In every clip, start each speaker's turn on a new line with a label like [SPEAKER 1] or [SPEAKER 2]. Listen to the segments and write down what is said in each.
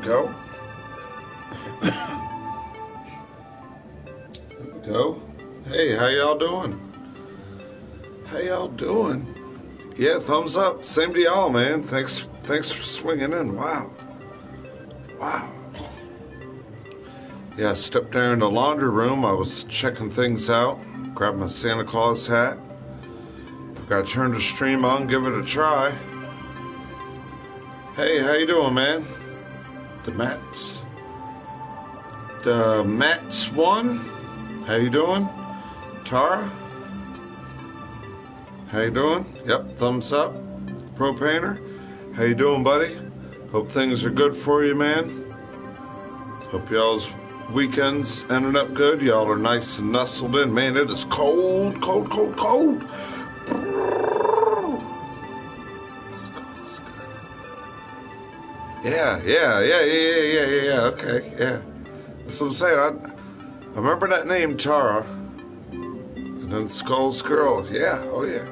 [SPEAKER 1] go. There we go. Hey, how y'all doing? How y'all doing? Yeah, thumbs up. Same to y'all, man. Thanks for swinging in. Wow. Yeah, I stepped there in the laundry room. I was checking things out. Grabbed my Santa Claus hat. Got to turn the stream on, give it a try. Hey, how you doing, man? The Mats one. How you doing? Tara? How you doing? Yep, thumbs up. Pro Painter. How you doing, buddy? Hope things are good for you, man. Hope y'all's weekends ended up good. Y'all are nice and nestled in. Man, it is cold. Yeah. Okay, yeah. That's what I'm saying. I remember that name, Tara. And then Skull's Girl. Yeah, oh yeah.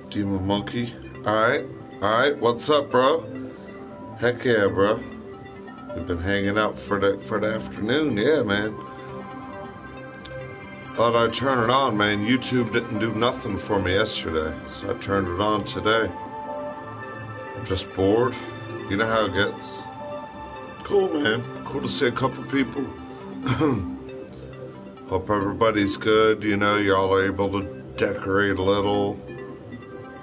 [SPEAKER 1] Demon Monkey. Alright. What's up, bro? Heck yeah, bro. We've been hanging out for the afternoon. Yeah, man. Thought I'd turn it on, man. YouTube didn't do nothing for me yesterday, so I turned it on today. Just bored. You know how it gets. Cool, man. Cool to see a couple people. Hope everybody's good. You know, y'all are able to decorate a little.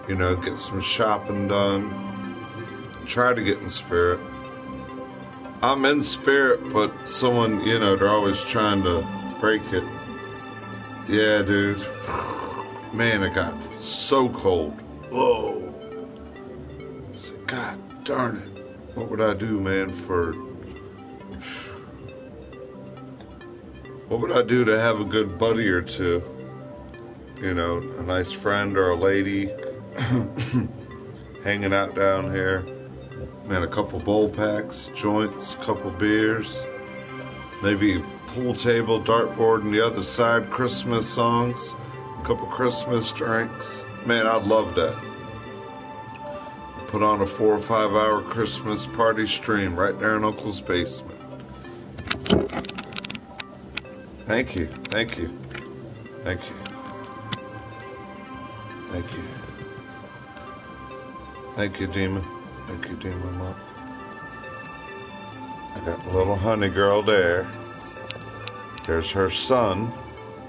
[SPEAKER 1] You know, get some shopping done. Try to get in spirit. I'm in spirit, but someone, you know, they're always trying to break it. Yeah, dude. Man, it got so cold. Whoa. I said, God darn it. What would I do, man, what would I do to have a good buddy or two? You know, a nice friend or a lady hanging out down here. Man, a couple bowl packs, joints, couple beers, maybe pool table, dartboard on the other side, Christmas songs, a couple Christmas drinks. Man, I'd love that. Put on a 4 or 5 hour Christmas party stream right there in Uncle's basement. Thank you. Thank you, Demon. Thank you, Demon Monk. I got a little honey girl there. There's her son.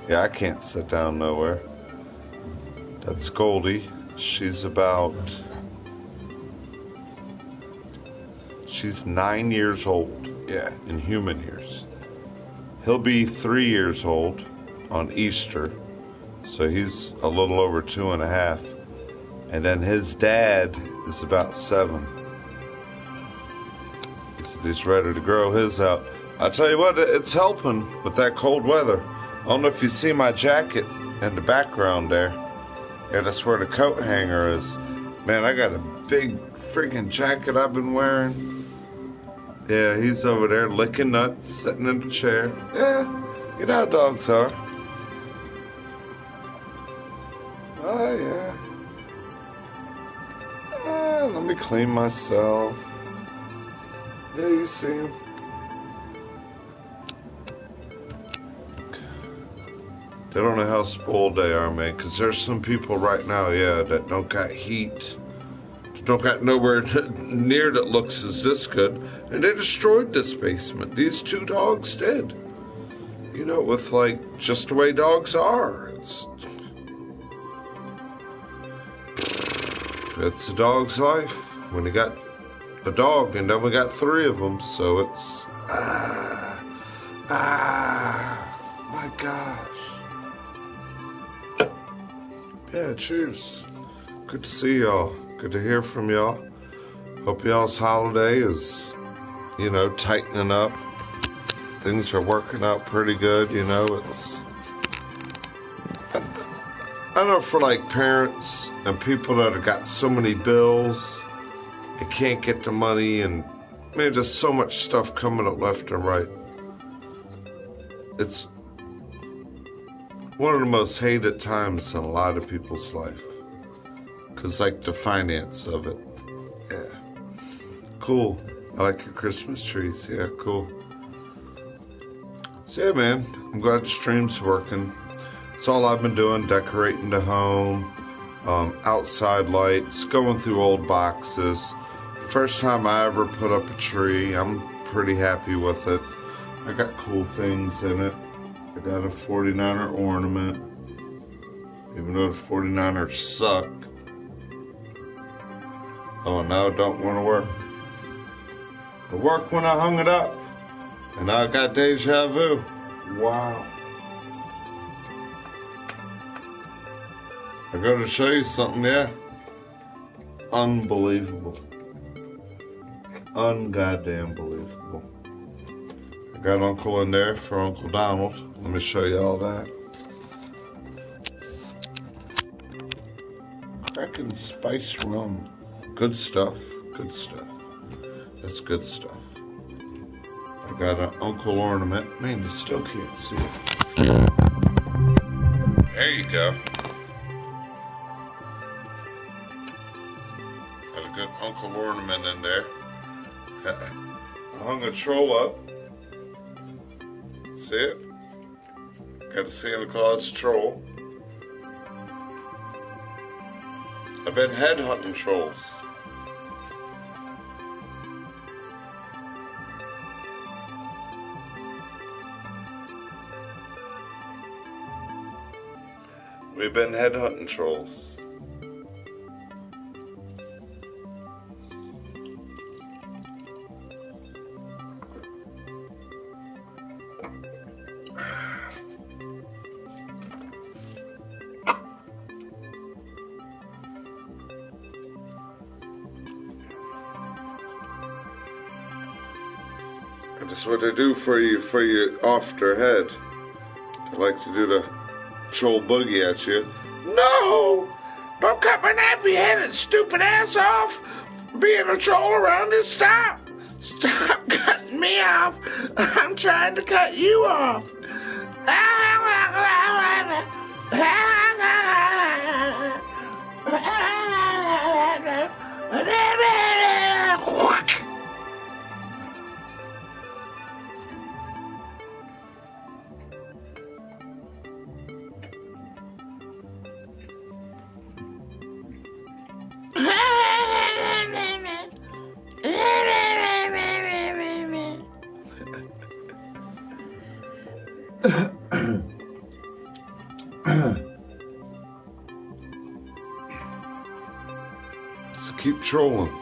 [SPEAKER 1] Yeah, I can't sit down nowhere. That's Goldie. She's 9 years old. Yeah, in human years. He'll be 3 years old on Easter. So he's a little over 2.5. And then his dad is about 7. He said he's ready to grow his out. I tell you what, it's helping with that cold weather. I don't know if you see my jacket in the background there. Yeah, that's where the coat hanger is. Man, I got a big freaking jacket I've been wearing. Yeah, he's over there licking nuts, sitting in the chair. Yeah, you know how dogs are. Oh, yeah. Let me clean myself. Yeah, you see him. They don't know how spoiled they are, man, because there's some people right now, yeah, that don't got heat. Don't got nowhere near that looks as this good. And they destroyed this basement. These 2 dogs did. You know, with, like, just the way dogs are. It's a dog's life. When you got a dog, and then we got 3 of them, so it's... my gosh. Yeah, cheers. Good to see y'all. Good to hear from y'all. Hope y'all's holiday is, you know, tightening up. Things are working out pretty good, you know. I know for like parents and people that have got so many bills and can't get the money, and man, just so much stuff coming up left and right. It's one of the most hated times in a lot of people's life. Because, like, the finance of it. Yeah. Cool. I like your Christmas trees. Yeah, cool. So yeah, man, I'm glad the stream's working. It's all I've been doing, decorating the home, outside lights, going through old boxes. First time I ever put up a tree. I'm pretty happy with it. I got cool things in it. I got a 49er ornament, even though the 49ers suck. Oh, now it don't want to work. It worked when I hung it up, and now I got deja vu. Wow. I gotta show you something, yeah. Unbelievable. Ungoddamn believable. I got Uncle in there for Uncle Donald. Let me show you all that. Cracking spice rum. Good stuff. Good stuff. That's good stuff. I got an Uncle ornament. Man, you still can't see it. There you go. Got a good Uncle ornament in there. I hung a troll up. See it? Got a Santa Claus troll. I've been headhunting trolls. We've been headhunting trolls. That's what they do for you off their head. They like to do the troll boogie at you. No! Don't cut my nappy-headed stupid ass off! Being a troll around it, stop! Stop cutting me off! I'm trying to cut you off! So keep trolling.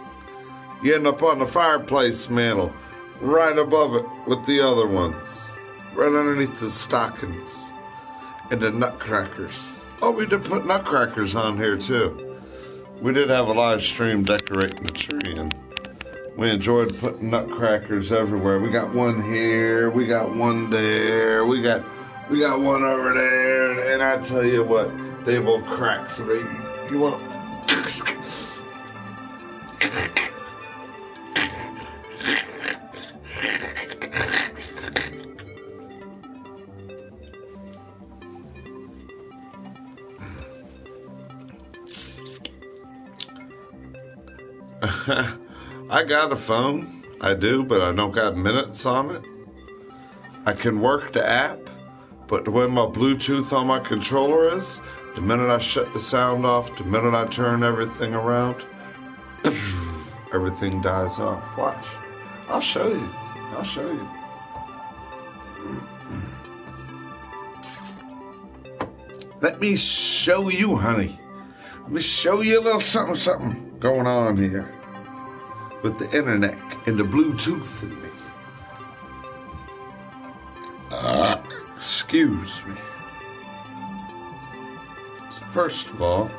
[SPEAKER 1] You end up on the fireplace mantle, right above it with the other ones, right underneath the stockings and the nutcrackers. Oh, we did put nutcrackers on here too. We did have a live stream decorating the tree, and we enjoyed putting nutcrackers everywhere. We got one here, we got one there, we got one over there, and I tell you what, they will crack. So you want I got a phone, I do, but I don't got minutes on it. I can work the app, but the way my Bluetooth on my controller is, the minute I shut the sound off, the minute I turn everything around, everything dies off. Watch. I'll show you. I'll show you. Let me show you, honey. Let me show you a little something going on here with the internet and the Bluetooth in me. Excuse me. So first of all,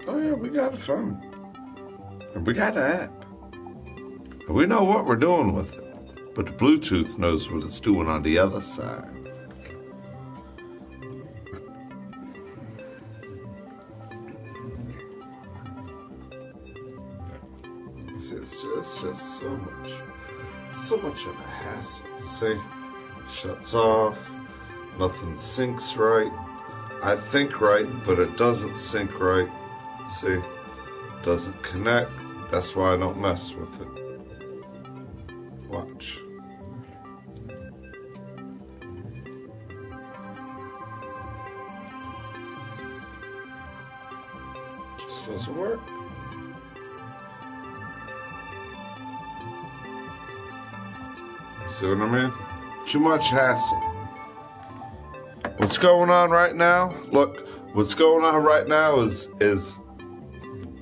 [SPEAKER 1] oh yeah, we got a phone. And we got an app. And we know what we're doing with it. But the Bluetooth knows what it's doing on the other side. It's just so much of a hassle. See, shuts off, nothing syncs right. I think right, but it doesn't sync right. See, doesn't connect. That's why I don't mess with it. Watch. Just doesn't work. See what I mean? Too much hassle. What's going on right now? Look, what's going on right now is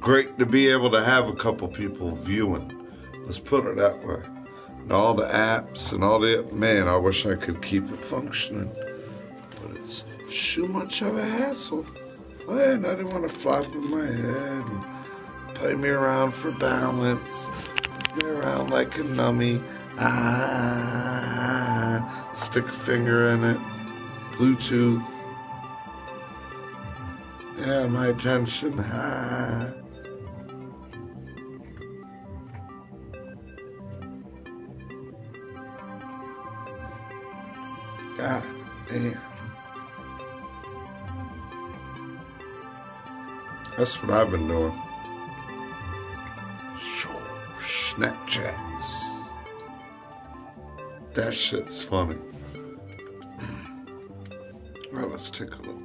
[SPEAKER 1] great to be able to have a couple people viewing. Let's put it that way. And all the apps and all the... Man, I wish I could keep it functioning. But it's too much of a hassle. Man, I didn't want to flop in my head and play me around for balance. Play me around like a nummy. Stick a finger in it. Bluetooth. Yeah, my attention. God damn. That's what I've been doing. Snapchats. That shit's funny. Well, let's take a look.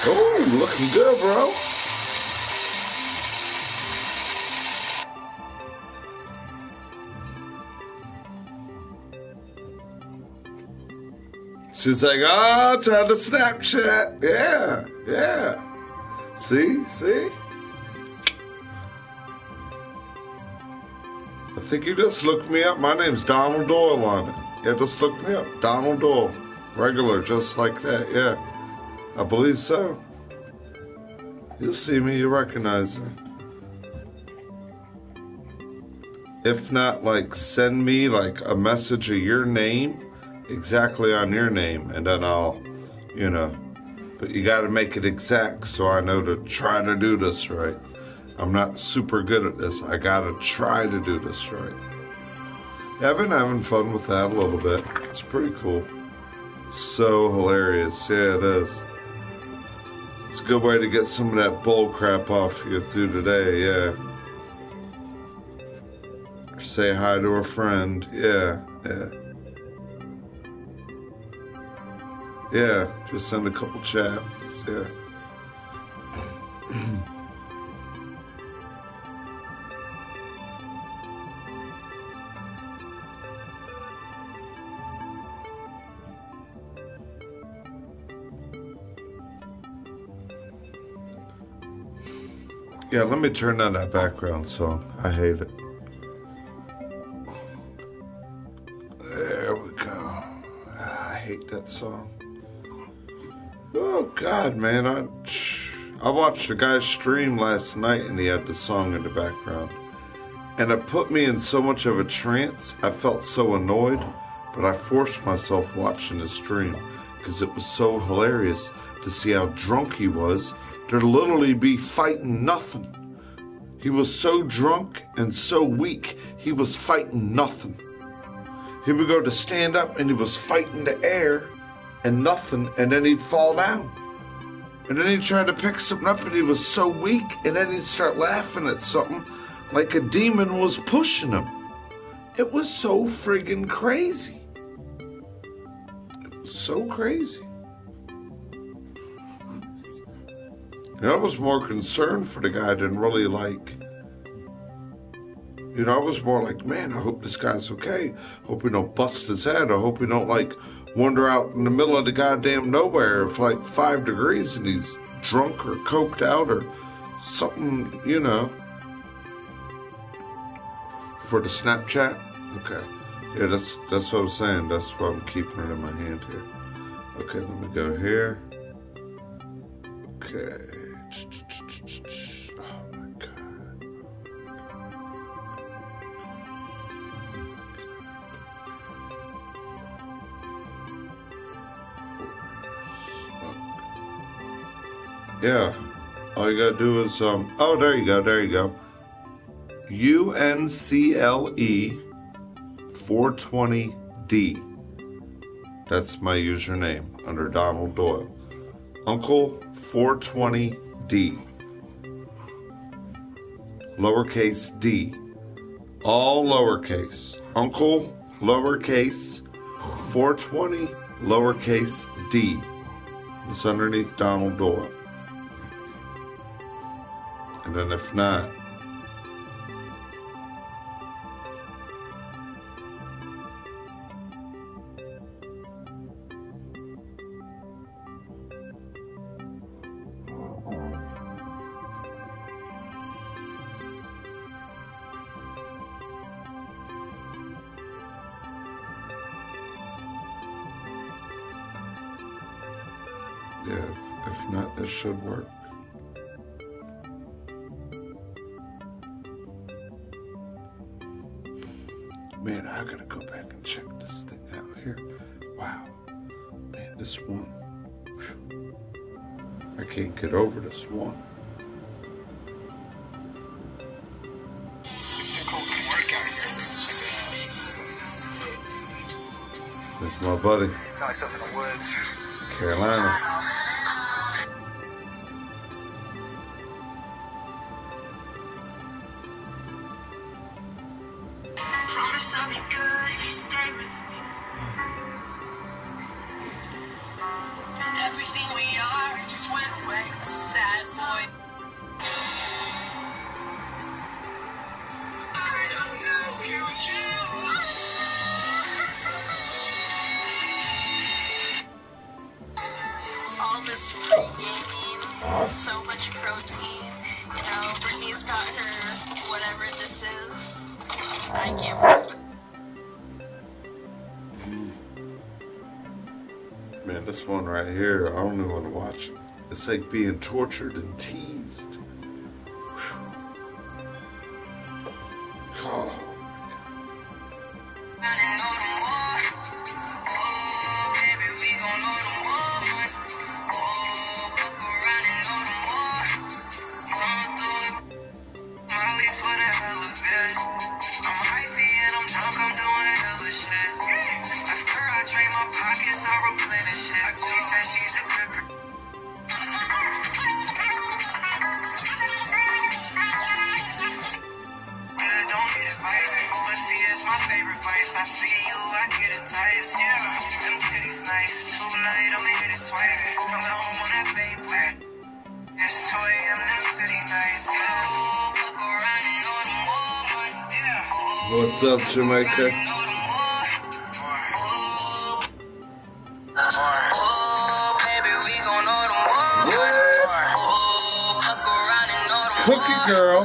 [SPEAKER 1] Oh, looking good, bro. She's like, oh, time to Snapchat. Yeah, yeah. See? I think you just looked me up. My name's Donald Doyle on it. Yeah, just look me up. Donald Doyle. Regular, just like that, yeah. I believe so. You'll see me, you recognize me. If not, like, send me, like, a message of your name, exactly on your name, and then I'll, you know. But you gotta make it exact so I know to try to do this right. I'm not super good at this. I gotta try to do this right. Yeah, I've been having fun with that a little bit. It's pretty cool. So hilarious. Yeah, it is. It's a good way to get some of that bull crap off you through today, yeah. Or say hi to a friend, yeah. Yeah, just send a couple chats, yeah. Yeah, let me turn on that background song. I hate it. There we go. I hate that song. Oh, God, man. I watched a guy's stream last night, and he had the song in the background. And it put me in so much of a trance. I felt so annoyed, but I forced myself watching the stream because it was so hilarious to see how drunk he was. There'd literally be fighting nothing. He was so drunk and so weak, he was fighting nothing. He would go to stand up and he was fighting the air and nothing, and then he'd fall down. And then he'd try to pick something up and he was so weak, and then he'd start laughing at something like a demon was pushing him. It was so friggin' crazy. It was so crazy. And I was more concerned for the guy than really like, I was more like, man, I hope this guy's okay. Hope we don't bust his head. I hope we don't like wander out in the middle of the goddamn nowhere for like 5 degrees and he's drunk or coked out or something, For the Snapchat? Okay. Yeah, that's what I'm saying. That's why I'm keeping it in my hand here. Okay, let me go here. Okay. Oh my God. Yeah. All you gotta do is, oh, there you go, there you go. UNCLE 420D. That's my username under Donald Doyle. Uncle 420D. Lowercase d. All lowercase. Uncle lowercase 420 lowercase d. It's underneath Donald Doyle. And then if not, yeah, if not, this should work. Man, I gotta go back and check this thing out here. Wow. Man, this one. Whew. I can't get over this one. That's my buddy.
[SPEAKER 2] Nice up in the woods.
[SPEAKER 1] Carolina.
[SPEAKER 2] Promise I'll be good if you stay with me. Everything we are just went away. Sad boy. I don't know you.
[SPEAKER 3] All this pre-gaming, so much protein. You know, Brittany's got her whatever this is. I can't.
[SPEAKER 1] Man, this one right here, I don't even want to watch it. It's like being tortured and teased. Oh.
[SPEAKER 2] I see you, I get it tight. Yeah, them titties nice. Tonight I'm gonna hit it twice. Coming home on that baby. This toy and them titties nice.
[SPEAKER 1] What's up, Jamaica? Cookie girl.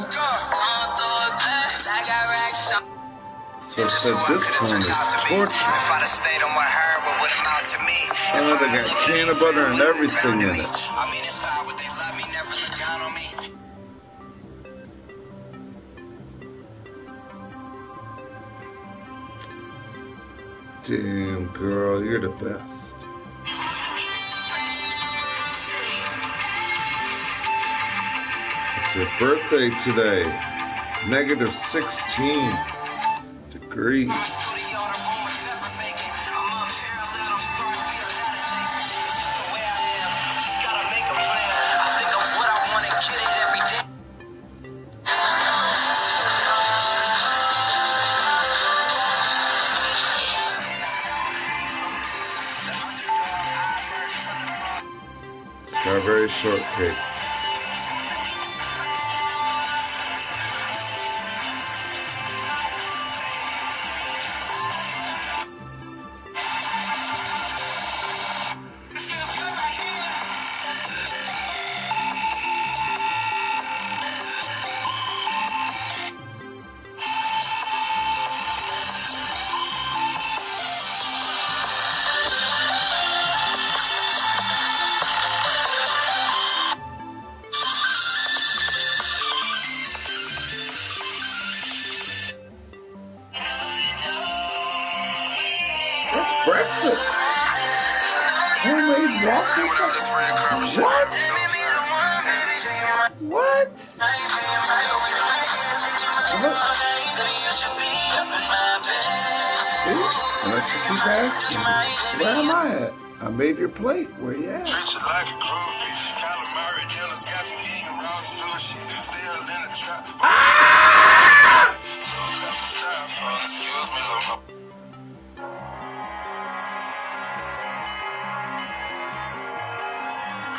[SPEAKER 1] So I said this one is torture. Oh, they got peanut butter and everything in it. Damn, girl, you're the best. It's your birthday today. -16 degrees. Strawberry shortcake. Breakfast. Homemade waffles. What? What? See? And I should keep asking. Where am I at? I made your plate. Where you at? Ah!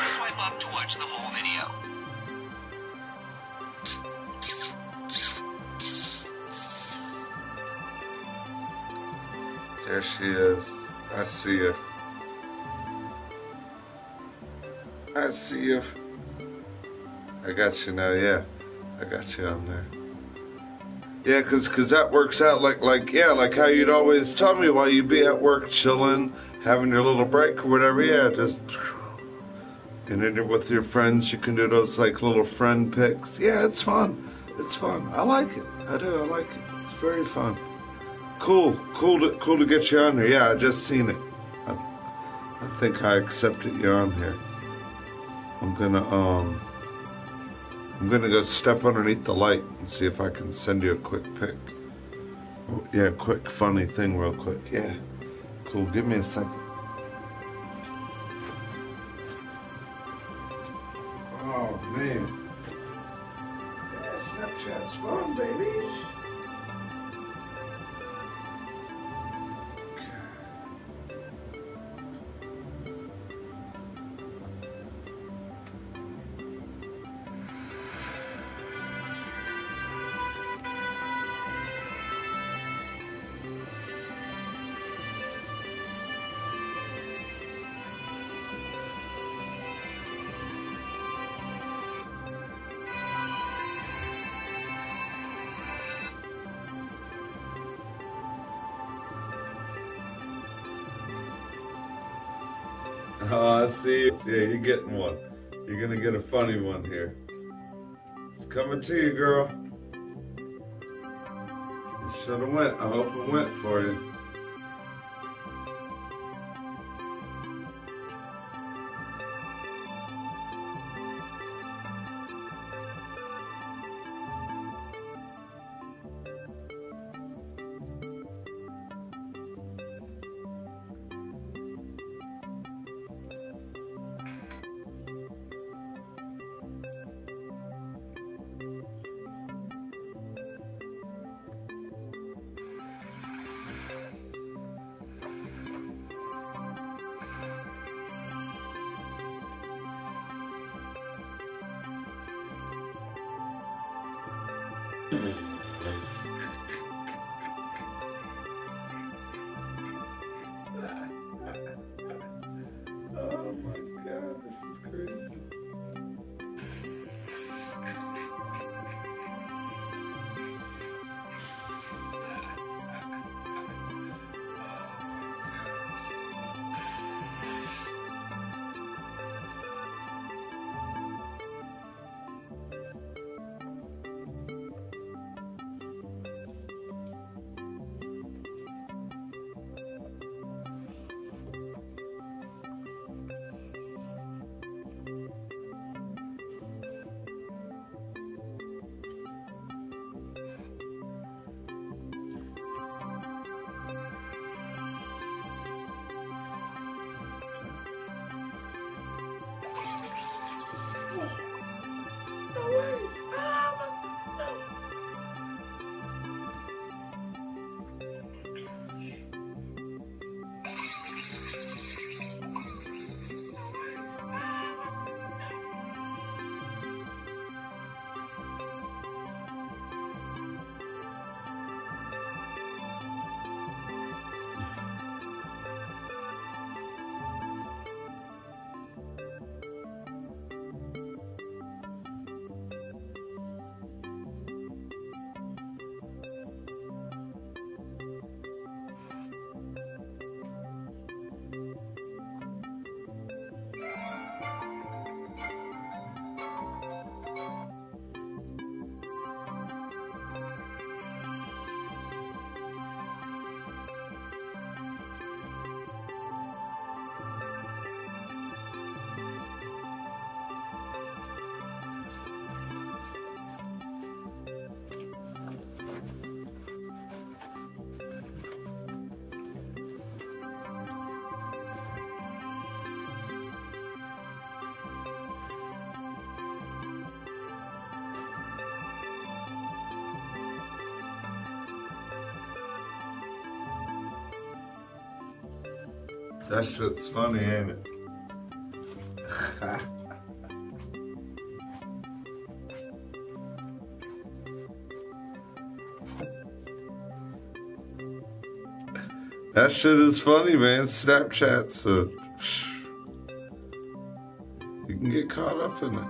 [SPEAKER 2] Swipe up to watch the whole video.
[SPEAKER 1] There she is. I see you. I see you. I got you now, yeah. I got you on there. Yeah, cause that works out like how you'd always tell me while you'd be at work chilling, having your little break or whatever, yeah, just and then with your friends you can do those like little friend pics. Yeah, it's fun. It's fun. I like it. I do, I like it. It's very fun. Cool to get you on there. Yeah, I just seen it. I think I accepted you on here. I'm gonna go step underneath the light and see if I can send you a quick pic. Yeah, quick funny thing real quick. Yeah. Cool. Give me a second. Oh man. Yeah, Snapchat's fun, babies. Oh, I see. Yeah, you're getting one. You're gonna get a funny one here. It's coming to you, girl. It should have went. I hope it went for you. Oh my God, this is crazy. That shit's funny, ain't it? That shit is funny, man. Snapchat, so you can get caught up in it.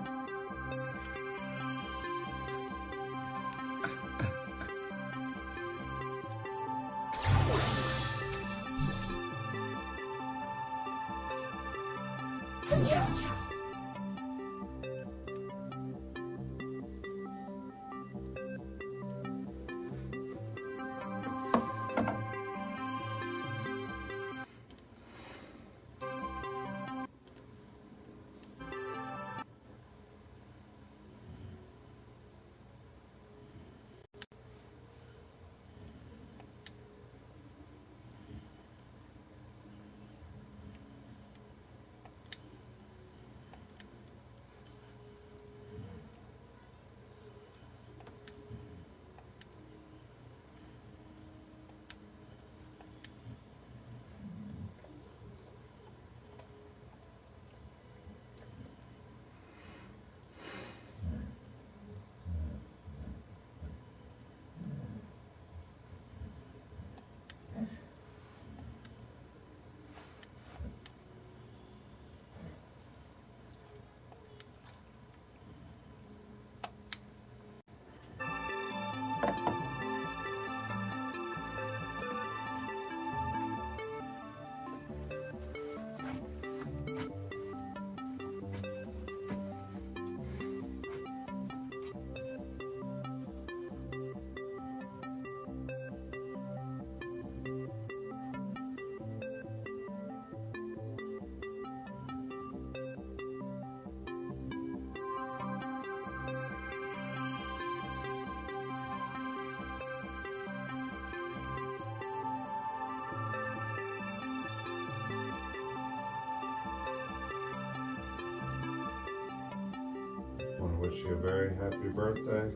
[SPEAKER 1] Want to wish you a very happy birthday.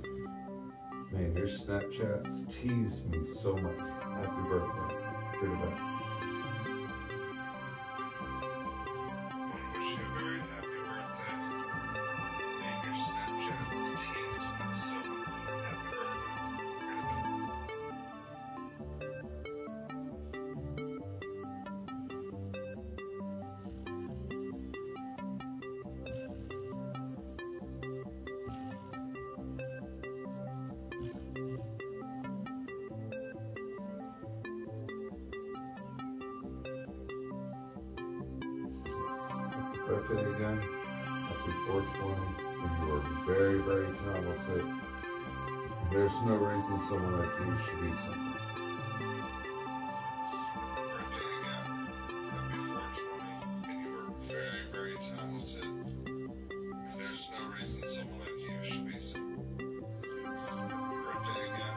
[SPEAKER 1] Man, your Snapchats tease me so much. Happy birthday. Pretty bad. Want to wish you a very happy birthday. Man, your Snapchats tease me so much. Happy birthday. Pretty bad. Birthday again. Happy 420. And you are very, very talented. There's no reason someone like you should be something. Birthday again. Happy 420. And you are very, very talented. There's no reason someone like you should be something. Birthday again.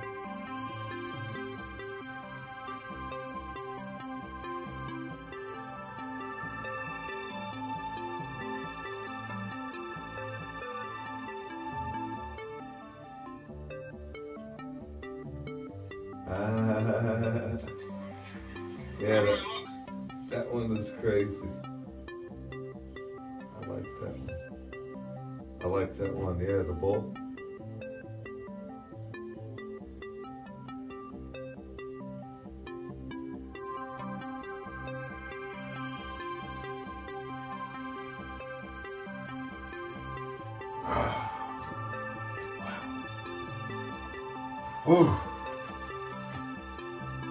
[SPEAKER 1] Yeah, that one is crazy. I like that one. I like that one. Yeah, the bull. Wow.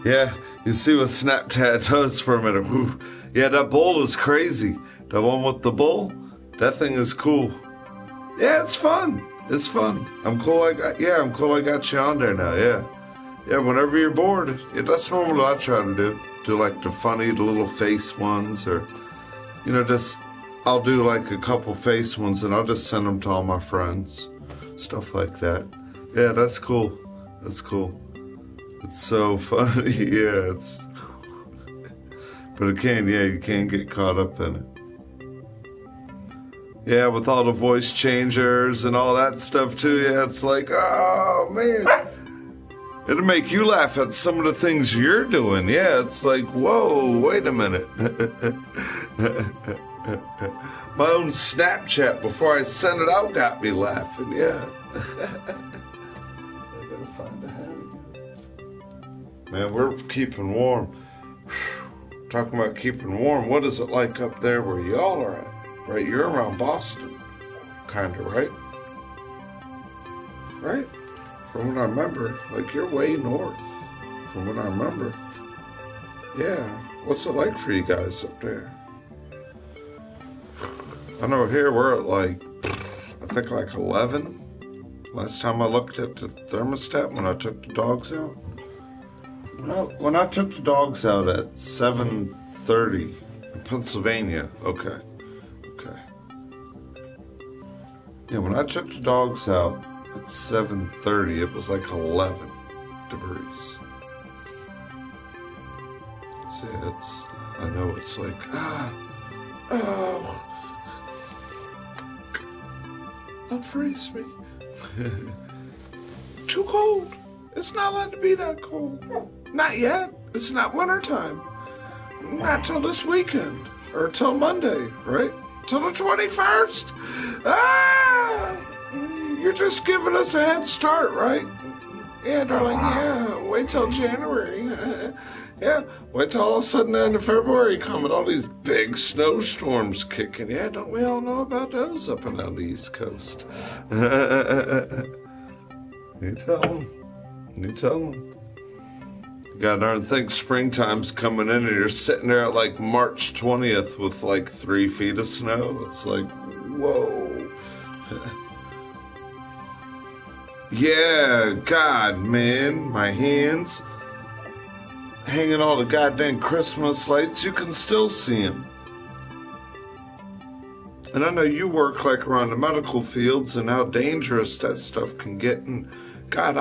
[SPEAKER 1] Yeah, you see what Snapchat does for a minute. Whew. Yeah, that bowl is crazy. The one with the bowl, that thing is cool. Yeah, it's fun. It's fun. I'm cool. I'm cool. I got you on there now. Yeah, yeah. Whenever you're bored, yeah, that's normally what I try to do. Do like the funny, the little face ones, or just I'll do like a couple face ones, and I'll just send them to all my friends, stuff like that. Yeah, that's cool. That's cool. It's so funny, yeah, but you can get caught up in it. Yeah, with all the voice changers and all that stuff too, yeah, it's like, oh man. It'll make you laugh at some of the things you're doing. Yeah, it's like, whoa, wait a minute. My own Snapchat before I sent it out got me laughing, yeah. I gotta find a hat. Man, we're keeping warm. Whew. Talking about keeping warm, what is it like up there where y'all are at? Right, you're around Boston. Kinda, right? Right? From what I remember, like you're way north. From what I remember. Yeah. What's it like for you guys up there? I know here we're at like, I think like 11. Last time I looked at the thermostat when I took the dogs out. Well, when I took the dogs out at 7:30 in Pennsylvania. Okay. Yeah, when I took the dogs out at 7:30, it was like 11 degrees. See, I know it's like, don't freeze me. Too cold. It's not allowed to be that cold. Not yet. It's not wintertime. Not till this weekend. Or till Monday, right? Till the 21st. You're just giving us a head start, right? Yeah, darling, yeah. Wait till January. Yeah, wait till all of a sudden the end of February come and all these big snowstorms kicking. Yeah, don't we all know about those up and down the East Coast? You tell them. God darn think springtime's coming in and you're sitting there at like March 20th with like 3 feet of snow. It's like, whoa. Yeah, God, man, my hands hanging all the goddamn Christmas lights, you can still see them. And I know you work like around the medical fields and how dangerous that stuff can get. And God,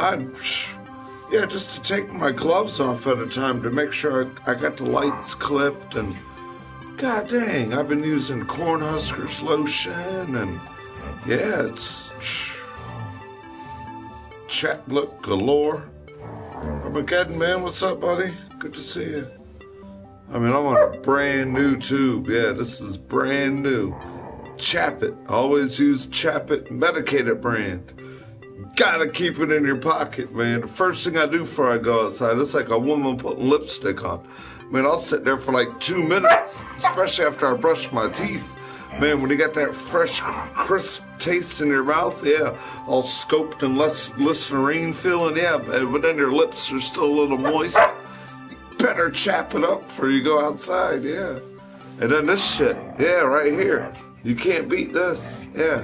[SPEAKER 1] just to take my gloves off at a time to make sure I got the lights clipped. And God dang, I've been using Cornhuskers lotion. And yeah, it's chat look galore. Armageddon, man, what's up, buddy? Good to see you. I mean, I'm on a brand new tube. Yeah, this is brand new. Chapit. Always use Chapit medicated brand. Gotta keep it in your pocket, man. The first thing I do before I go outside, it's like a woman putting lipstick on. Man, I'll sit there for like 2 minutes, especially after I brush my teeth. Man, when you got that fresh, crisp taste in your mouth, yeah, all scoped and less Listerine feeling, yeah, but then your lips are still a little moist. You better chap it up before you go outside, yeah. And then this shit, yeah, right here. You can't beat this, yeah.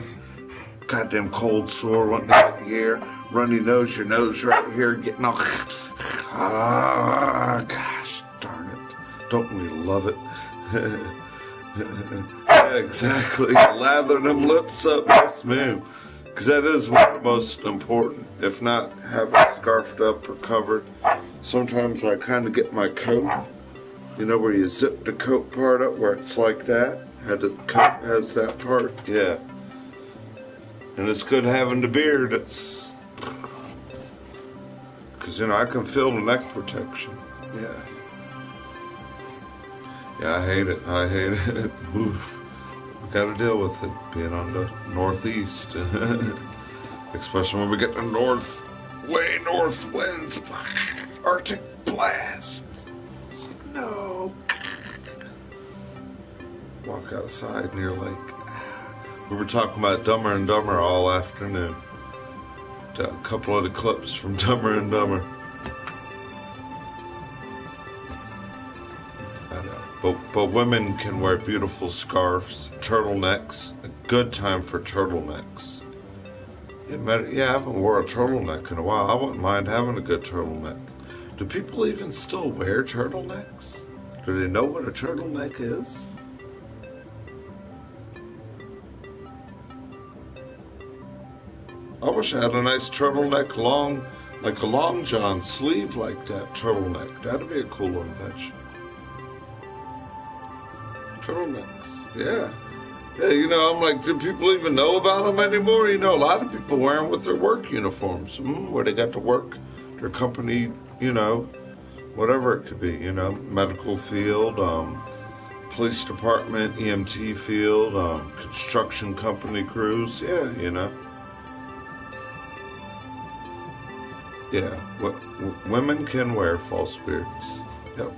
[SPEAKER 1] Goddamn cold sore, wanting to get here, runny nose, your nose right here, getting all, gosh darn it. Don't we love it? Yeah, exactly. Lather them lips up, yes ma'am. Because that is one of the most important, if not have it scarfed up or covered. Sometimes I kind of get my coat, you know, where you zip the coat part up, where it's like that. The coat has that part, yeah. And it's good having the beard. It's because, you know, I can feel the neck protection, yeah. Yeah, I hate it. Oof. Got to deal with it, being on the northeast. Especially when we get the way north winds. Arctic blast. It's like, no. Walk outside and you're like, we were talking about Dumber and Dumber all afternoon. A couple of the clips from Dumber and Dumber. But women can wear beautiful scarves, turtlenecks. A good time for turtlenecks. Yeah, I haven't wore a turtleneck in a while. I wouldn't mind having a good turtleneck. Do people even still wear turtlenecks? Do they know what a turtleneck is? I wish I had a nice turtleneck, like a long john sleeve like that turtleneck. That'd be a cool invention. Turtlenecks, yeah. Yeah, you know, I'm like, do people even know about them anymore? You know, a lot of people wear them with their work uniforms, where they got the work their company, you know, whatever it could be, you know, medical field, police department, EMT field, construction company crews. Yeah, you know. Yeah, women can wear false beards. Yep.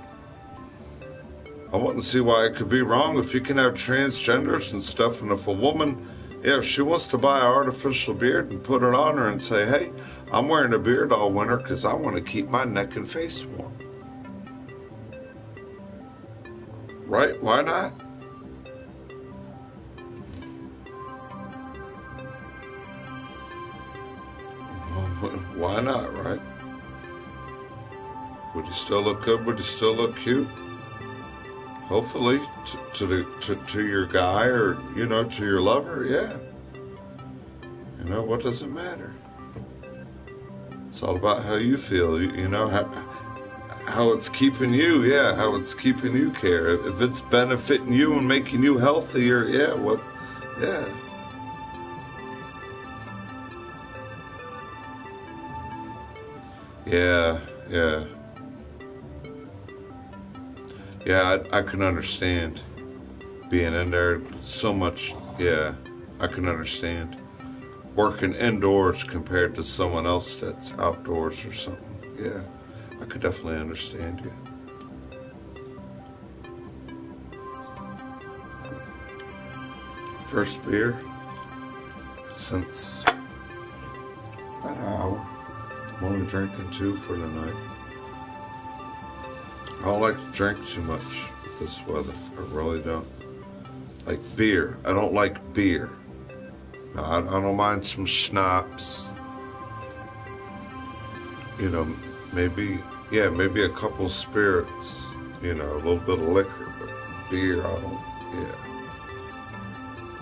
[SPEAKER 1] I wouldn't see why it could be wrong if you can have transgenders and stuff, and if a woman, yeah, if she wants to buy an artificial beard and put it on her and say, hey, I'm wearing a beard all winter because I want to keep my neck and face warm. Right? Why not? Why not, right? Would you still look good? Would you still look cute? Hopefully, to your guy, or, you know, to your lover, yeah. You know, what does it matter? It's all about how you feel, you know, how it's keeping you, yeah, how it's keeping you care. If it's benefiting you and making you healthier, yeah, yeah. Yeah. Yeah, I can understand being in there so much. Yeah, I can understand working indoors compared to someone else that's outdoors or something. Yeah, I could definitely understand you. First beer since about an hour. I'm only drinking 2 for the night. I don't like to drink too much with this weather. I really don't. Like beer. I don't like beer. No, I don't mind some schnapps. You know, maybe a couple spirits. You know, a little bit of liquor, but beer, I don't. Yeah,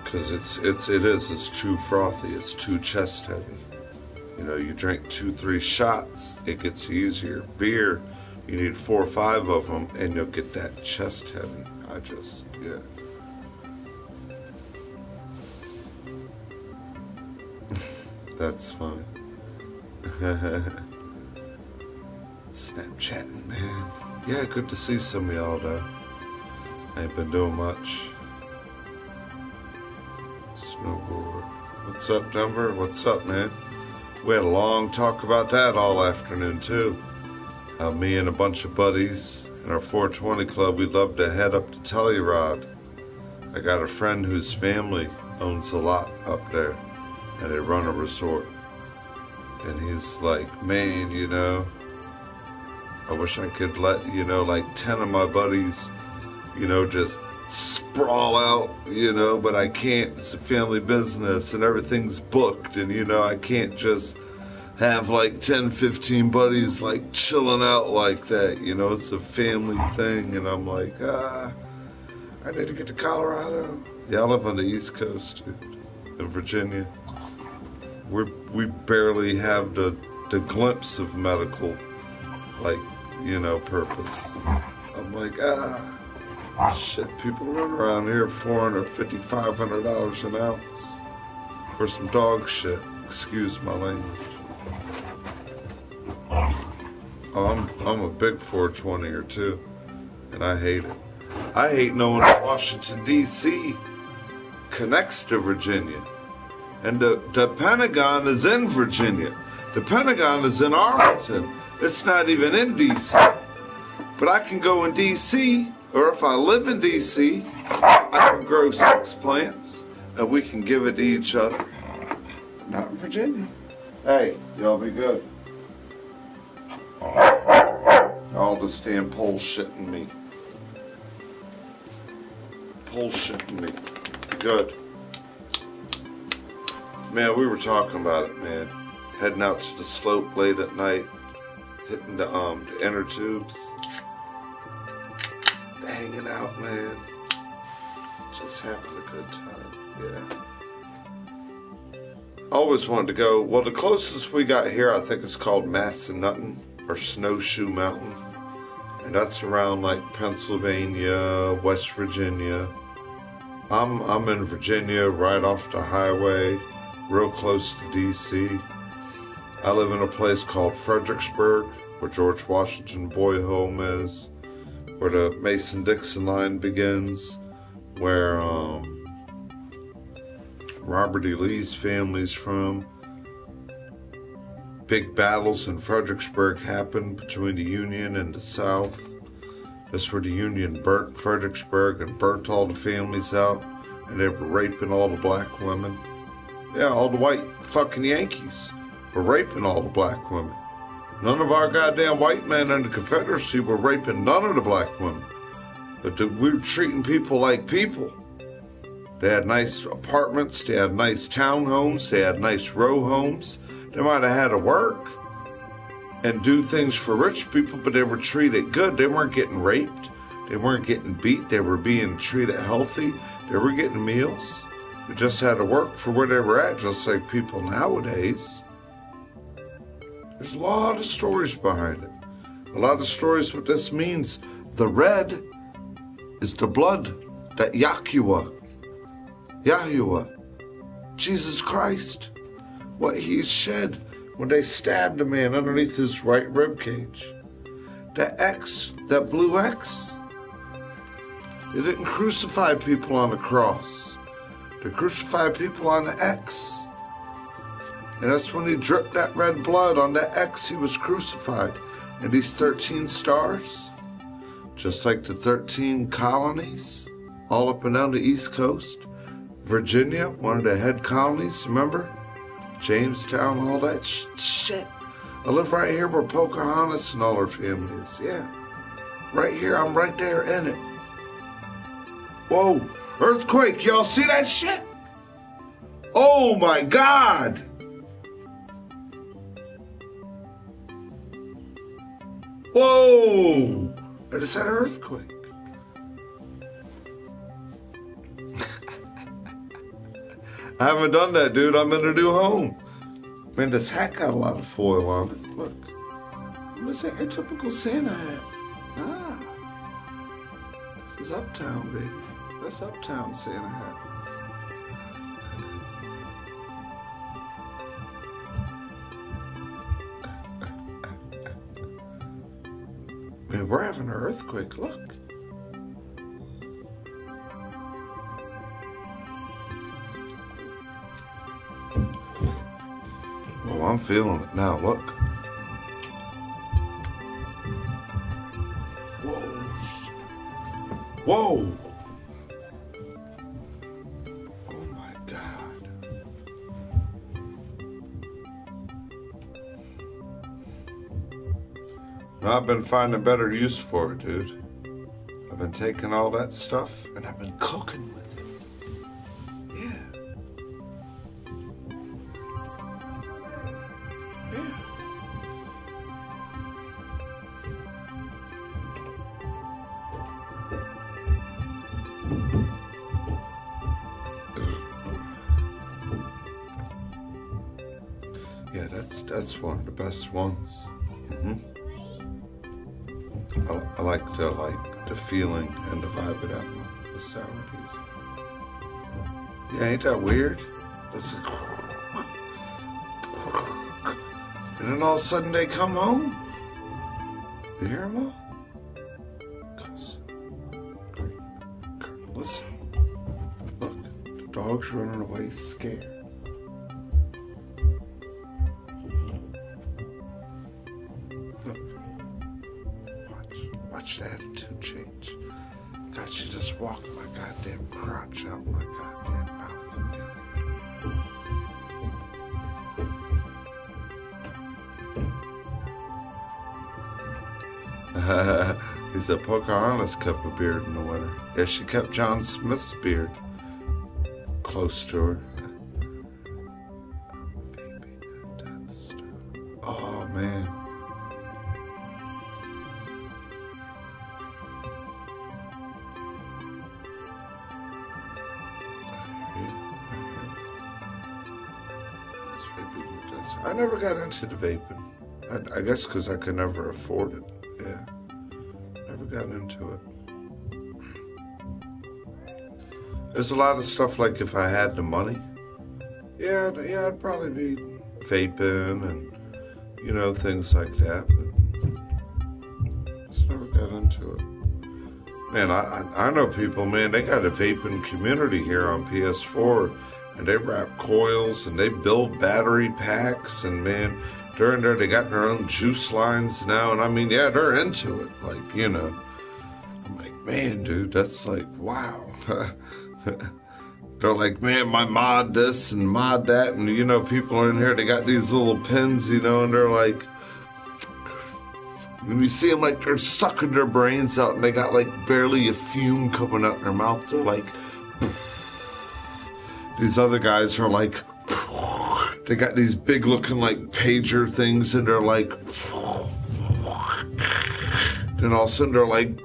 [SPEAKER 1] because it's too frothy. It's too chest heavy. You know, you drink 2-3 shots, it gets easier. Beer, you need 4 or 5 of them, and you'll get that chest heavy. Yeah. That's funny. Snapchatting, man. Yeah, good to see some of y'all, though. I ain't been doing much. Snowboard. What's up, Denver? What's up, man? We had a long talk about that all afternoon, too. Me and a bunch of buddies in our 420 club, we'd love to head up to Telluride. I got a friend whose family owns a lot up there, and they run a resort. And he's like, man, you know, I wish I could let, you know, like 10 of my buddies, you know, just sprawl out, you know, but I can't. It's a family business and everything's booked, and, you know, I can't just have like 10, 15 buddies like chilling out like that, you know. It's a family thing. And I'm like, I need to get to Colorado. Yeah, I live on the East Coast, dude, in Virginia. We barely have the glimpse of medical, like, you know, purpose. I'm like, shit, people run around here $450, $500 an ounce for some dog shit. Excuse my language. Oh, I'm a big 420er too, and I hate it. I hate knowing that Washington, D.C. connects to Virginia. And the Pentagon is in Virginia. The Pentagon is in Arlington. It's not even in D.C. But I can go in D.C., or if I live in D.C., I can grow 6 plants, and we can give it to each other. Not in Virginia. Hey, y'all be good. All this damn bullshitting me. Bullshitting me. Good. Man, we were talking about it, man. Heading out to the slope late at night, hitting the inner tubes, hanging out, man. Just having a good time. Yeah. I always wanted to go. Well, the closest we got here, I think it's called Massanutten or Snowshoe Mountain, and that's around like Pennsylvania, West Virginia. I'm in Virginia, right off the highway, real close to DC. I live in a place called Fredericksburg, where George Washington Boy Home is, where the Mason-Dixon line begins, where Robert E. Lee's family's from. Big battles in Fredericksburg happened between the Union and the South. That's where the Union burnt Fredericksburg and burnt all the families out, and they were raping all the black women. Yeah, all the white fucking Yankees were raping all the black women. None of our goddamn white men in the Confederacy were raping none of the black women. But we were treating people like people. They had nice apartments, they had nice townhomes, they had nice row homes. They might have had to work and do things for rich people, but they were treated good. They weren't getting raped. They weren't getting beat. They were being treated healthy. They were getting meals. They just had to work for where they were at, just like people nowadays. There's a lot of stories behind it. A lot of stories what this means. The red is the blood that Yahuwah, Jesus Christ, what he shed when they stabbed a man underneath his right rib cage. That X, that blue X. They didn't crucify people on the cross. They crucified people on the X. And that's when he dripped that red blood on that X, he was crucified. And these 13 stars, just like the 13 colonies, all up and down the East Coast. Virginia, one of the head colonies, remember? Jamestown, all that shit. I live right here where Pocahontas and all her family is. Yeah. Right here. I'm right there in it. Whoa. Earthquake. Y'all see that shit? Oh my God. Whoa. I just had an earthquake. I haven't done that, dude. I'm in a new home. Man, this hat got a lot of foil on it. Look. What's that? Your typical Santa hat. Ah. This is Uptown, baby. That's Uptown Santa hat. Man, we're having an earthquake. Look. Oh, I'm feeling it now. Look. Whoa. Whoa. Oh my God. Now I've been finding better use for it, dude. I've been taking all that stuff and I've been cooking with it. Yeah. Yeah, that's one of the best ones. I like the feeling and the vibe of that one, the sour piece. Yeah, ain't that weird? That's like, and then all of a sudden they come home. You hear them all? Listen, look, the dog's running away scared. Watch the attitude change. God, she just walked my goddamn crotch out my goddamn mouth again. He said Pocahontas kept a beard in the winter. Yeah, she kept John Smith's beard close to her. Oh, man. I never got into the vaping. I guess because I could never afford it. Yeah. Never got into it. There's a lot of stuff like if I had the money. Yeah, I'd probably be vaping and you know, things like that. But just never got into it. Man, I know people, man, they got a vaping community here on PS4, and they wrap coils and they build battery packs, and man, during there they got their own juice lines now, and I mean, yeah, they're into it. Like, you know, I'm like, man, dude, that's like, wow. They're like, man, my mod this and mod that, and you know, people are in here, they got these little pins, you know, and they're like, when you see them, like, they're sucking their brains out, and they got, like, barely a fume coming out their mouth. They're like, these other guys are like, they got these big looking, like, pager things, and they're like, then all of a sudden they're like,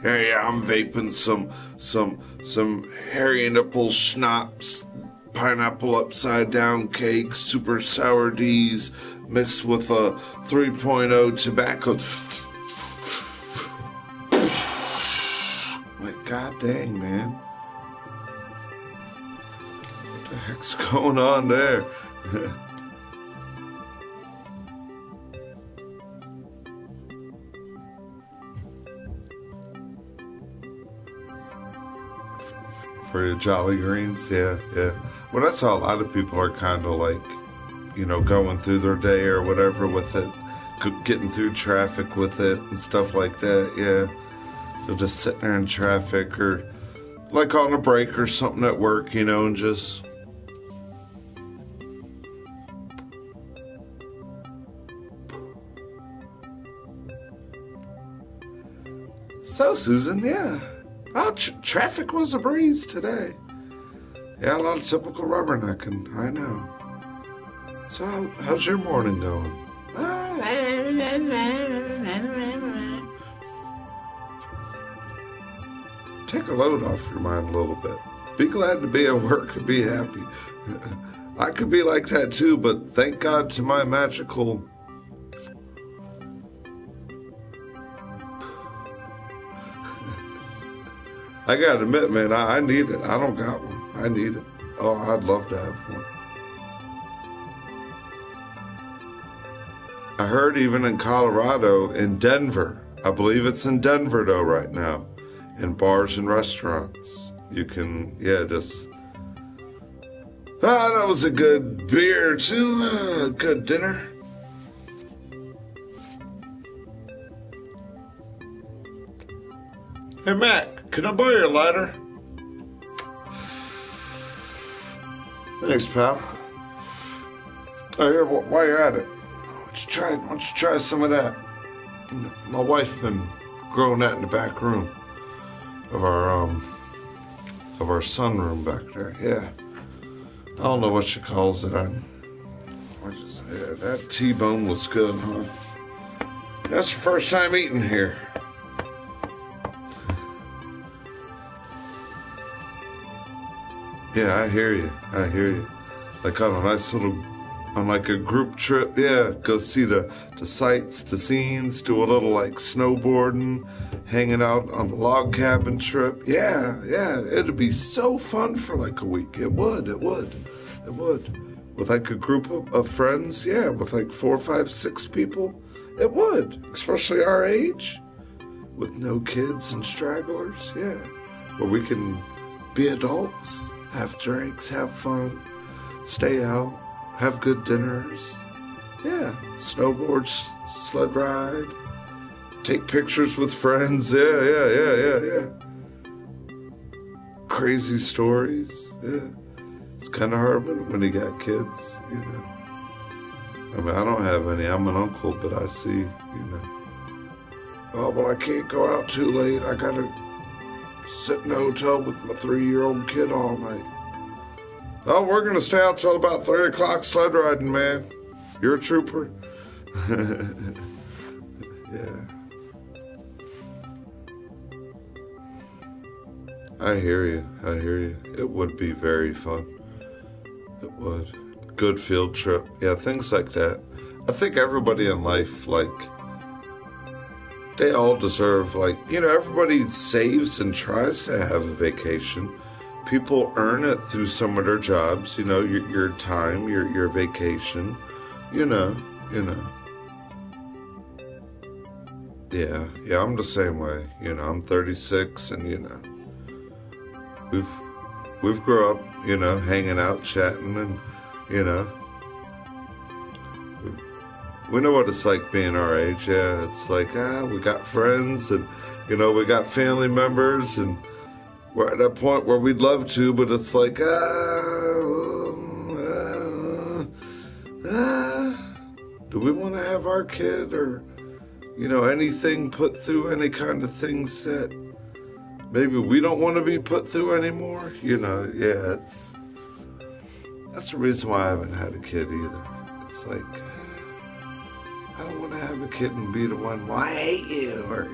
[SPEAKER 1] yeah, I'm vaping some hairy nipple schnapps, pineapple upside down cake, super sour D's, mixed with a 3.0 tobacco. Like, god dang, man. What the heck's going on there? For your Jolly Greens, yeah. Well, that's how a lot of people are kind of like, you know, going through their day or whatever with it, getting through traffic with it and stuff like that, yeah. They'll just sit there in traffic or like on a break or something at work, you know, and just... So, Susan, yeah. Oh, traffic was a breeze today. Yeah, a lot of typical rubbernecking, I know. So, how's your morning going? Take a load off your mind a little bit. Be glad to be at work and be happy. I could be like that too, but thank God to my magical... I gotta admit, man, I need it. I don't got one. I need it. Oh, I'd love to have one. I heard even in Colorado, in Denver, I believe it's in Denver though right now, in bars and restaurants, you can, yeah, just, that was a good beer too, good dinner. Hey, Mac, can I borrow your lighter? Thanks, pal. Oh, here, while you're at it, why don't you try some of that? My wife been growing that in the back room of our sunroom back there. Yeah, I don't know what she calls it. Yeah, that T-bone was good, huh? That's the first time eating here. Yeah, I hear you. Like on a nice little, on like a group trip, yeah, go see the sights, the scenes, do a little like snowboarding, hanging out on the log cabin trip. Yeah, it'd be so fun for like a week. It would. With like a group of friends, yeah, with like 4, 5, 6 people, it would, especially our age, with no kids and stragglers, yeah, where we can be adults. Have drinks, have fun, stay out, have good dinners. Yeah, snowboard, sled ride, take pictures with friends. Yeah. Crazy stories. Yeah, it's kind of hard when you got kids, you know. I mean, I don't have any. I'm an uncle, but I see, you know. Oh, but I can't go out too late. I gotta sit in a hotel with my 3-year-old kid all night. Oh, we're going to stay out till about 3 o'clock sled riding, man. You're a trooper. Yeah. I hear you. It would be very fun. It would. Good field trip. Yeah, things like that. I think everybody in life, like, they all deserve, like, you know, everybody saves and tries to have a vacation, people earn it through some of their jobs, your time, your vacation, you know. Yeah, I'm the same way. I'm 36, and we've grown up, hanging out, chatting, and you know, we know what it's like being our age. Yeah, it's like we got friends, and we got family members, and we're at that point where we'd love to, but it's like do we want to have our kid or anything put through any kind of things that maybe we don't want to be put through anymore? Yeah, that's the reason why I haven't had a kid either. It's like, I don't want to have a kid and be the one, well, I hate you, or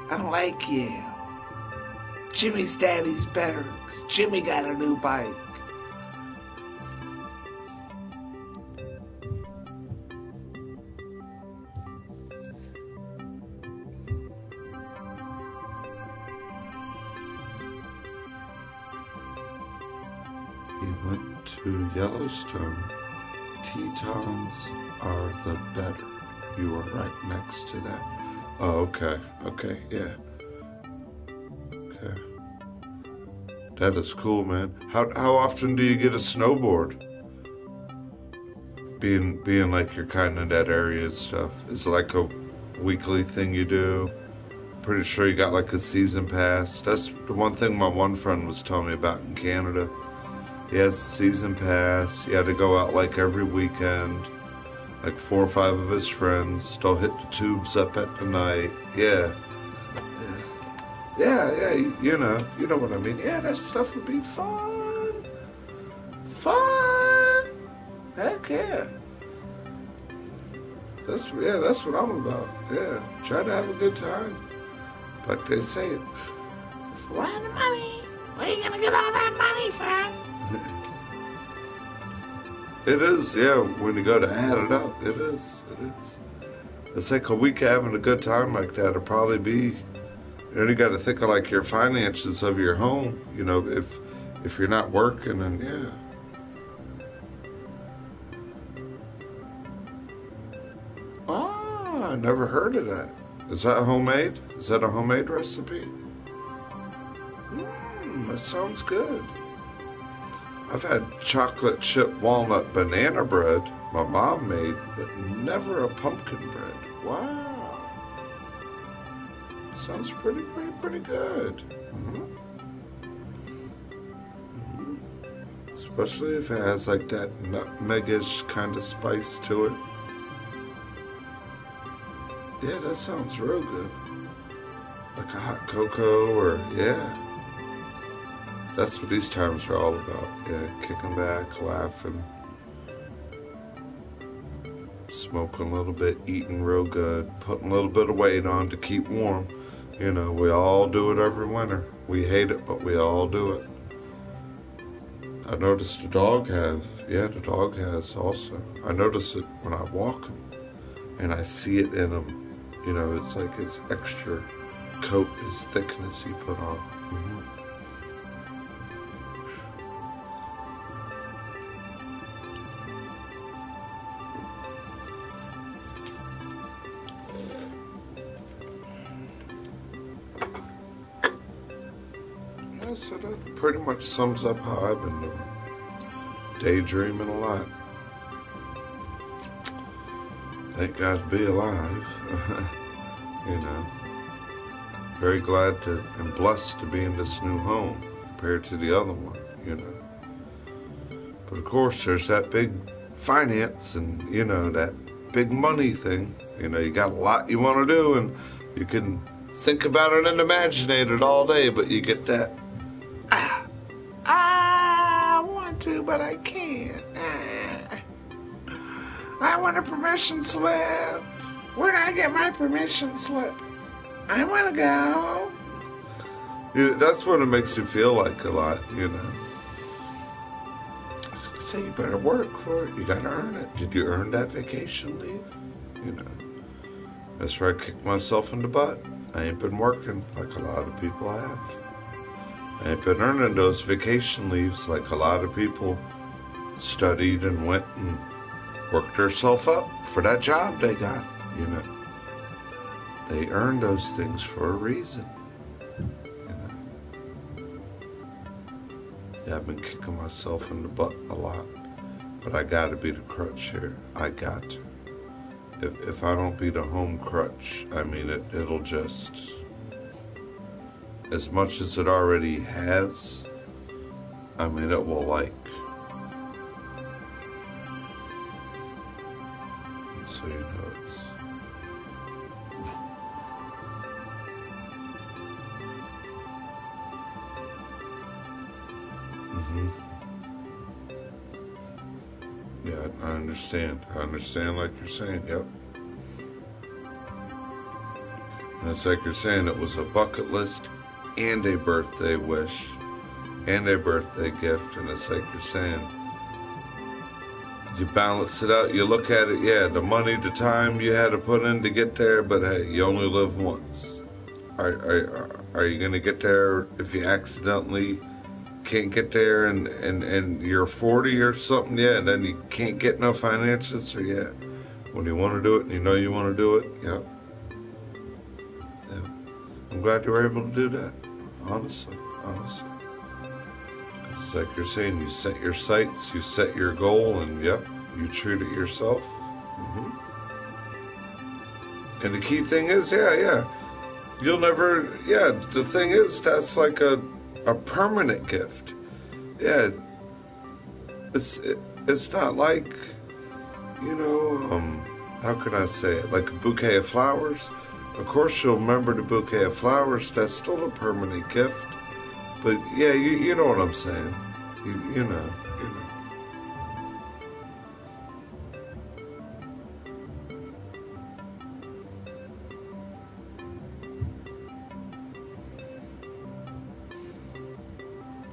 [SPEAKER 1] I don't like you. Jimmy's daddy's better, because Jimmy got a new bike. He went to Yellowstone. Tetons are the better. You are right next to that. Oh, okay, yeah. Okay. That is cool, man. How often do you get a snowboard? Being like you're kind of in that area and stuff. Is it like a weekly thing you do? Pretty sure you got like a season pass. That's the one thing my one friend was telling me about in Canada. He has a season pass. He had to go out like every weekend. Like 4 or 5 of his friends. They'll hit the tubes up at the night. Yeah. Yeah, you know what I mean. Yeah, that stuff would be fun. Heck yeah. That's what I'm about. Yeah, try to have a good time. Like they say it.
[SPEAKER 4] Where the money? Where you gonna get all that money from?
[SPEAKER 1] It is, yeah, when you go to add it up, it is. It's like a week having a good time like that will probably be, you got to think of like your finances of your home, if you're not working, and yeah. I never heard of that. Is that homemade? Is that a homemade recipe? That sounds good. I've had chocolate chip walnut banana bread my mom made, but never a pumpkin bread. Wow. Sounds pretty good. Especially if it has like that nutmegish kind of spice to it. Yeah, that sounds real good. Like a hot cocoa or, yeah. That's what these times are all about. Yeah, kicking back, laughing, smoking a little bit, eating real good, putting a little bit of weight on to keep warm. We all do it every winter. We hate it, but we all do it. I noticed the dog has also. I notice it when I walk him, and I see it in him. It's like his extra coat, his thickness he put on. So that pretty much sums up how I've been doing. Daydreaming a lot. Thank God to be alive. Very glad and blessed to be in this new home compared to the other one, But of course, there's that big finance and, that big money thing. You got a lot you want to do, and you can think about it and imagine it all day, but you get that, I want to, but I can't. I want a permission slip. Where do I get my permission slip? I want to go. Yeah, that's what it makes you feel like a lot, So you better work for it. You got to earn it. Did you earn that vacation leave? That's where I kicked myself in the butt. I ain't been working like a lot of people have. I've been earning those vacation leaves like a lot of people studied and went and worked themselves up for that job they got, you know. They earned those things for a reason, you know. Yeah, I've been kicking myself in the butt a lot, but I gotta be the crutch here. I got to. If I don't be the home crutch, I mean, it'll just, as much as it already has, I mean, it will like, so you know it's, yeah, I understand. I understand like you're saying, yep. And it's like you're saying, it was a bucket list and a birthday wish and a birthday gift, and it's like you're saying, you balance it out, you look at it, yeah, the money, the time you had to put in to get there, but hey, you only live once. Are you going to get there if you accidentally can't get there and you're 40 or something, yeah, and then you can't get no finances, or yeah, when you want to do it and you know you want to do it, yeah. I'm glad you were able to do that, honestly. It's like you're saying, you set your sights, you set your goal, and yep, you treat it yourself. And the key thing is, yeah, you'll never, yeah, the thing is, that's like a permanent gift. Yeah, it's not like, you know, how can I say it, like a bouquet of flowers. Of course you'll remember the bouquet of flowers, that's still a permanent gift. But yeah, you know what I'm saying. You know.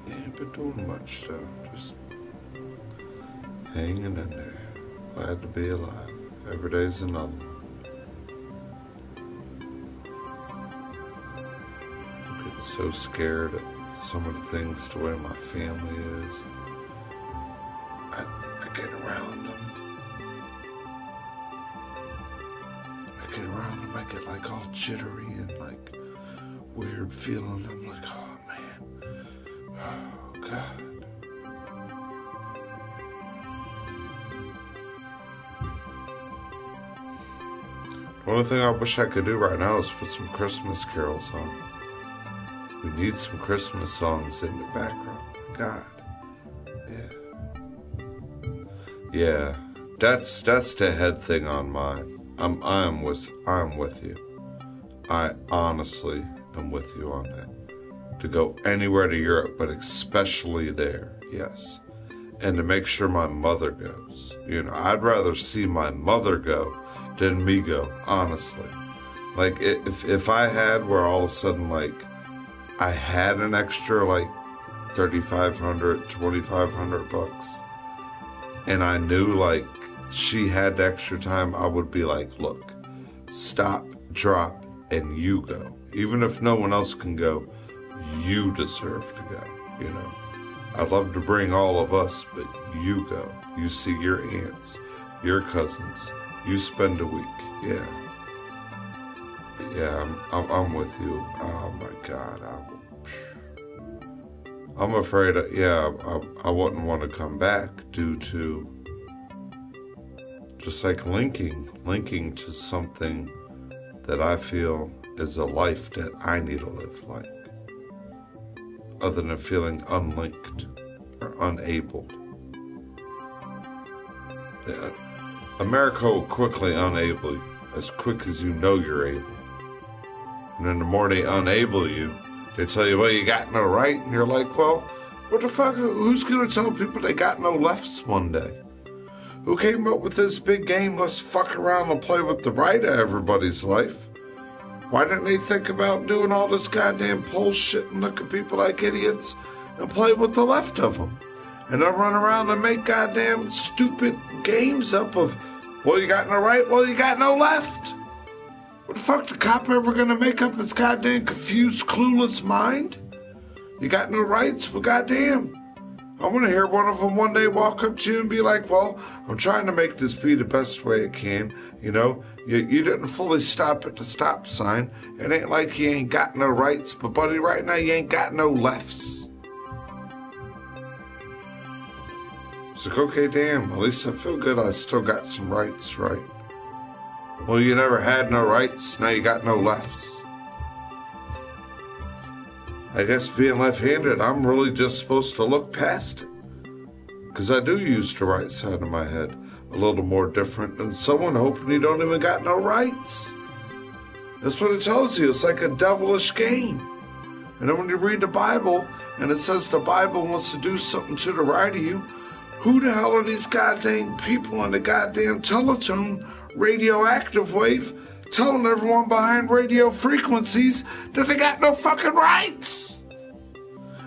[SPEAKER 1] Yeah, ain't been doing much though. Just hanging in there. Glad to be alive. Every day's another one. So scared at some of the things the way my family is. I get around them. I get like all jittery and like weird feeling. I'm like, oh man, oh God. The only thing I wish I could do right now is put some Christmas carols on. We need some Christmas songs in the background. God. Yeah. That's the head thing on mine. I'm with you. I honestly am with you on that. To go anywhere to Europe, but especially there, yes. And to make sure my mother goes. You know, I'd rather see my mother go than me go, honestly. Like, if I had where all of a sudden, like, I had an extra like $3,500, $2,500, and I knew like she had extra time, I would be like, look, stop, drop, and you go. Even if no one else can go, you deserve to go, you know. I'd love to bring all of us, but you go. You see your aunts, your cousins, you spend a week, yeah. Yeah, I'm with you. Oh my God, I'm afraid. I wouldn't want to come back due to just like linking to something that I feel is a life that I need to live like, other than feeling unlinked or unable. Yeah. America will quickly unable you, as quick as you know you're able. And then the more they unable you, they tell you, well, you got no right. And you're like, well, what the fuck? Who's going to tell people they got no lefts one day? Who came up with this big game? Let's fuck around and play with the right of everybody's life. Why didn't they think about doing all this goddamn bullshit and look at people like idiots and play with the left of them? And they'll run around and make goddamn stupid games up of, well, you got no right, well, you got no left. What the fuck, the cop ever gonna make up his goddamn confused, clueless mind? You got no rights? Well, goddamn. I want to hear one of them one day walk up to you and be like, well, I'm trying to make this be the best way it can. You know, you didn't fully stop at the stop sign. It ain't like you ain't got no rights, but buddy, right now you ain't got no lefts. It's like, okay, damn, at least I feel good I still got some rights, right? Well, you never had no rights, now you got no lefts. I guess being left-handed, I'm really just supposed to look past it. Because I do use the right side of my head a little more different than someone hoping you don't even got no rights. That's what it tells you. It's like a devilish game. And then when you read the Bible, and it says the Bible wants to do something to the right of you, who the hell are these goddamn people on the goddamn Teletone radioactive wave telling everyone behind radio frequencies that they got no fucking rights?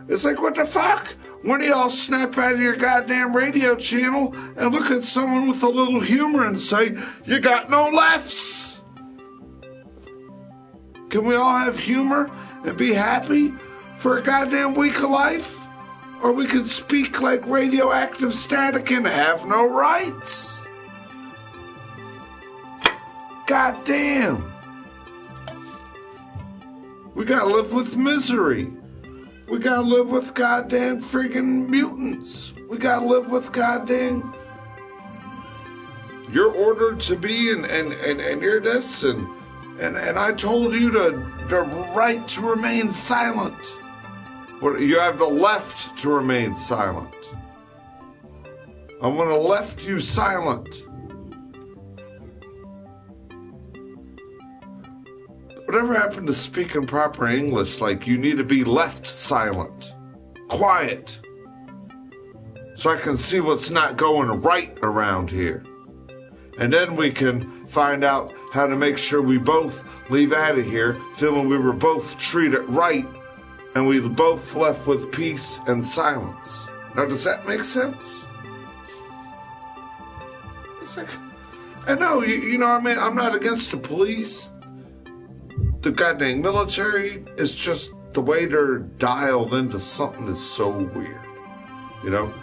[SPEAKER 1] It's like, what the fuck? When do y'all snap out of your goddamn radio channel and look at someone with a little humor and say, you got no lefts? Can we all have humor and be happy for a goddamn week of life? Or we could speak like radioactive static and have no rights. God damn. We gotta live with misery. We gotta live with goddamn freaking mutants. We gotta live with goddamn... You're ordered to be and you're this and I told you the right to remain silent. You have the left to remain silent. I'm gonna left you silent. Whatever happened to speaking proper English? Like, you need to be left silent, quiet, so I can see what's not going right around here. And then we can find out how to make sure we both leave out of here feeling we were both treated right and we both left with peace and silence. Now, does that make sense? It's like, I know, you know what I mean? I'm not against the police. The goddamn military is just the way they're dialed into something is so weird. You know?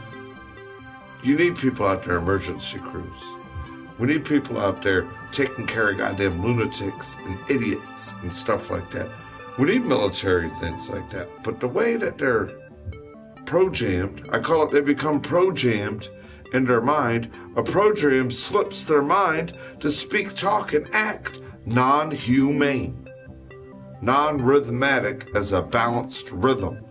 [SPEAKER 1] You need people out there, emergency crews. We need people out there taking care of goddamn lunatics and idiots and stuff like that. We need military things like that. But the way that they're pro-jammed, I call it they become pro-jammed in their mind. A pro-jam slips their mind to speak, talk, and act non-humane. Non-rhythmatic as a balanced rhythm.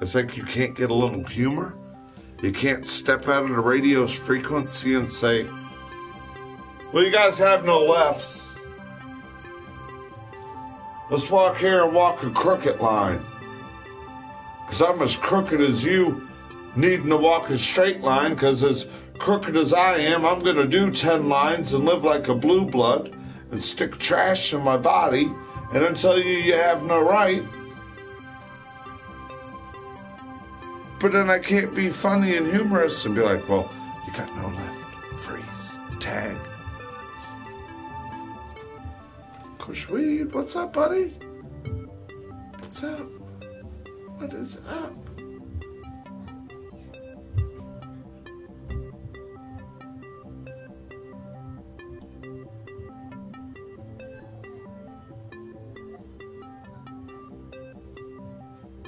[SPEAKER 1] It's like you can't get a little humor. You can't step out of the radio's frequency and say, well, you guys have no lefts. Let's walk here and walk a crooked line. Because I'm as crooked as you needing to walk a straight line, because as crooked as I am, I'm going to do 10 lines and live like a blue blood and stick trash in my body and then tell you you have no right. But then I can't be funny and humorous and be like, well, you got no left. Freeze. Tag. Kushweed, what's up, buddy? What's up? What is up?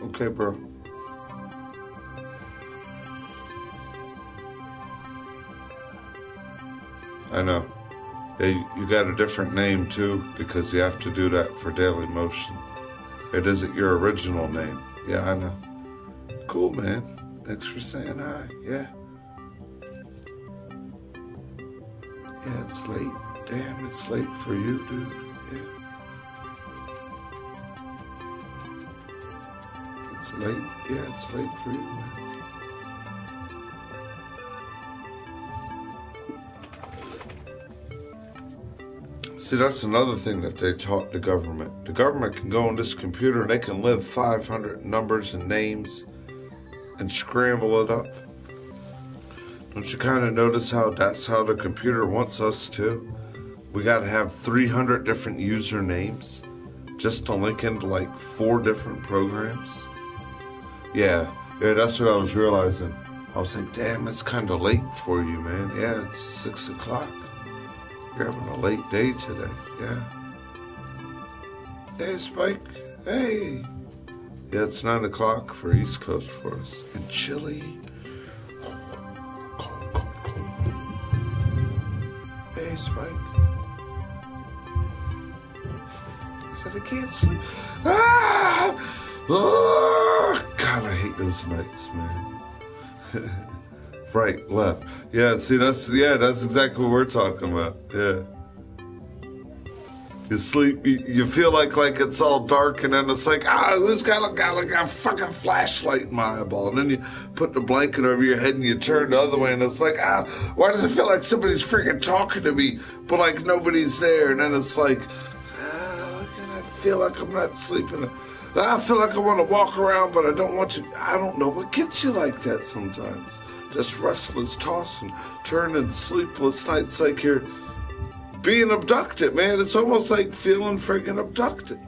[SPEAKER 1] Okay, bro. I know. Yeah, you got a different name too, because you have to do that for Daily Motion. It isn't your original name. Yeah, I know. Cool, man. Thanks for saying hi. Yeah. Yeah, it's late. Damn, it's late for you, dude. Yeah. It's late. Yeah, it's late for you, man. See, that's another thing that they taught the government. The government can go on this computer and they can live 500 numbers and names and scramble it up. Don't you kind of notice how that's how the computer wants us to? We got to have 300 different usernames just to link into like 4 different programs. Yeah, that's what I was realizing. I was like, damn, it's kind of late for you, man. Yeah, it's 6 o'clock. You're having a late day today. Yeah. Hey, Spike. Hey. Yeah, it's 9 o'clock for East Coast for us. And chilly. Cold. Hey, Spike. I said I can't sleep. Ah! Oh, God, I hate those nights, man. Right, left. Yeah, see, that's exactly what we're talking about. Yeah. You sleep, you feel like it's all dark, and then it's like, who's got like a fucking flashlight in my eyeball? And then you put the blanket over your head and you turn the other way, and it's like, why does it feel like somebody's freaking talking to me, but like nobody's there? And then it's like, I feel like I'm not sleeping. I feel like I want to walk around, but I don't want to. I don't know what gets you like that sometimes. Just restless, tossing, turning, sleepless nights like you're being abducted, man. It's almost like feeling freaking abducted.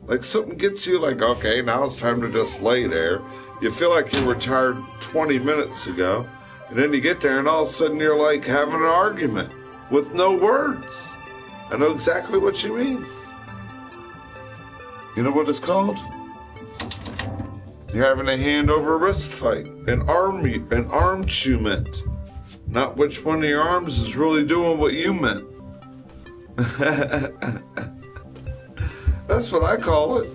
[SPEAKER 1] Like something gets you like, okay, now it's time to just lay there. You feel like you were tired 20 minutes ago, and then you get there and all of a sudden you're like having an argument with no words. I know exactly what you mean. You know what it's called? You're having a hand over wrist fight, an arm chew meant. Not which one of your arms is really doing what you meant. That's what I call it.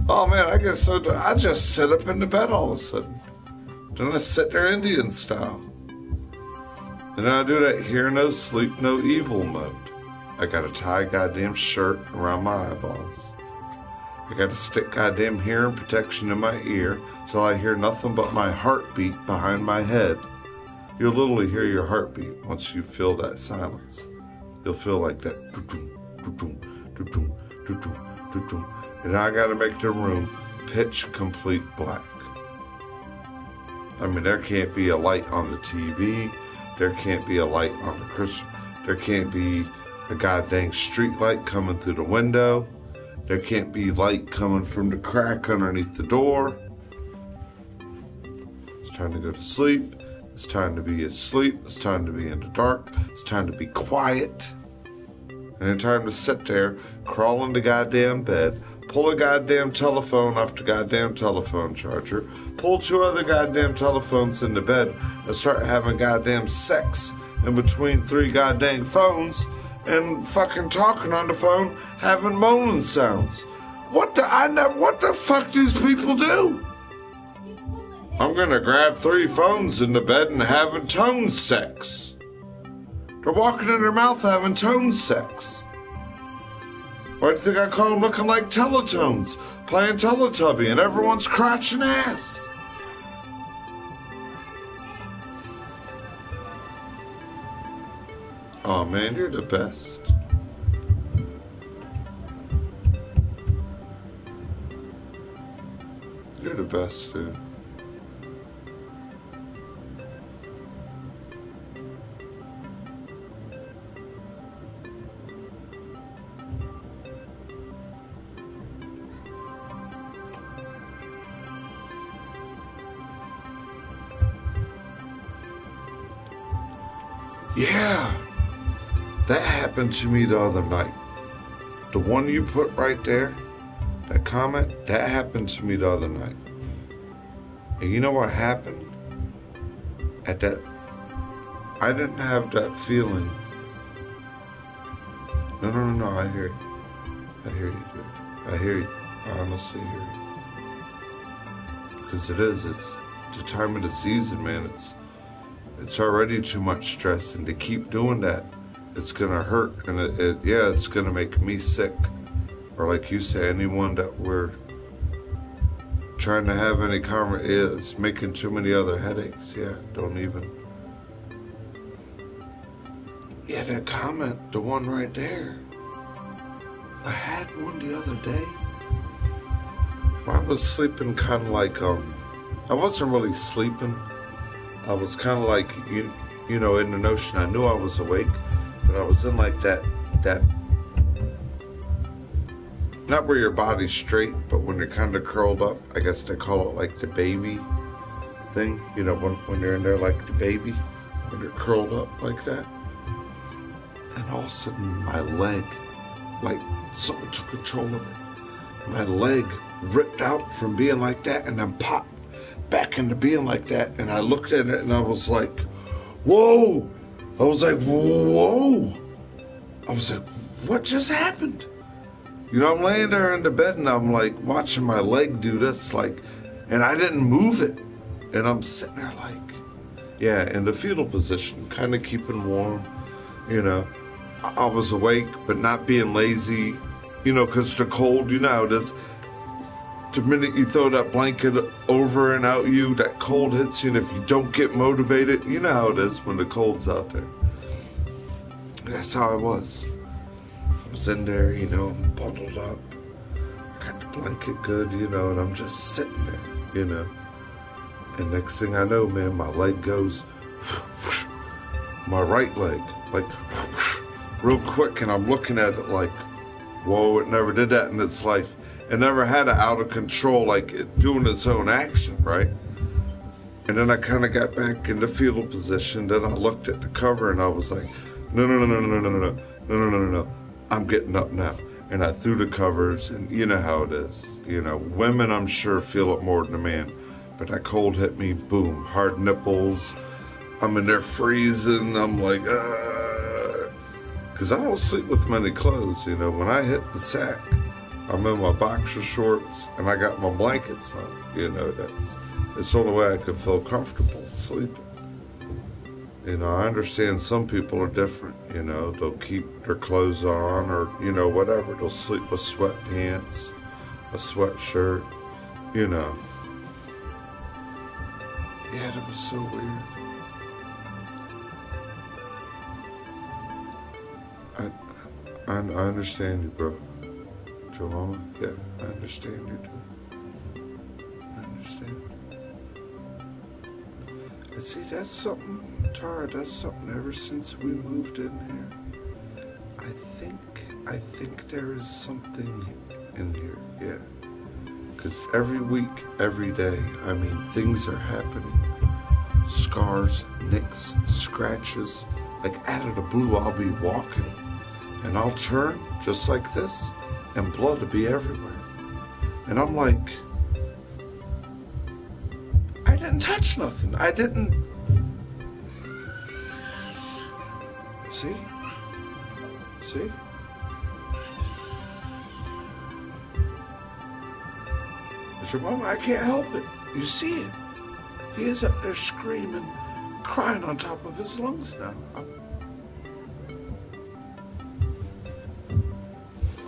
[SPEAKER 1] Oh man, I guess so. I just sit up in the bed all of a sudden. Then I sit there Indian style. And then I do that hear no sleep no evil mode. I gotta tie a goddamn shirt around my eyeballs. I gotta stick goddamn hearing protection in my ear till I hear nothing but my heartbeat behind my head. You'll literally hear your heartbeat once you feel that silence. You'll feel like that. And I gotta make the room pitch complete black. I mean, there can't be a light on the TV. There can't be a light on the Christmas. There can't be a goddamn street light coming through the window. There can't be light coming from the crack underneath the door. It's time to go to sleep. It's time to be asleep. It's time to be in the dark. It's time to be quiet. And it's time to sit there, crawl in the goddamn bed, pull a goddamn telephone off the goddamn telephone charger, pull 2 other goddamn telephones in the bed, and start having goddamn sex in between 3 goddamn phones, and fucking talking on the phone, having moaning sounds. What the fuck do these people do? I'm gonna grab 3 phones in the bed and having tone sex. They're walking in their mouth having tone sex. Why do you think I call them looking like Teletones, playing Teletubby, and everyone's crotching ass? Oh man, you're the best. You're the best, dude. Yeah, that happened to me the other night. The one you put right there, that comment, that happened to me the other night. And you know what happened? At that, I didn't have that feeling. No, I hear you. I hear you, dude. I hear you. I honestly hear you. Because it's the time of the season, man. It's already too much stress, and to keep doing that, it's gonna hurt, and it's gonna make me sick, or like you say, anyone that we're trying to have any it's making too many other headaches. Yeah, don't even. Yeah, that comment, the one right there. I had one the other day. I was sleeping kind of like I wasn't really sleeping. I was kind of like, you know, in the notion, I knew I was awake, but I was in like that not where your body's straight, but when you're kind of curled up. I guess they call it like the baby thing. You know, when you're in there like the baby, when you're curled up like that. And all of a sudden, my leg, like something took control of it. My leg ripped out from being like that and then popped back into being like that. And I looked at it and I was like, whoa! I was like, whoa! I was like, what just happened? You know, I'm laying there in the bed and I'm like watching my leg do this, like, and I didn't move it. And I'm sitting there like, yeah, in the fetal position, kind of keeping warm, you know. I was awake, but not being lazy, you know, because the cold, you know how it is. The minute you throw that blanket over and out you, that cold hits you, and if you don't get motivated, you know how it is when the cold's out there. That's how I was. I was in there, you know, I'm bundled up. I got the blanket good, you know, and I'm just sitting there, you know. And next thing I know, man, my leg goes, my right leg, like, real quick, and I'm looking at it like, whoa, it never did that in its life. It never had it out of control, like it doing its own action, right? And then I kind of got back in the fetal position. Then I looked at the cover and I was like, no, I'm getting up now. And I threw the covers, and you know how it is. You know, women, I'm sure, feel it more than a man. But that cold hit me, boom, hard nipples. I'm in there freezing. I'm like, because I don't sleep with many clothes, you know. When I hit the sack, I'm in my boxer shorts and I got my blankets on, you know. It's the only way I could feel comfortable sleeping. You know, I understand some people are different, you know. They'll keep their clothes on or, you know, whatever. They'll sleep with sweatpants, a sweatshirt, you know. Yeah, that was so weird. I understand you, bro. Joanna, yeah, I understand you too. I understand. And see, that's something, Tara, that's something ever since we moved in here. I think there is something in here, yeah. Because every week, every day, I mean, things are happening. Scars, nicks, scratches. Like out of the blue, I'll be walking and I'll turn just like this and blood will be everywhere. And I'm like, I didn't touch nothing. I didn't. See? See? I said, Mama, I can't help it. You see it. He is up there screaming, crying on top of his lungs now.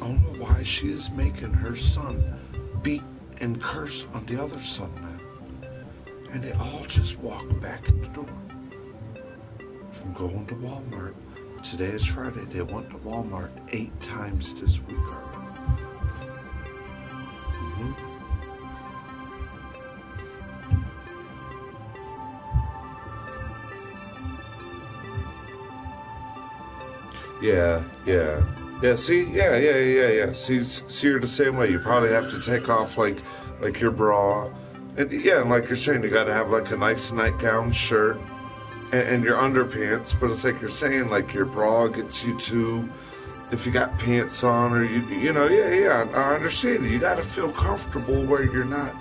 [SPEAKER 1] I don't know why she is making her son beat and curse on the other son now. And they all just walk back in the door. From going to Walmart. Today is Friday. They went to Walmart 8 times this week already. Yeah. See, yeah. See, you're the same way. You probably have to take off like your bra, and yeah, and like you're saying, you got to have like a nice nightgown, shirt, and your underpants. But it's like you're saying, like your bra gets you to, if you got pants on, or you know, yeah. I understand. You got to feel comfortable where you're not.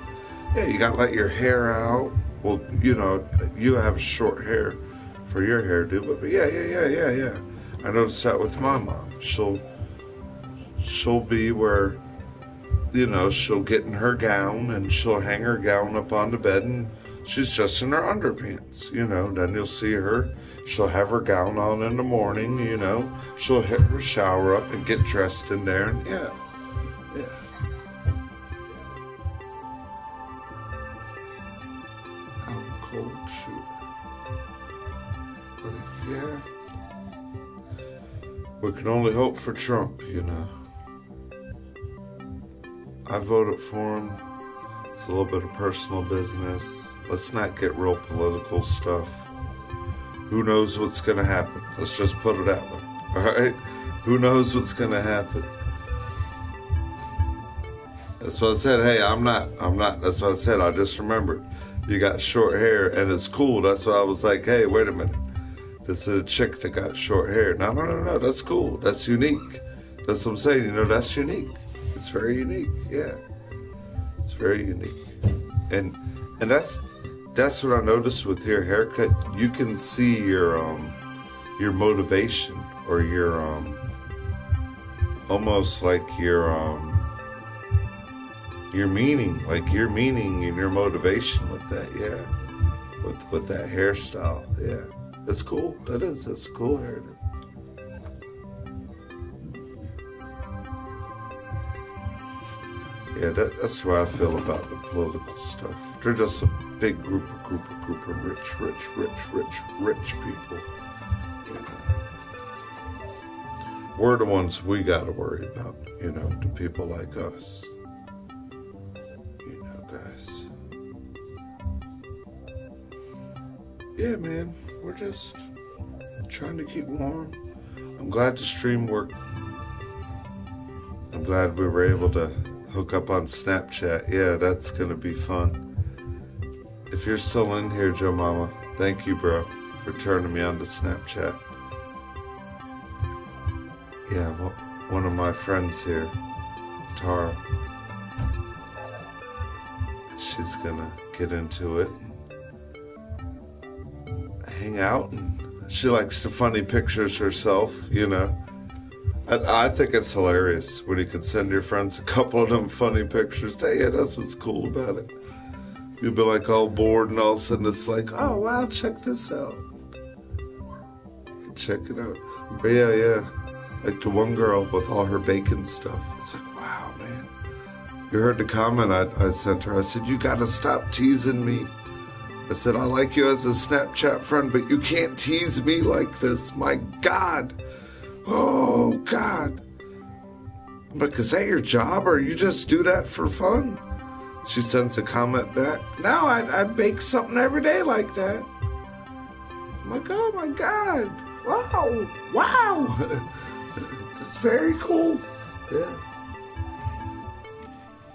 [SPEAKER 1] Yeah, you got to let your hair out. Well, you know, you have short hair for your hairdo, but yeah. I noticed that with my mom. She'll be where, you know, she'll get in her gown and she'll hang her gown up on the bed and she's just in her underpants, you know. Then you'll see her, she'll have her gown on in the morning, you know. She'll hit her shower up and get dressed in there and yeah. Out cold, sure. But yeah. We can only hope for Trump, you know. I voted for him. It's a little bit of personal business. Let's not get real political stuff. Who knows what's going to happen? Let's just put it that way. All right? Who knows what's going to happen? That's what I said. Hey, I'm not. That's what I said. I just remembered. You got short hair, and it's cool. That's why I was like, hey, wait a minute. This is a chick that got short hair. No. That's cool. That's unique. That's what I'm saying. You know, that's unique. It's very unique. Yeah. It's very unique. And that's what I noticed with your haircut. You can see your motivation, or your almost like your meaning, like your meaning and your motivation with that. Yeah. With that hairstyle. Yeah. That's cool. That is. That's a cool hairdo. Yeah, that's how I feel about the political stuff. They're just a big group of rich people. You know. We're the ones we got to worry about, you know, the people like us. You know, guys. Yeah, man, we're just trying to keep warm. I'm glad the stream worked. I'm glad we were able to hook up on Snapchat. Yeah, that's gonna be fun. If you're still in here, Joe Mama, thank you, bro, for turning me on to Snapchat. Yeah, well, one of my friends here, Tara, she's gonna get into it and hang out, and she likes the funny pictures herself, you know. I think it's hilarious when you can send your friends a couple of them funny pictures. Yeah, that's what's cool about it. You'll be like all bored, and all of a sudden it's like, oh wow, check this out. You can check it out. But yeah. Like the one girl with all her bacon stuff. It's like, wow, man. You heard the comment I sent her. I said, you gotta stop teasing me. I said, I like you as a Snapchat friend, but you can't tease me like this. My God. Oh, God. I'm like, is that your job, or you just do that for fun? She sends a comment back. No, I bake something every day like that. I'm like, oh, my God. Wow. That's very cool.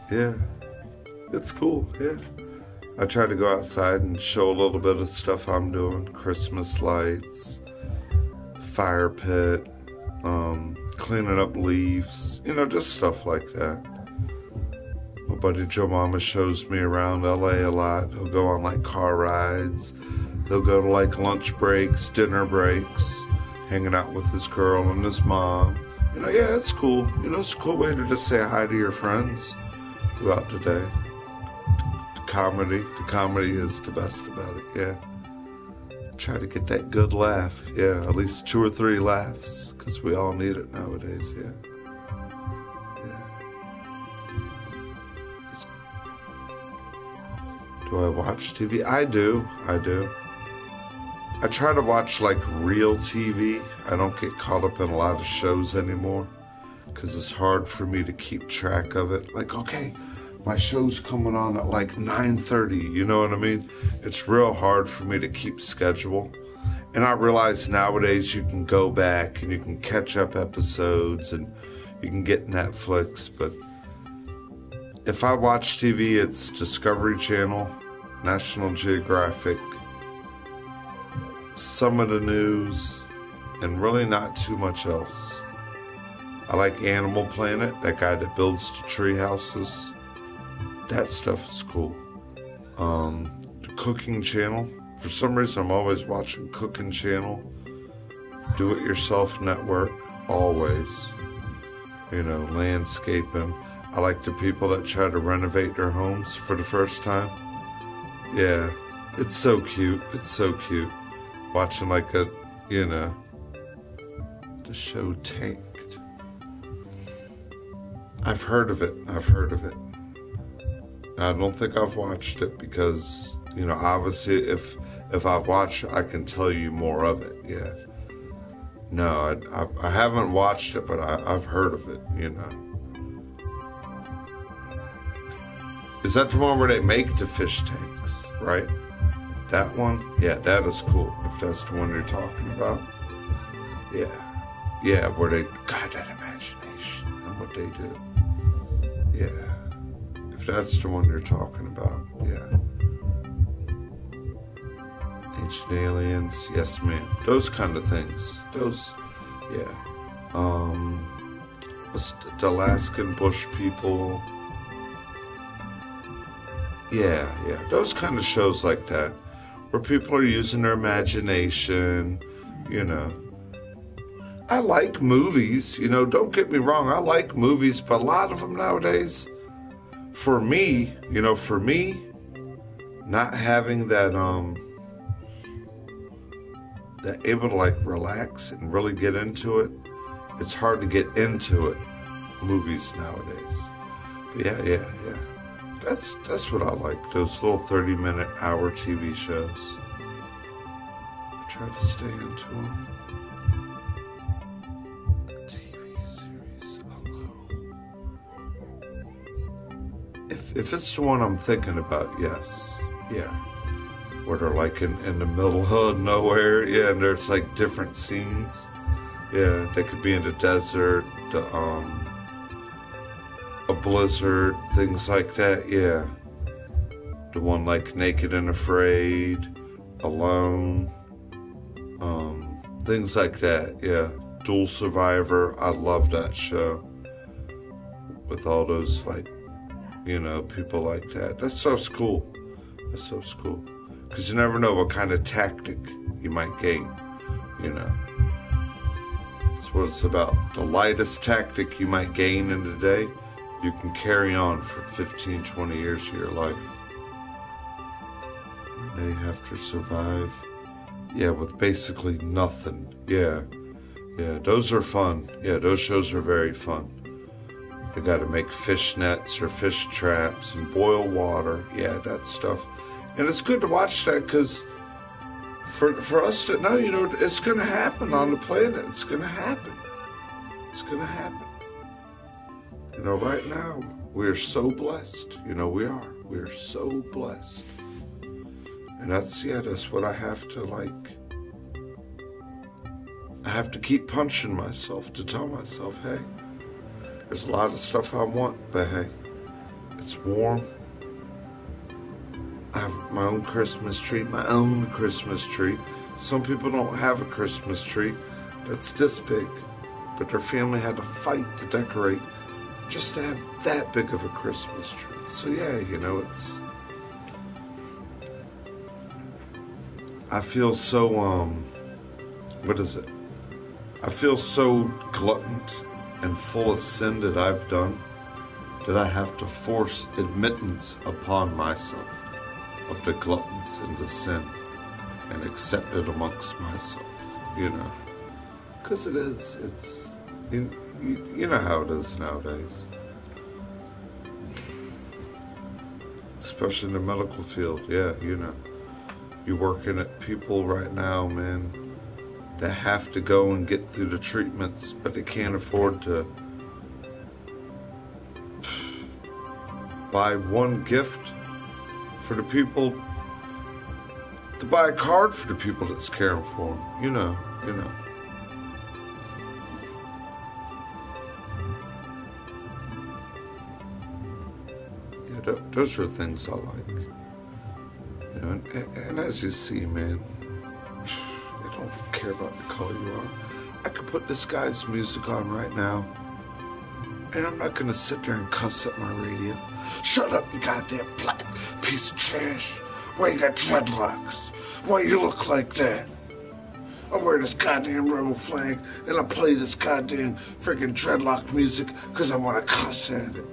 [SPEAKER 1] Yeah. It's cool, yeah. I try to go outside and show a little bit of stuff I'm doing. Christmas lights, fire pit, cleaning up leaves, you know, just stuff like that. My buddy Joe Mama shows me around LA a lot. He'll go on like car rides. He'll go to like lunch breaks, dinner breaks, hanging out with his girl and his mom. You know, yeah, it's cool. You know, it's a cool way to just say hi to your friends throughout the day. The comedy is the best about it, yeah. Try to get that good laugh, yeah, at least 2 or 3 laughs, because we all need it nowadays, yeah. Do I watch TV? I do. I try to watch like real TV. I don't get caught up in a lot of shows anymore, because it's hard for me to keep track of it. Like, okay, my show's coming on at like 9:30, you know what I mean? It's real hard for me to keep schedule. And I realize nowadays you can go back and you can catch up episodes and you can get Netflix, but if I watch TV, it's Discovery Channel, National Geographic, some of the news, and really not too much else. I like Animal Planet, that guy that builds the tree houses. That stuff is cool. The Cooking Channel. For some reason, I'm always watching Cooking Channel. Do It Yourself Network, always. You know, landscaping. I like the people that try to renovate their homes for the first time. Yeah, it's so cute. It's so cute. Watching like a, you know, the show Tanked. I've heard of it. I don't think I've watched it because, you know, obviously if I've watched it, I can tell you more of it, yeah. No, I haven't watched it, but I've heard of it, you know. Is that the one where they make the fish tanks, right? That one? Yeah, that is cool, if that's the one you're talking about. Yeah. Yeah, where they, God, that imagination and what they do. Yeah. that's the one you're talking about, yeah. Ancient Aliens, yes ma'am. Those kind of things. Those, yeah. What's the Alaskan Bush People? Yeah, yeah. Those kind of shows like that, where people are using their imagination, you know. I like movies, you know, don't get me wrong, I like movies, but a lot of them nowadays, for me, you know, for me, not having that, that able to like relax and really get into it, it's hard to get into it, movies nowadays. But yeah. That's what I like, those little 30-minute, hour TV shows. I try to stay into them. TV series alone. If it's the one I'm thinking about, yes. Yeah. Where they're like in the middle of nowhere, yeah, and there's like different scenes. Yeah, they could be in the desert, a blizzard, things like that, yeah. The one like Naked and Afraid, Alone, things like that, yeah. Dual Survivor, I love that show. With all those like, you know, people like that. That stuff's cool. That stuff's cool. Because you never know what kind of tactic you might gain, you know. That's what it's about. The lightest tactic you might gain in the day, you can carry on for 15, 20 years of your life. They have to survive. Yeah, with basically nothing. Yeah, those are fun. Yeah, those shows are very fun. They got to make fish nets or fish traps and boil water. Yeah, that stuff. And it's good to watch that because for us to know, you know, it's going to happen on the planet. It's going to happen. It's going to happen. You know, right now, we're so blessed. You know, we are. We're so blessed. And that's what I have to like. I have to keep punching myself to tell myself, hey, there's a lot of stuff I want, but hey, it's warm. I have my own Christmas tree, Some people don't have a Christmas tree that's this big, but their family had to fight to decorate just to have that big of a Christmas tree. So yeah, you know, I feel so, what is it? I feel so gluttoned and full of sin that I've done that I have to force admittance upon myself of the gluttons and the sin and accept it amongst myself, you know. Because it's, you know how it is nowadays. Especially in the medical field, yeah, you know. You're working at people right now, man, that have to go and get through the treatments, but they can't afford to buy one gift for the people, to buy a card for the people that's caring for them, you know. Yeah, those are things I like. You know, and as you see, man, I don't care about the color you are. I could put this guy's music on right now, and I'm not gonna sit there and cuss at my radio. Shut up, you goddamn black piece of trash. Why you got dreadlocks? Why you look like that? I wear this goddamn rebel flag, and I play this goddamn freaking dreadlock music because I want to cuss at it.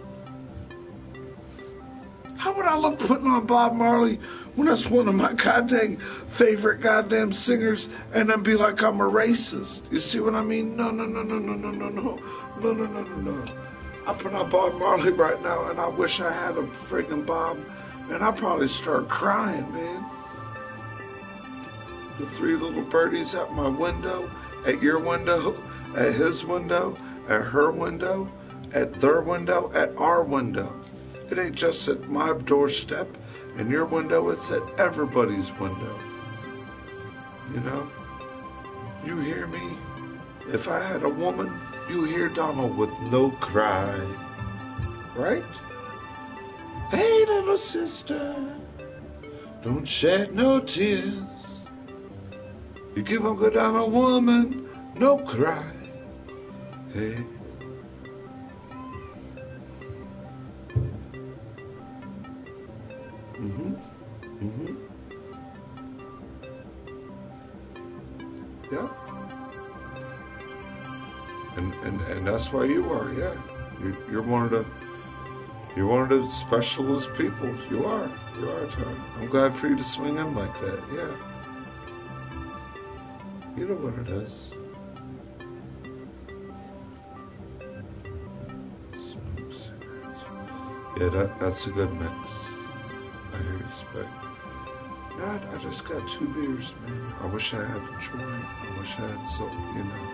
[SPEAKER 1] How would I look putting on Bob Marley when that's one of my goddamn favorite goddamn singers, and then be like I'm a racist? You see what I mean? No. I put on Bob Marley right now, and I wish I had a friggin' Bob, and I'd probably start crying, man. The three little birdies at my window, at your window, at his window, at her window, at their window, at our window. It ain't just at my doorstep and your window, it's at everybody's window. You know? You hear me? If I had a woman, you hear Donald with no cry. Right? Hey, little sister, don't shed no tears. You keep on good on a woman, no cry. Hey. Mm-hmm. Mm-hmm. Yeah. And that's why you are, yeah. You're one of the specialist people. You are, Tom. I'm glad for you to swing in like that, yeah. You know what it is. Smoke cigarettes. Yeah, that's a good mix. I hear you, Spec. God, I just got 2 beers, man. I wish I had a joint. I wish I had some, you know.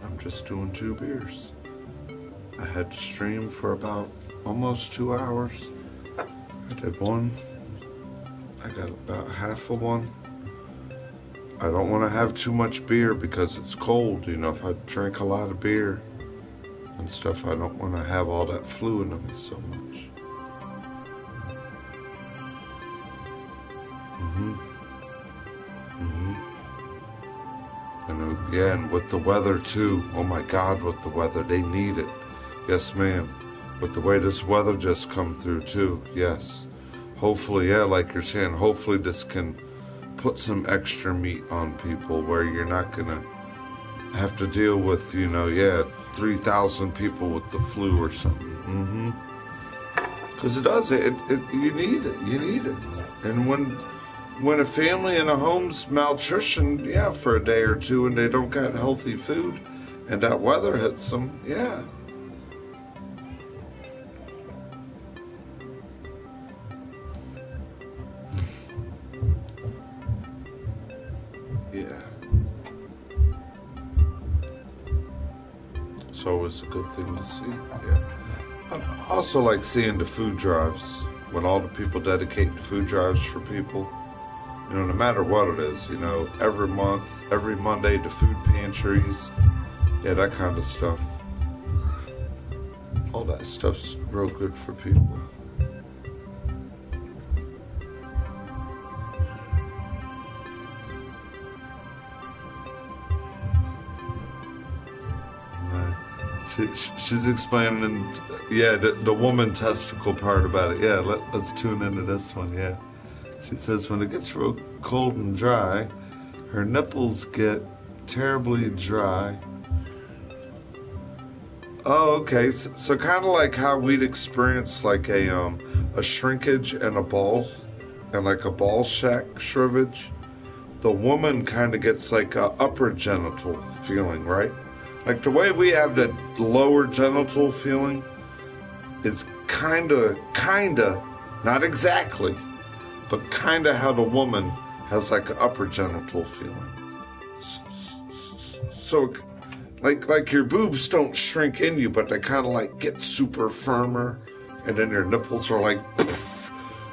[SPEAKER 1] I'm just doing 2 beers. I had to stream for about almost 2 hours. I did one. I got about half of one. I don't want to have too much beer because it's cold. You know, if I drink a lot of beer and stuff, I don't want to have all that fluid in me so much. Mm-hmm. Mm-hmm. And yeah, and with the weather too. Oh my God, with the weather, they need it. Yes, ma'am. With the way this weather just come through too. Yes. Hopefully, yeah, like you're saying, hopefully this can put some extra meat on people where you're not gonna have to deal with, you know, yeah, 3,000 people with the flu or something. Mm-hmm. Because it does. You need it. You need it. And when a family in a home's malnutrition, yeah, for a day or two, and they don't got healthy food, and that weather hits them, yeah. Yeah. It's always a good thing to see, yeah. I also like seeing the food drives, when all the people dedicate the food drives for people. You know, no matter what it is, you know, every month, every Monday, the food pantries, yeah, that kind of stuff. All that stuff's real good for people. She's explaining, yeah, the woman testicle part about it. Yeah, let's tune into this one, yeah. She says when it gets real cold and dry, her nipples get terribly dry. Oh, okay. So kind of like how we'd experience like a shrinkage and a ball, and like a ball sack shrinkage. The woman kind of gets like a upper genital feeling, right? Like the way we have the lower genital feeling is kinda, not exactly, but kinda how the woman has like an upper genital feeling. So, like your boobs don't shrink in you, but they kind of like get super firmer, and then your nipples are like,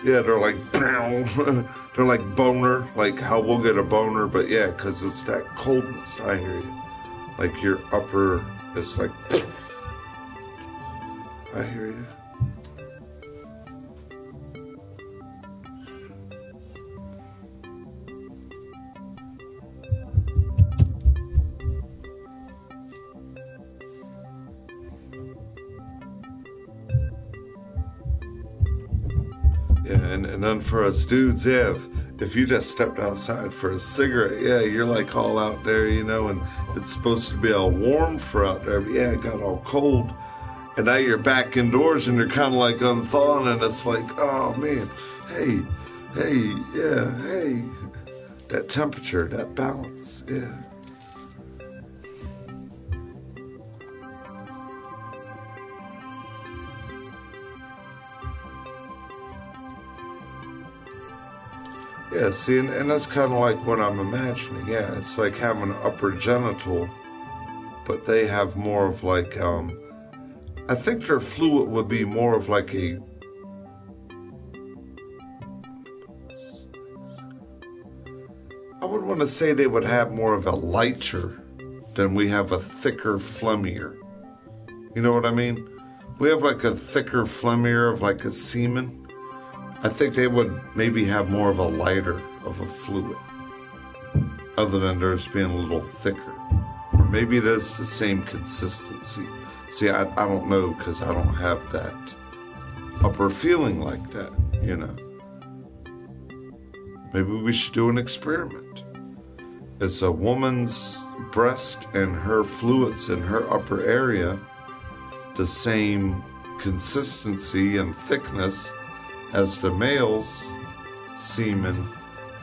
[SPEAKER 1] yeah, they're like, they're like boner, like how we'll get a boner, but yeah, because it's that coldness. I hear you. Like your upper is like, I hear you. Yeah, and then for us dudes, yeah, if you just stepped outside for a cigarette, yeah, you're like all out there, you know, and it's supposed to be all warm for out there, but yeah, it got all cold. And now you're back indoors and you're kind of like unthawing, and it's like, oh man, hey, yeah, hey, that temperature, that balance, yeah. Yeah, see, and that's kind of like what I'm imagining. Yeah, it's like having an upper genital, but they have more of like, I think their fluid would be more of like a, I would want to say they would have more of a lighter than we have a thicker, phlegmier. You know what I mean? We have like a thicker, phlegmier of like a semen. I think they would maybe have more of a lighter of a fluid, other than theirs being a little thicker. Or maybe it is the same consistency. See, I don't know, because I don't have that upper feeling like that, you know. Maybe we should do an experiment. Is a woman's breast and her fluids in her upper area the same consistency and thickness as the male's semen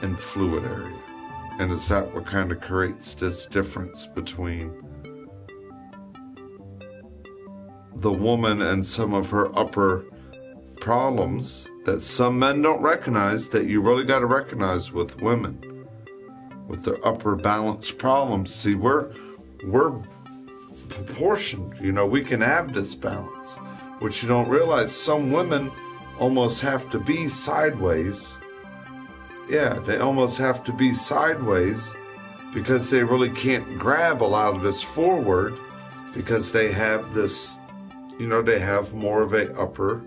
[SPEAKER 1] and fluid area? And is that what kind of creates this difference between the woman and some of her upper problems that some men don't recognize, that you really got to recognize with women, with their upper balance problems? See, we're proportioned, you know, we can have this balance. What you don't realize, some women almost have to be sideways. Yeah, they almost have to be sideways because they really can't grab a lot of this forward, because they have this, you know, they have more of a upper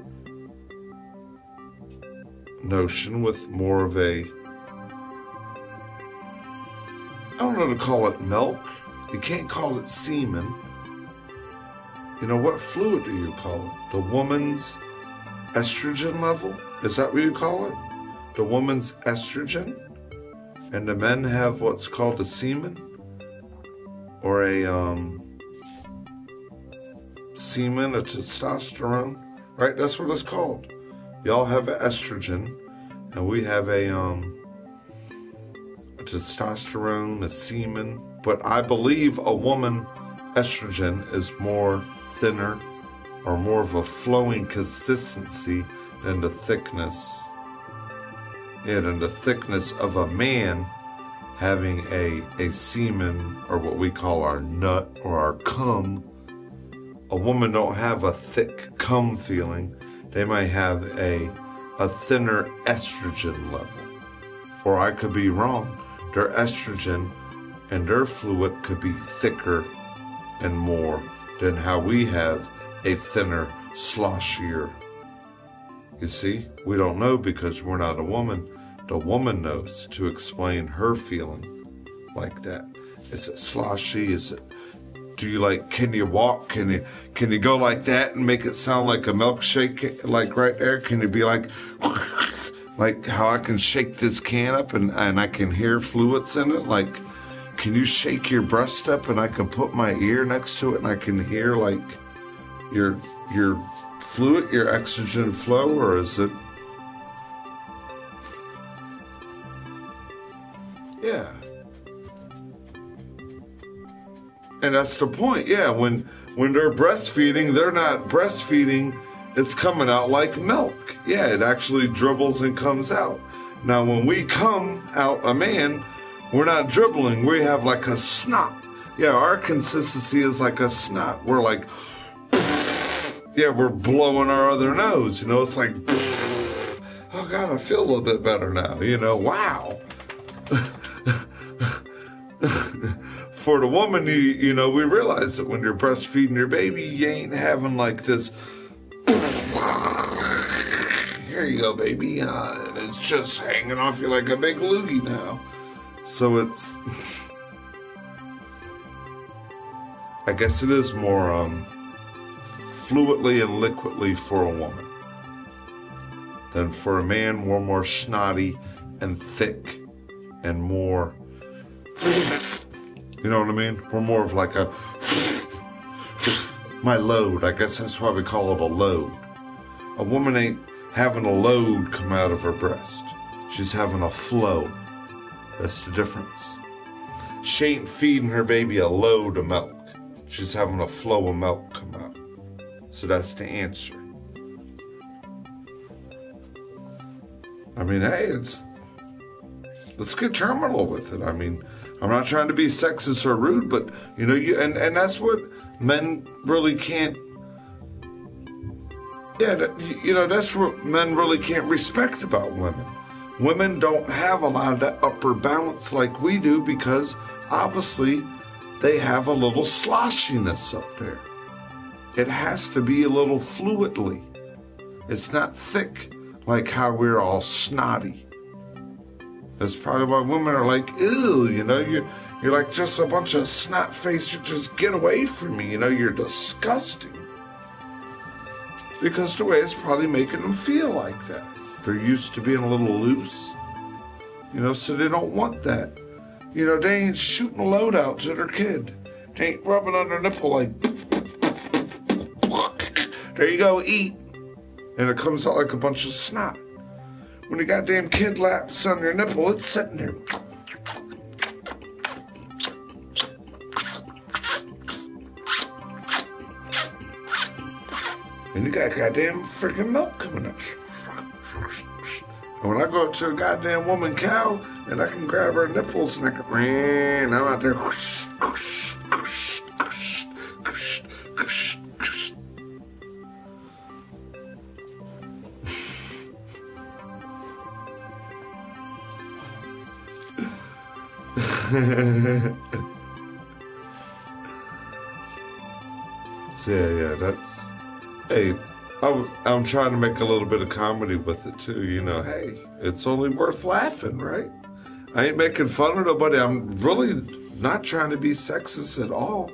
[SPEAKER 1] notion with more of a, I don't know to call it milk. You can't call it semen. You know, what fluid do you call it? The woman's estrogen level? Is that what you call it? The woman's estrogen? And the men have what's called a semen? Or a semen, a testosterone? Right? That's what it's called. Y'all have an estrogen, and we have a testosterone, a semen. But I believe a woman estrogen is more thinner, or more of a flowing consistency than the thickness. Yeah, than the thickness of a man having a semen, or what we call our nut or our cum. A woman don't have a thick cum feeling. They might have a thinner estrogen level. Or I could be wrong. Their estrogen and their fluid could be thicker and more than how we have a thinner, sloshier. You see, we don't know because we're not a woman. The woman knows to explain her feeling like that. Is it sloshy? Is it, do you like, can you walk? Can you go like that and make it sound like a milkshake, like right there? Can you be like how I can shake this can up and I can hear fluids in it? Like, can you shake your breast up and I can put my ear next to it and I can hear like your fluid, your oxygen flow? Or is it, yeah. And that's the point. Yeah, when they're breastfeeding, they're not breastfeeding, it's coming out like milk. Yeah, it actually dribbles and comes out. Now, when we come out a man, we're not dribbling. We have like a snot. Yeah, our consistency is like a snot. We're like, yeah, we're blowing our other nose. You know, it's like, oh God, I feel a little bit better now. You know, wow. For the woman, you know, we realize that when you're breastfeeding your baby, you ain't having like this, here you go, baby. It's just hanging off you like a big loogie now. So it's, I guess it is more fluidly and liquidly for a woman than for a man. We're more snotty and thick and more, you know what I mean? We're more of like a, my load. I guess that's why we call it a load. A woman ain't having a load come out of her breast. She's having a flow. That's the difference. She ain't feeding her baby a load of milk. She's having a flow of milk come out. So that's the answer. I mean, hey, let's get terminal with it. I mean, I'm not trying to be sexist or rude, but you know, and that's what men really can't. Yeah, you know, that's what men really can't respect about women. Women don't have a lot of that upper balance like we do because obviously they have a little sloshiness up there. it has to be a little fluidly. It's not thick like how we're all snotty. That's probably why women are like, ew, you know, you're like just a bunch of snot face. You just get away from me, you know, you're disgusting. Because the way it's probably making them feel like that. They're used to being a little loose, you know, so they don't want that. You know, they ain't shooting a load out to their kid. They ain't rubbing on their nipple like, there you go, eat. And it comes out like a bunch of snot. When the goddamn kid laps on your nipple, it's sitting there. And you got goddamn freaking milk coming up. And when I go up to a goddamn woman cow, and I can grab her nipples, and I can, man, I'm out there. Whoosh, whoosh, whoosh, whoosh, whoosh, whoosh, whoosh. So yeah, that's, hey, I'm trying to make a little bit of comedy with it too, you know, hey, it's only worth laughing, right? I ain't making fun of nobody. I'm really not trying to be sexist at all.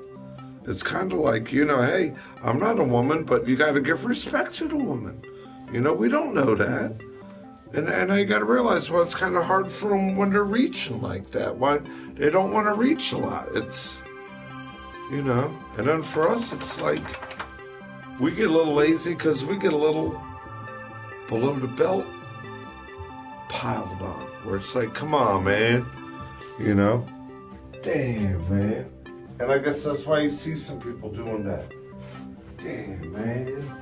[SPEAKER 1] It's kind of like, you know, hey, I'm not a woman, but you got to give respect to the woman. You know, we don't know that. And I got to realize, well, it's kind of hard for them when they're reaching like that. Why they don't want to reach a lot. It's, you know, and then for us, it's like we get a little lazy because we get a little below the belt piled on. Where it's like, come on, man, you know, damn, man. And I guess that's why you see some people doing that. Damn, man.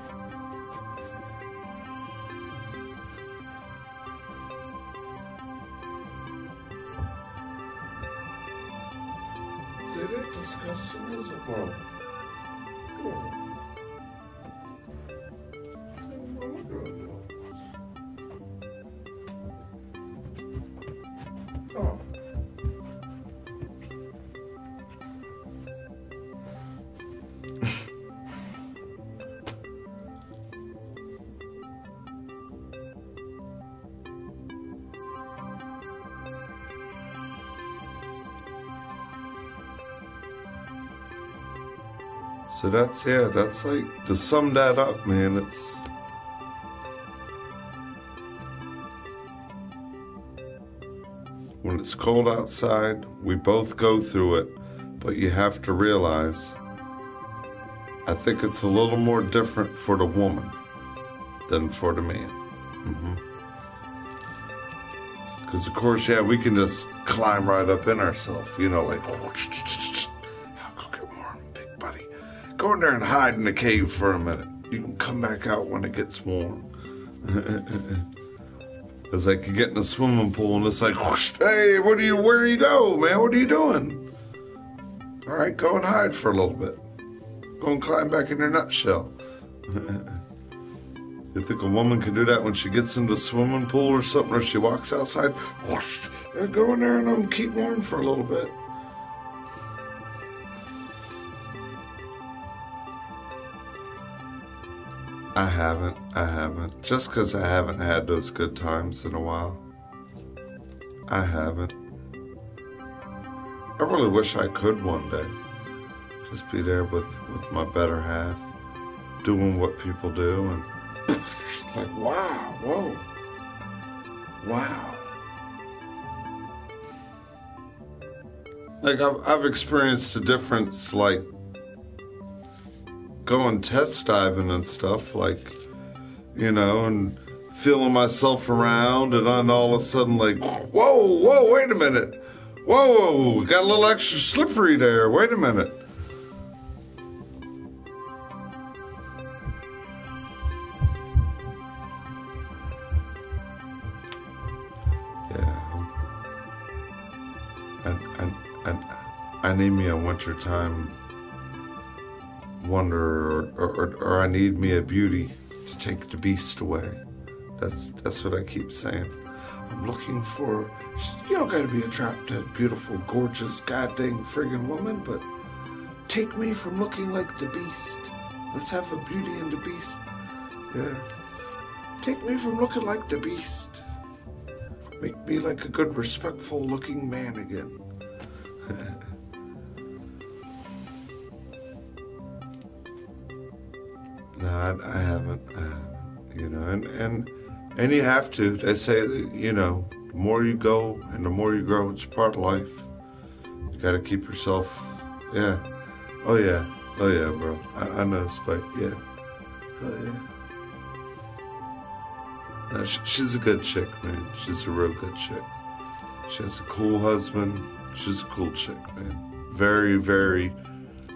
[SPEAKER 1] See, that's disgusting, isn't it, Mom? Come on. Oh. So that's, yeah, that's like, to sum that up, man, it's, when it's cold outside, we both go through it, but you have to realize, I think it's a little more different for the woman than for the man. Because, of course, yeah, we can just climb right up in ourselves, you know, like, I'll go get warm, big buddy. Go in there and hide in the cave for a minute. You can come back out when it gets warm. It's like you get in a swimming pool and it's like, whoosh, hey, where do you go, man? What are you doing? All right, go and hide for a little bit. Go and climb back in your nutshell. You think a woman can do that when she gets into a swimming pool or something, or she walks outside? Whoosh, yeah, go in there and keep warm for a little bit. I haven't. Just because I haven't had those good times in a while. I haven't. I really wish I could one day. Just be there with my better half, doing what people do, and like, wow, whoa, wow. Like, I've experienced a difference, like, going test diving and stuff, like, you know, and feeling myself around, and then all of a sudden, like, whoa, wait a minute. Whoa, got a little extra slippery there. Wait a minute. Yeah. And I need me a wintertime wonder, or I need me a beauty to take the beast away. That's what I keep saying. I'm looking for, you don't gotta be a drop-dead, beautiful, gorgeous, goddamn friggin' woman, but take me from looking like the beast Let's have a Beauty and the Beast. Yeah. Take me from looking like the Beast. Make me like a good, respectful looking man again. No, I haven't. You know, and you have to. They say that, you know, the more you go and the more you grow, it's part of life. You got to keep yourself. Yeah. Oh yeah. Oh yeah, bro. I know Spike. Yeah. Oh yeah. No, she's a good chick, man. She's a real good chick. She has a cool husband. She's a cool chick, man. Very, very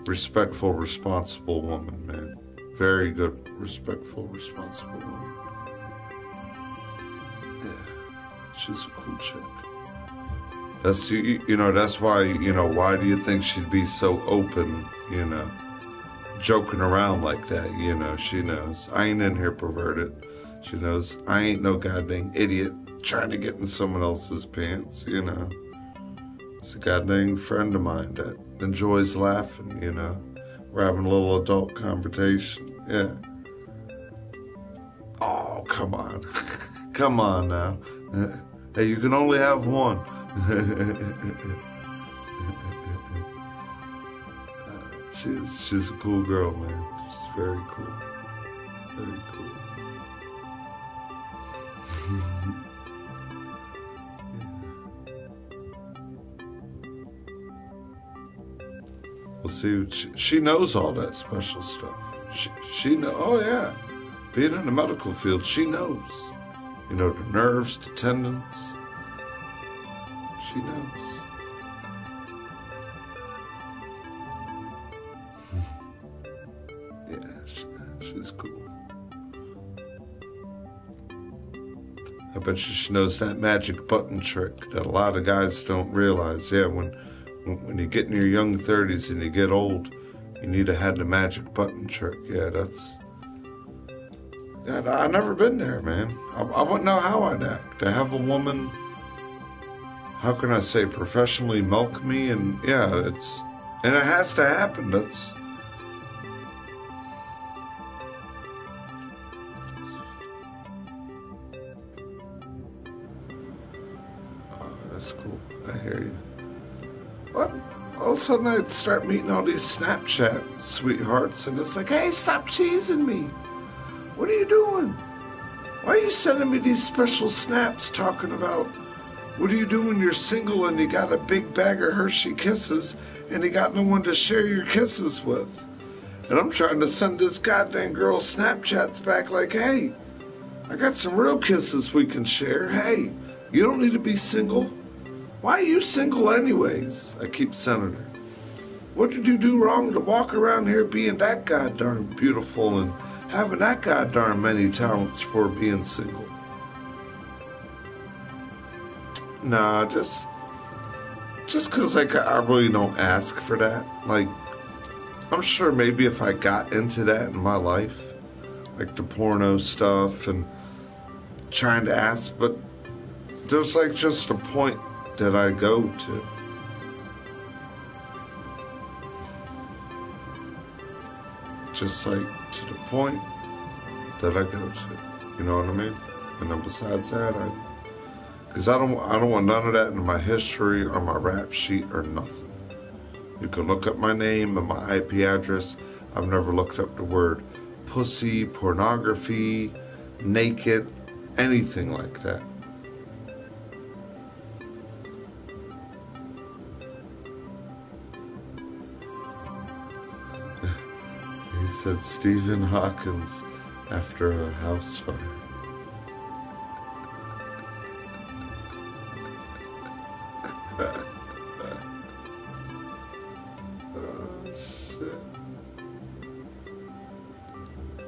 [SPEAKER 1] respectful, responsible woman, man. Very good, respectful, responsible woman. Yeah, she's a cool chick. That's you know. That's why, you know. Why do you think she'd be so open? You know, joking around like that. You know, she knows I ain't in here perverted. She knows I ain't no goddamn idiot trying to get in someone else's pants. You know, it's a goddamn friend of mine that enjoys laughing. You know. We're having a little adult conversation. Yeah. Oh, come on. Come on now. Hey, you can only have one. She's a cool girl, man. She's very cool. Very cool. Well, see, she knows all that special stuff. She know. Oh yeah, being in the medical field, she knows. You know, the nerves, the tendons. She knows. Yeah, she's cool. I bet she knows that magic button trick that a lot of guys don't realize. Yeah, when you get in your young 30s and you get old, you need to have the magic button trick. Yeah, that's... Yeah, I've never been there, man. I wouldn't know how I'd act. To have a woman, how can I say, professionally milk me? And yeah, it's... And it has to happen. That's... Oh, that's cool. I hear you. What? All of a sudden I'd start meeting all these Snapchat sweethearts, and it's like, hey, stop teasing me. What are you doing? Why are you sending me these special snaps talking about what do you do when you're single and you got a big bag of Hershey Kisses and you got no one to share your kisses with? And I'm trying to send this goddamn girl Snapchats back like, hey, I got some real kisses we can share. Hey, you don't need to be single. Why are you single anyways? I keep sending her. What did you do wrong to walk around here being that goddamn beautiful and having that goddamn many talents for being single? Nah, just cause like I really don't ask for that. Like, I'm sure maybe if I got into that in my life, like the porno stuff and trying to ask, but there's like just a point that I go to. Just like to the point that I go to. You know what I mean? And then besides that, because I don't want none of that in my history or my rap sheet or nothing. You can look up my name and my IP address. I've never looked up the word pussy, pornography, naked, anything like that. He said Stephen Hawkins after a house fire. Oh, shit.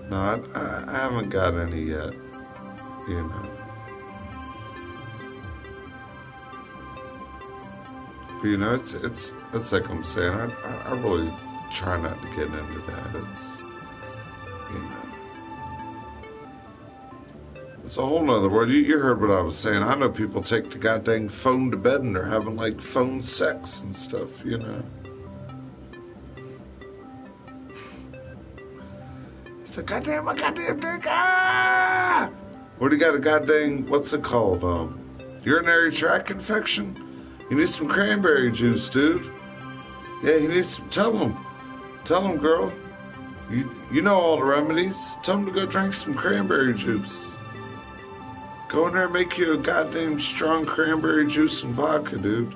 [SPEAKER 1] No, I haven't got any yet, you know. But, you know, it's like I'm saying, I really try not to get into that. It's, you know, it's a whole nother world. You heard what I was saying. I know people take the goddamn phone to bed and they're having like phone sex and stuff, you know. said, goddamn, my goddamn dick. Ah! What do you got a goddamn, what's it called? Urinary tract infection? You need some cranberry juice, dude. Yeah, you need some, tell him, girl. You know all the remedies. Tell him to go drink some cranberry juice. Go in there and make you a goddamn strong cranberry juice and vodka, dude.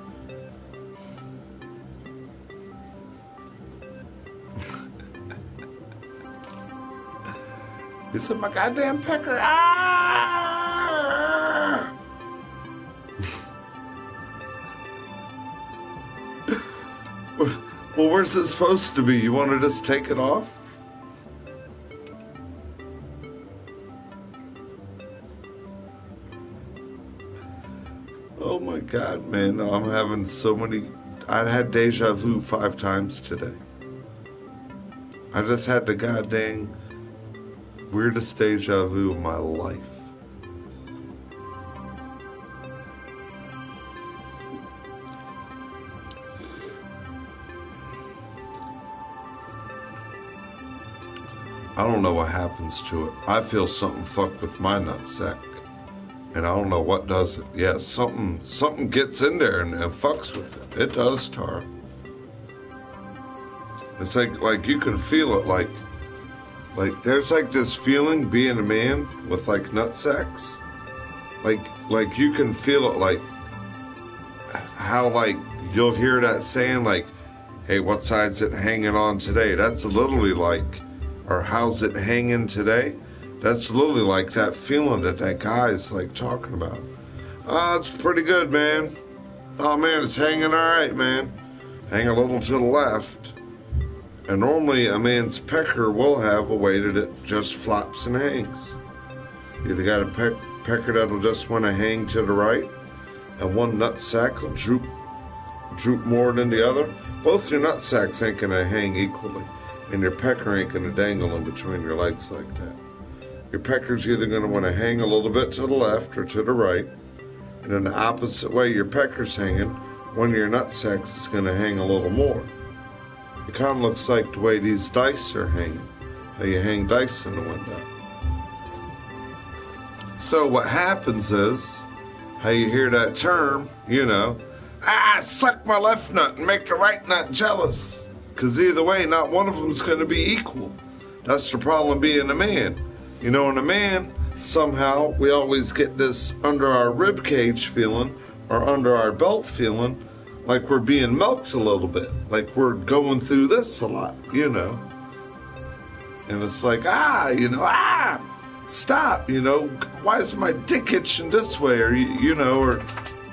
[SPEAKER 1] He said, my goddamn pecker. Ah! Well, where's it supposed to be? You want to just take it off? Oh my God, man. I'm having so many. I had deja vu 5 times today. I just had the goddamn weirdest deja vu of my life. I don't know what happens to it. I feel something fuck with my nutsack. And I don't know what does it. Yeah, something gets in there and fucks with it. It does, Tara. It's like you can feel it like there's like this feeling being a man with like nutsacks. Like you can feel it like how like you'll hear that saying like, hey, what side's it hanging on today? That's literally like, or how's it hanging today? That's literally like that feeling that guy's like talking about. Oh, it's pretty good, man. Oh man, it's hanging all right, man. Hang a little to the left. And normally a man's pecker will have a way that it just flops and hangs. You either got a pecker that'll just want to hang to the right, and one nut sack will droop more than the other. Both your nut sacks ain't gonna hang equally, and your pecker ain't gonna dangle in between your legs like that. Your pecker's either gonna want to hang a little bit to the left or to the right, and in the opposite way your pecker's hanging, one of your nut sacks is gonna hang a little more. It kind of looks like the way these dice are hanging, how you hang dice in the window. So what happens is, how you hear that term, suck my left nut and make the right nut jealous. Because either way, not one of them is going to be equal. That's the problem being a man. In a man, somehow, we always get this under our rib cage feeling, or under our belt feeling, like we're being milked a little bit. Like we're going through this a lot, And it's like, stop, why is my dick itching this way? Or,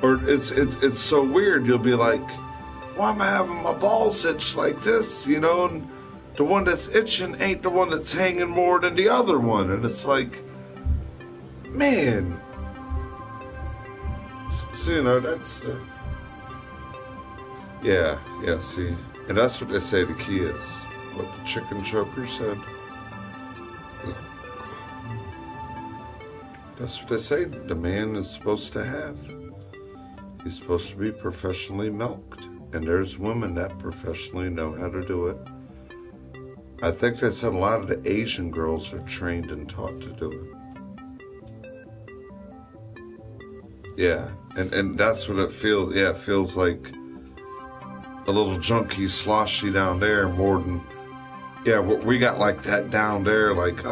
[SPEAKER 1] or it's so weird. You'll be like, why am I having my balls itch like this? And the one that's itching ain't the one that's hanging more than the other one. And it's like, man. So, that's yeah, see. And that's what they say the key is. What the chicken choker said. That's what they say the man is supposed to have. He's supposed to be professionally milked. And there's women that professionally know how to do it. I think they said a lot of the Asian girls are trained and taught to do it. Yeah, and that's what it feels. Yeah, it feels like a little junky, sloshy down there more than, we got like that down there, like,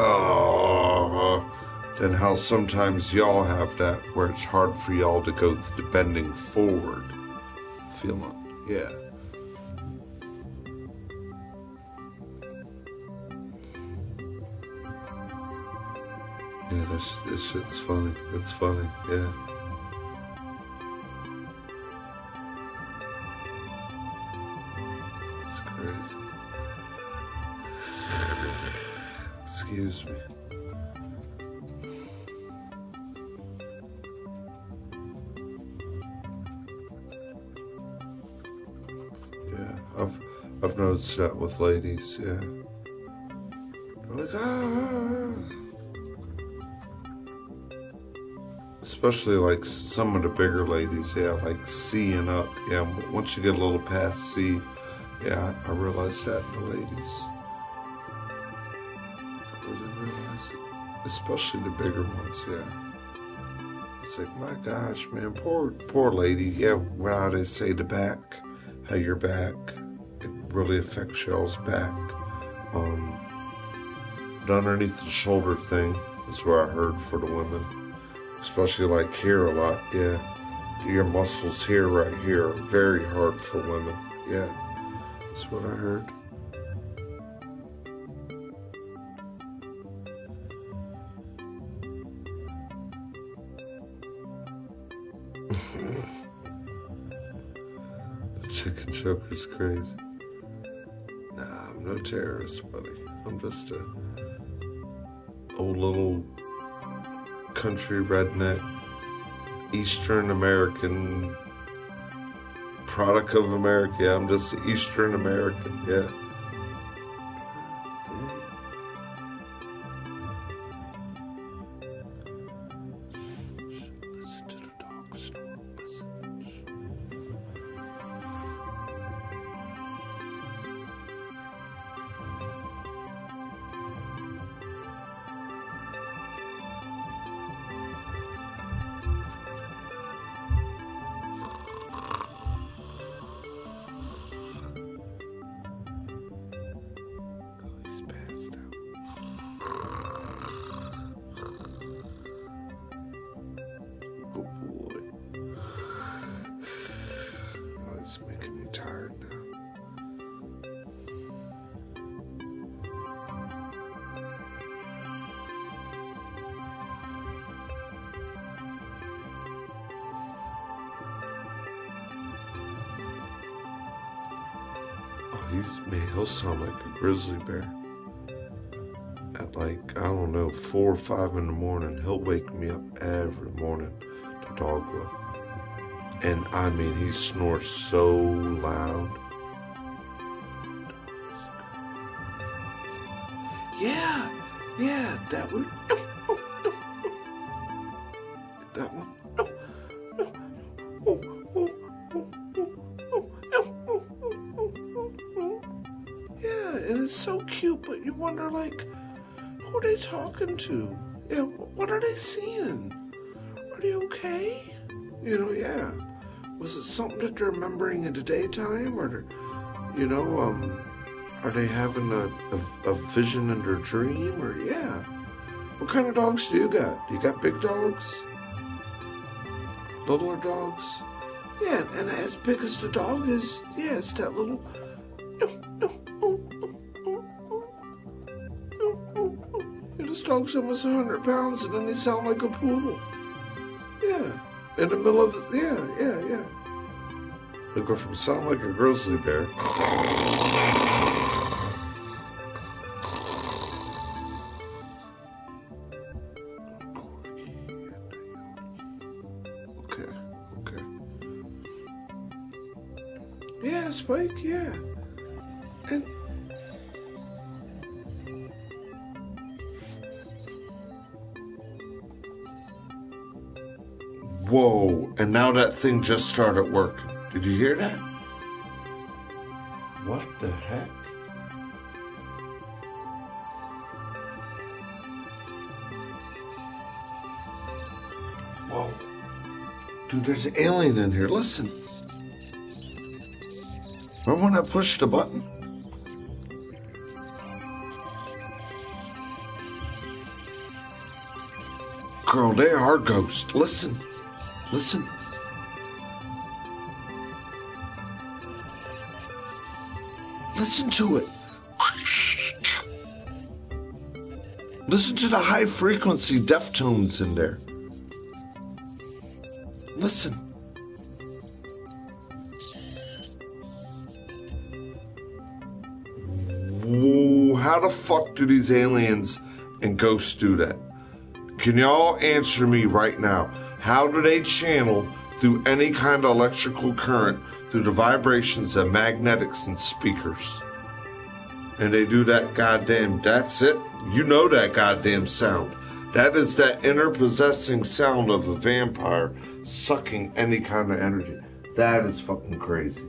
[SPEAKER 1] than how sometimes y'all have that where it's hard for y'all to go through the bending forward feeling. Yeah. Yeah, this shit's funny. It's funny, yeah. It's crazy. Excuse me. I've noticed that with ladies, yeah. They're like, Especially like some of the bigger ladies, like C and up. Yeah, once you get a little past C, I realized that in the ladies. before they realize it. Especially the bigger ones, yeah. It's like, my gosh, man, poor lady. Yeah, well, how they say the back, how your back, it really affects y'all's back. But underneath the shoulder thing is what I heard for the women. Especially like here a lot, yeah. Your muscles here, right here, are very hard for women. Yeah, that's what I heard. The chicken choker's crazy. Nah, I'm no terrorist, buddy. I'm just a old little country redneck, Eastern American product of America. Yeah, I'm just an Eastern American, yeah. Listen to the dog snore. Listen. He's passed out. Oh boy. Oh, it's making me tired now. He'll sound like a grizzly bear. At like, I don't know, 4 or 5 in the morning, he'll wake me up every morning, the dog will. And I mean, he snores so loud. Yeah, that one. That one. And it's so cute, but you wonder, like, who are they talking to? Yeah, what are they seeing? Are they okay? You know, yeah. Was it something that they're remembering in the daytime? Or, you know, are they having a vision in their dream? Or, yeah. What kind of dogs do you got? Do you got big dogs? Littler dogs? Yeah, and as big as the dog is, yeah, it's that little... This dog's almost 100 pounds, and then they sound like a poodle. Yeah, in the middle of it. Yeah. He'll go from sound like a grizzly bear. Okay. Yeah, Spike. Yeah, and. Whoa, and now that thing just started working. Did you hear that? What the heck? Whoa. Dude, there's an alien in here. Listen. Remember when I pushed the button? Girl, they are ghosts. Listen. Listen. Listen to it. Listen to the high frequency Deftones in there. Listen. Whoa, how the fuck do these aliens and ghosts do that? Can y'all answer me right now? How do they channel through any kind of electrical current through the vibrations of magnetics and speakers? And they do that goddamn, that's it. You know that goddamn sound. That is that inner possessing sound of a vampire sucking any kind of energy. That is fucking crazy.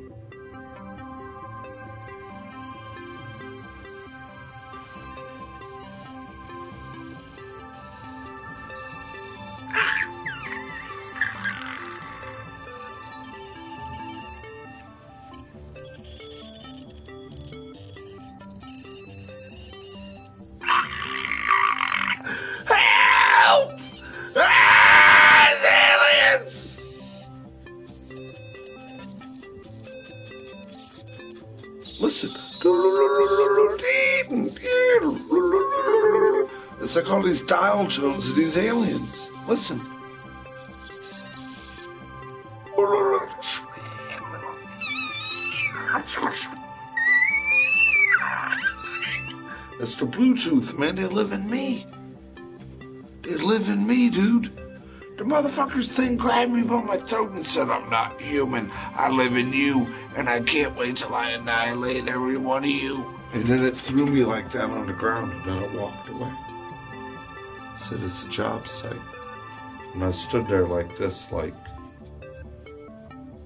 [SPEAKER 1] It's like all these dial tones of these aliens. Listen. It's the Bluetooth, man. They live in me. They live in me, dude. The motherfucker's thing grabbed me by my throat and said, I'm not human. I live in you, and I can't wait till I annihilate every one of you. And then it threw me like that on the ground, and then it walked away. It said, it's a job site. And I stood there like this, like,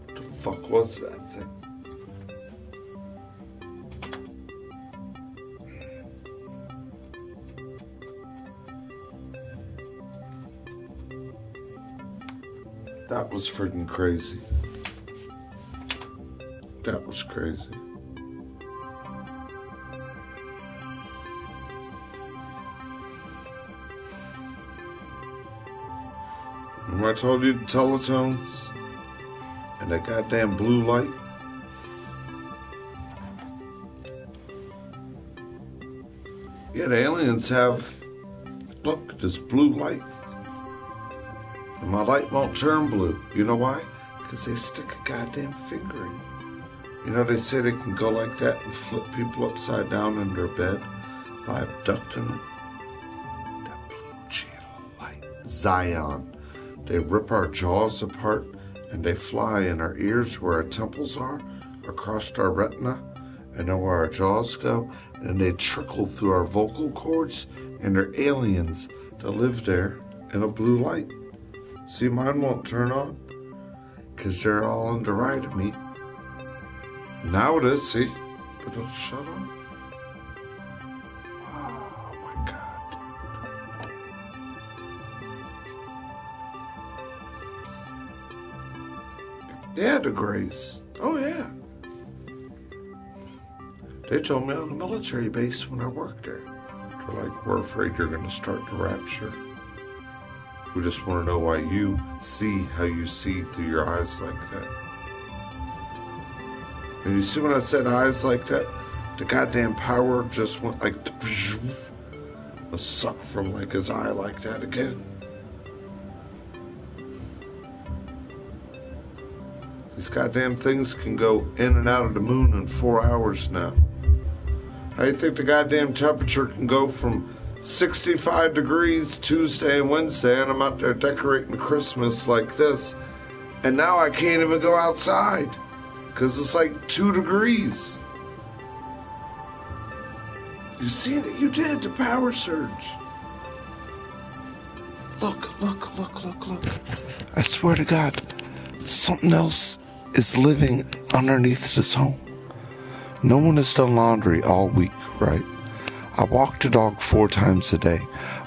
[SPEAKER 1] the fuck was that thing? That was freaking crazy. That was crazy. Remember I told you the teletones and that goddamn blue light? Yeah, the aliens have, look, this blue light. And my light won't turn blue. You know why? Because they stick a goddamn finger in. You know, they say they can go like that and flip people upside down in their bed by abducting them. That blue channel light. Zion. They rip our jaws apart and they fly in our ears where our temples are, across our retina, and then where our jaws go, and they trickle through our vocal cords, and they're aliens that live there in a blue light. See, mine won't turn on because they're all on the right of me. Now it is, see? But it'll shut on. Oh my God. Yeah, the Grays. Oh yeah. They told me on the military base when I worked there. They're like, we're afraid you're going to start the rapture. We just want to know why you see how you see through your eyes like that. And you see when I said eyes like that, the goddamn power just went like a suck from like his eye like that again. These goddamn things can go in and out of the moon in 4 hours now. How do you think the goddamn temperature can go from 65 degrees Tuesday and Wednesday, and I'm out there decorating Christmas like this, and now I can't even go outside because it's like 2 degrees. You see that? You did the power surge. Look. I swear to God, something else is living underneath this home. No one has done laundry all week, right? I walk the dog 4 times a day.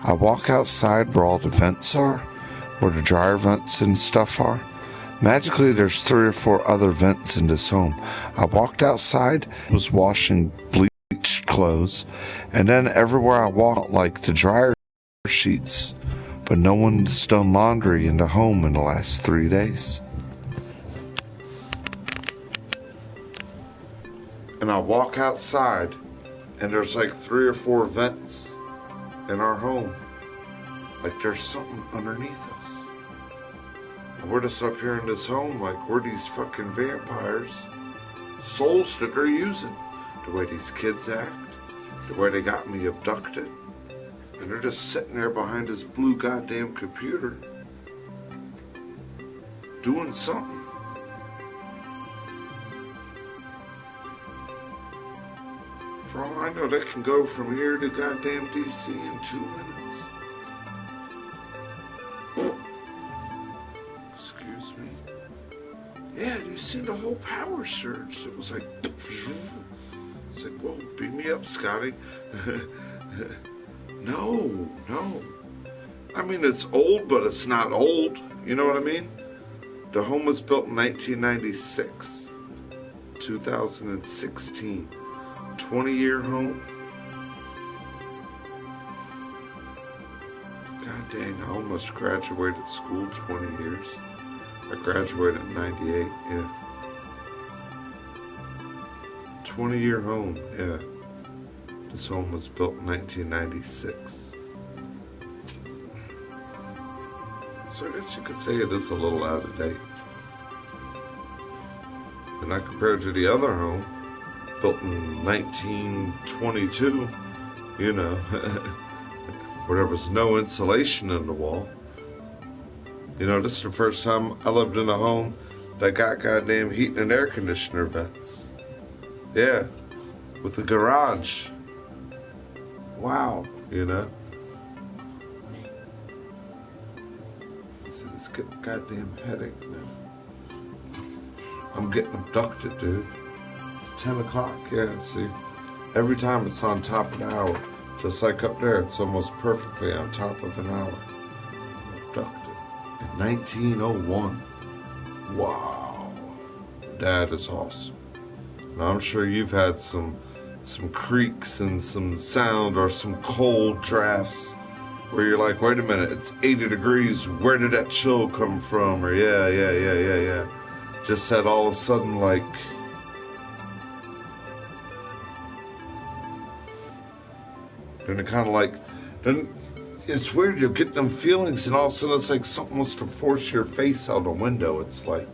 [SPEAKER 1] I walk outside where all the vents are, where the dryer vents and stuff are. Magically, there's 3 or 4 other vents in this home. I walked outside, was washing bleached clothes, and then everywhere I walk, like the dryer sheets, but no one's done laundry in the home in the last 3 days. And I walk outside, and there's like 3 or 4 vents in our home. Like there's something underneath us. And we're just up here in this home like we're these fucking vampires. Souls that they're using. The way these kids act. The way they got me abducted. And they're just sitting there behind this blue goddamn computer. Doing something. For all I know, they can go from here to goddamn DC in 2 minutes. Excuse me. Yeah, you see the whole power surge. It was like, it's like, whoa, beat me up, Scotty. No. I mean, it's old, but it's not old. You know what I mean? The home was built in 1996, 2016. 20-year home. God dang, I almost graduated school 20 years. I graduated in 98, yeah. 20-year home, yeah. This home was built in 1996. So I guess you could say it is a little out of date. And not compared to the other home, built in 1922, you know, where there was no insulation in the wall. You know, this is the first time I lived in a home that got goddamn heat and air conditioner vents. Yeah, with a garage. Wow, you know. See, this goddamn headache now. I'm getting abducted, dude. It's 10 o'clock, yeah, see. Every time it's on top of an hour. Just like up there, it's almost perfectly on top of an hour. I'm abducted. In 1901. Wow. That is awesome. Now, I'm sure you've had some creaks and some sound or some cold drafts where you're like, wait a minute, it's 80 degrees. Where did that chill come from? Or yeah. Just said all of a sudden, like, then it kind of like, then it's weird. You'll get them feelings, and all of a sudden it's like something wants to force your face out a window. It's like,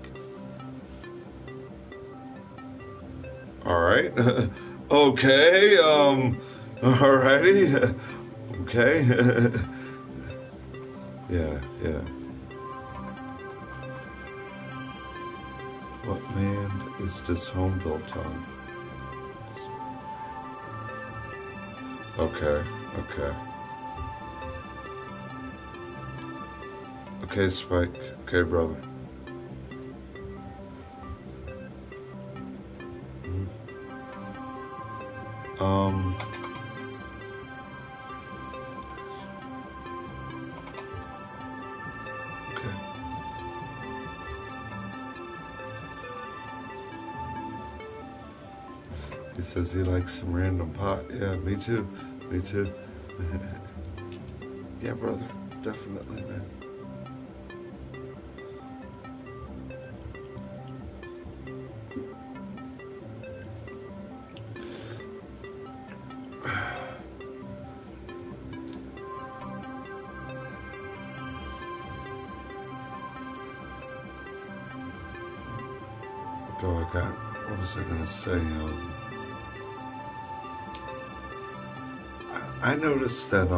[SPEAKER 1] all right, okay, alrighty, okay, yeah. What land is this home built on? Okay. Okay, Spike. Okay, brother. Okay. He says he likes some random pot. Yeah, me too. Yeah, brother. Definitely, man. What was I gonna say? I noticed that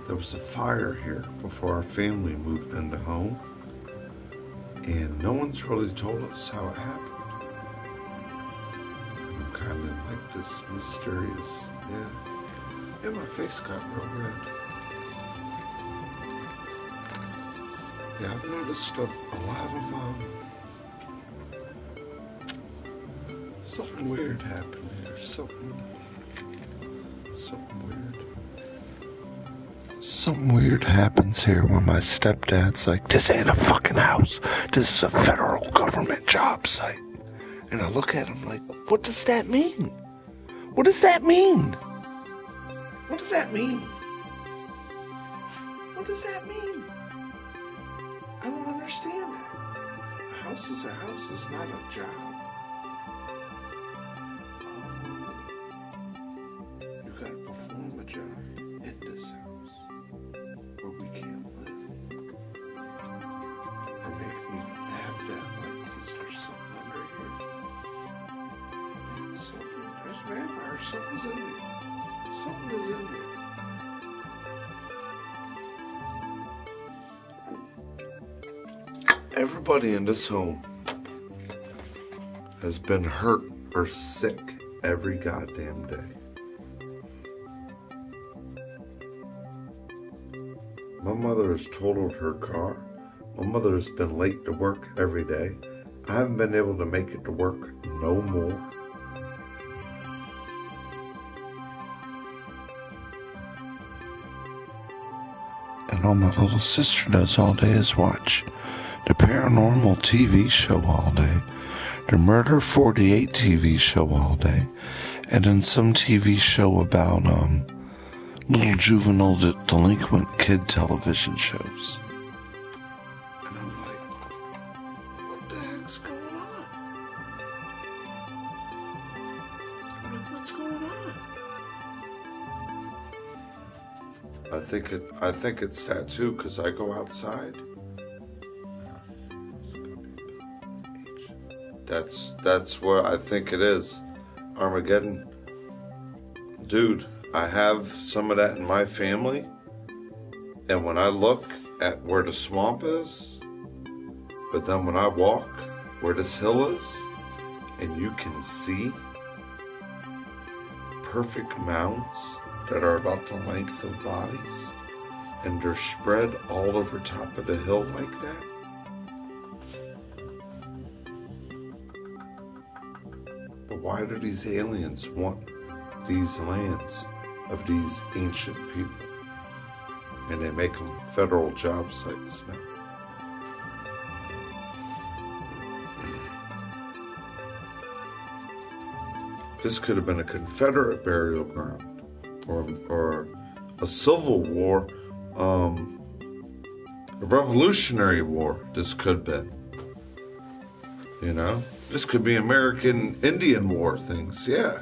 [SPEAKER 1] there was a fire here before our family moved into home, and no one's really told us how it happened. I'm kind of like this mysterious, yeah, my face got real red. Yeah, I've noticed a lot of something weird happened here. Something weird. Something weird happens here when my stepdad's like, this ain't a fucking house. This is a federal government job site. And I look at him like, what does that mean? What does that mean? What does that mean? What does that mean? I don't understand it. A house is a house. It's not a job. You gotta perform a job in this house where we can't live. Or make me have that like, is there something under here? Something, there's vampires, something's in there. Something is in there. Everybody in this home has been hurt or sick every goddamn day. My mother has totaled her car. My mother has been late to work every day. I haven't been able to make it to work no more. And all my little sister does all day is watch the paranormal TV show all day, the Murder 48 TV show all day, and then some TV show about little juvenile delinquent kid television shows. And I'm like, what the heck's going on? I'm like, what's going on? I think it's that too, because I go outside. That's what I think it is. Armageddon. Dude, I have some of that in my family. And when I look at where the swamp is, but then when I walk where this hill is, and you can see perfect mounds that are about the length of bodies, and they're spread all over top of the hill like that. But why do these aliens want these lands of these ancient people? And they make them federal job sites now. This could have been a Confederate burial ground, or a Civil War, a Revolutionary War. This could be, you know, this could be American Indian War things. Yeah.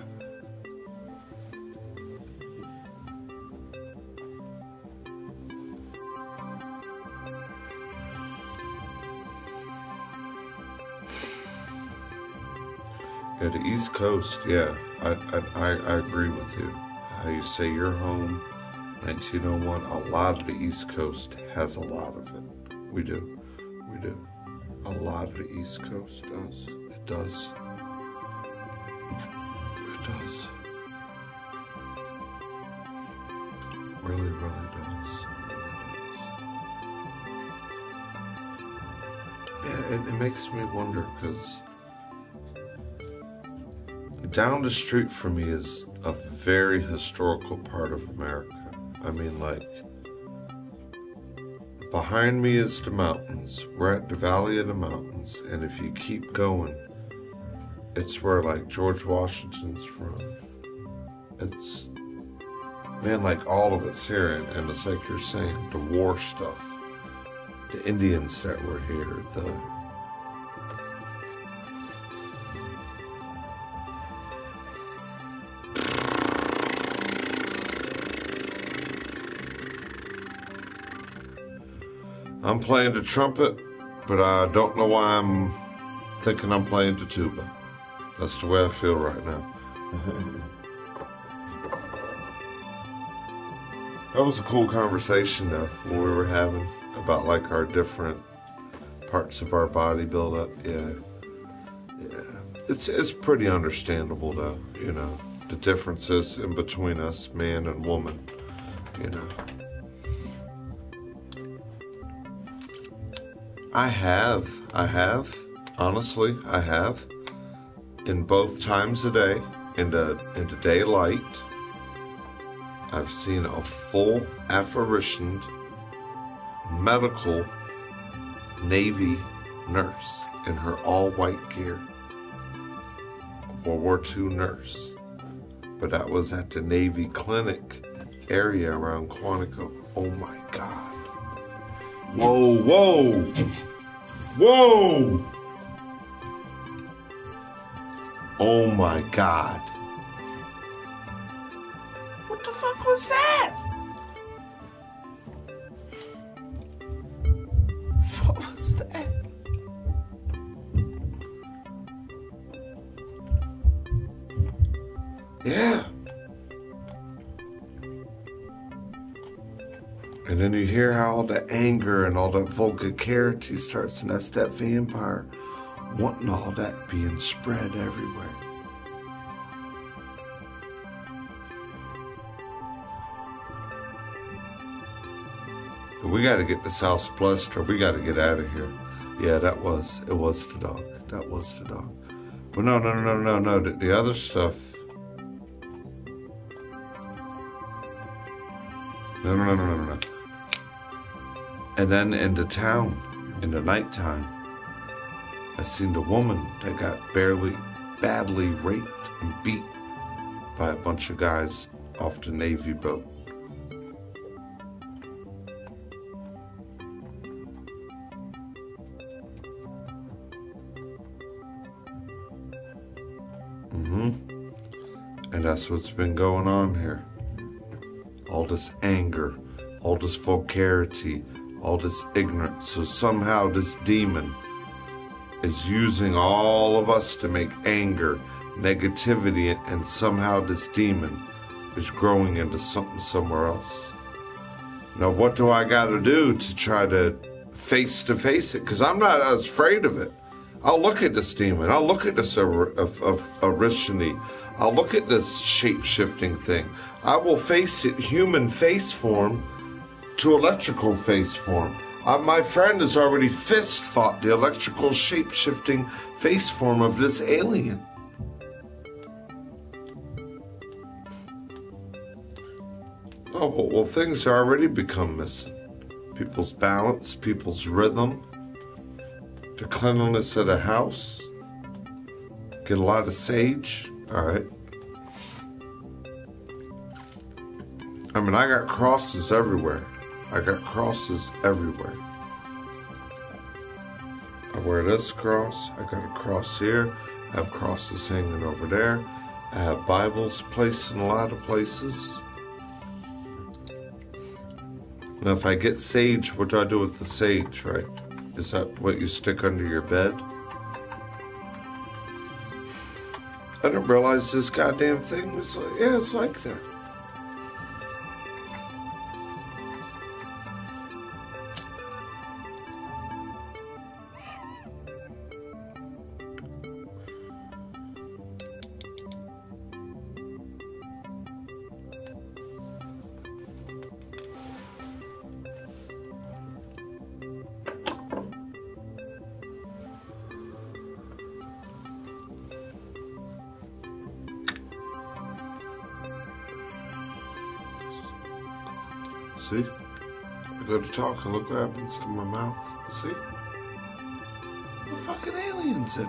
[SPEAKER 1] Yeah, the East Coast, yeah, I agree with you. How you say your home, 1901, a lot of the East Coast has a lot of it. We do. A lot of the East Coast does. It does. It does. It really, really does. Yeah, it makes me wonder, because down the street from me is a very historical part of America. I mean, like, behind me is the mountains. We're at the Valley of the Mountains, and if you keep going, it's where, like, George Washington's from. It's, man, like, all of it's here, and it's like you're saying, the war stuff, the Indians that were here, I'm playing the trumpet, but I don't know why I'm thinking I'm playing the tuba. That's the way I feel right now. That was a cool conversation, though, when we were having about, like, our different parts of our body build up. Yeah. It's pretty understandable, though, you know, the differences in between us, man and woman, you know. I have, honestly, I have, in both times a day, in the daylight, I've seen a full apparitioned medical Navy nurse in her all-white gear, World War II nurse, but that was at the Navy clinic area around Quantico. Oh my God. Whoa, whoa, whoa! Oh my God.
[SPEAKER 4] What the fuck was that? What was that?
[SPEAKER 1] Yeah. And then you hear how all the anger and all the vulgarity starts, and that's that vampire wanting all that being spread everywhere. We got to get this house blessed, or we got to get out of here. Yeah, it was the dog. That was the dog. But no. The other stuff. No. And then in the town, in the nighttime, I seen the woman that got badly raped and beat by a bunch of guys off the Navy boat. And that's what's been going on here. All this anger all this vulgarity, all this ignorance. So somehow this demon is using all of us to make anger, negativity, and somehow this demon is growing into something somewhere else. Now, what do I got to do to try to face it? Because I'm not as afraid of it. I'll look at this demon. I'll look at this Arishini. I'll look at this shape-shifting thing. I will face it human face form to electrical face form. My friend has already fist fought the electrical shape-shifting face form of this alien. Oh, well, things are already become missing. People's balance, people's rhythm, the cleanliness of the house. Get a lot of sage. All right. I mean, I got crosses everywhere. I wear this cross. I got a cross here. I have crosses hanging over there. I have Bibles placed in a lot of places. Now, if I get sage, what do I do with the sage, right? Is that what you stick under your bed? I didn't realize this goddamn thing was like, yeah, it's like that. See? I go to talk and look what happens to my mouth. See? The fucking aliens in it.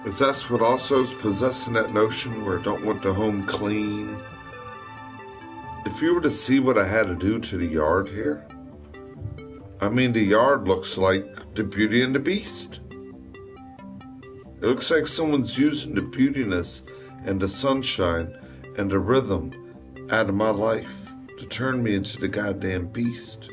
[SPEAKER 1] Is that what also is possessing that notion where I don't want the home clean? If you were to see what I had to do to the yard here, I mean, the yard looks like the Beauty and the Beast. It looks like someone's using the beautiness and the sunshine and the rhythm out of my life to turn me into the goddamn beast.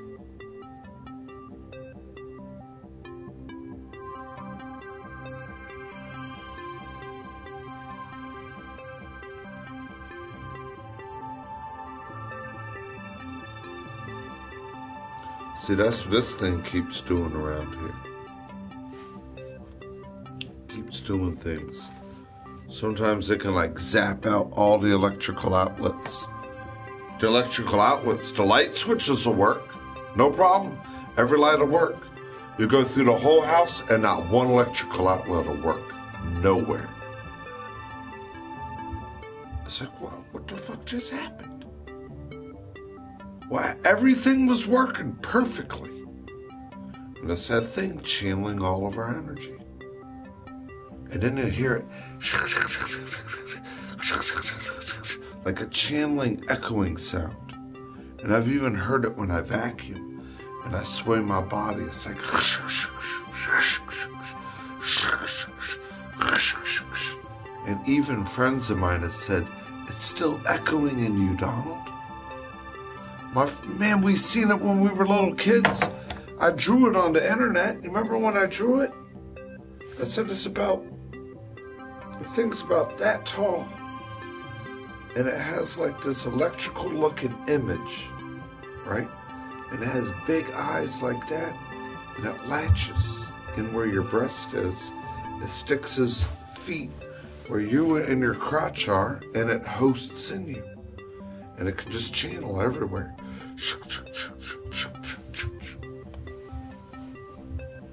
[SPEAKER 1] See, that's what this thing keeps doing around here. Keeps doing things. Sometimes it can like zap out all the electrical outlets. The electrical outlets, the light switches will work. No problem. Every light will work. You go through the whole house and not one electrical outlet will work. Nowhere. It's like, well, what the fuck just happened? Well, everything was working perfectly. And it's that thing channeling all of our energy. And then you hear it like a channeling, echoing sound. And I've even heard it when I vacuum and I sway my body. It's like, and even friends of mine have said, it's still echoing in you, Donald. Man, we seen it when we were little kids. I drew it on the internet. You remember when I drew it? I said it's about, the thing's about that tall. And it has like this electrical looking image, right? And it has big eyes like that. And it latches in where your breast is. It sticks his feet where you and your crotch are, and it hosts in you. And it can just channel everywhere.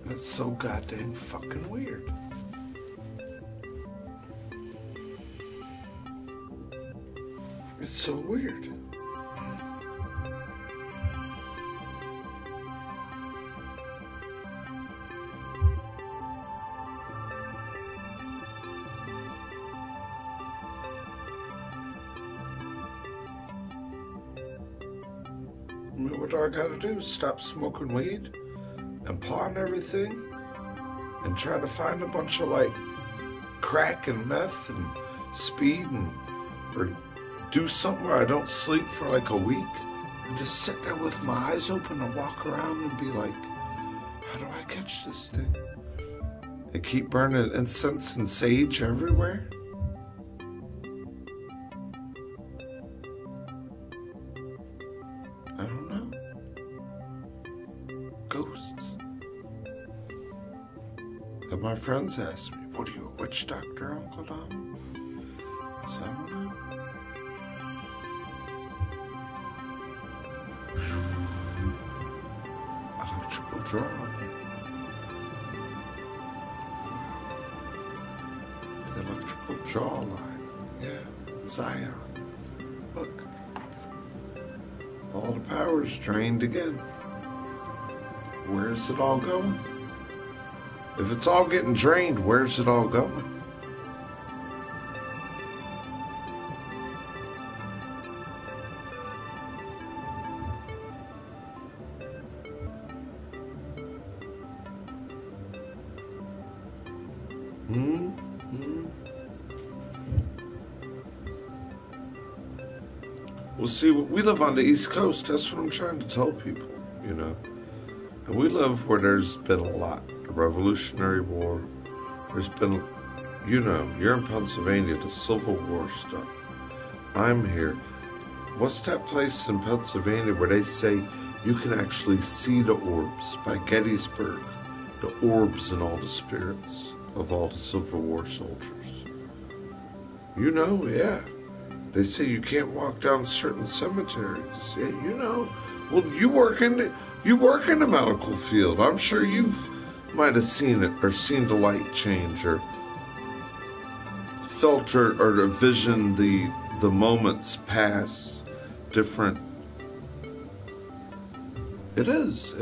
[SPEAKER 1] And it's so goddamn fucking weird. It's so weird. I mean, what do I gotta do? Stop smoking weed and pawn everything and try to find a bunch of like crack and meth and speed and or do something where I don't sleep for like a week and just sit there with my eyes open and walk around and be like, how do I catch this thing? And keep burning incense and sage everywhere? I don't know. Ghosts. And my friends ask me, what are you, a witch doctor, Uncle Don? So I don't know. Electrical draw. The electrical draw line. Yeah. Zion. Look. All the power's drained again. Where's it all going? If it's all getting drained, where's it all going? Well, see, we live on the East Coast. That's what I'm trying to tell people, you know. And we live where there's been a lot. The Revolutionary War. There's been, you know, you're in Pennsylvania, the Civil War stuff. I'm here. What's that place in Pennsylvania where they say you can actually see the orbs by Gettysburg? The orbs and all the spirits of all the Civil War soldiers. You know, yeah. They say you can't walk down certain cemeteries. Yeah, you know. Well, you work in the medical field. I'm sure you've might have seen it or seen the light change or felt or visioned the moments pass different. It is.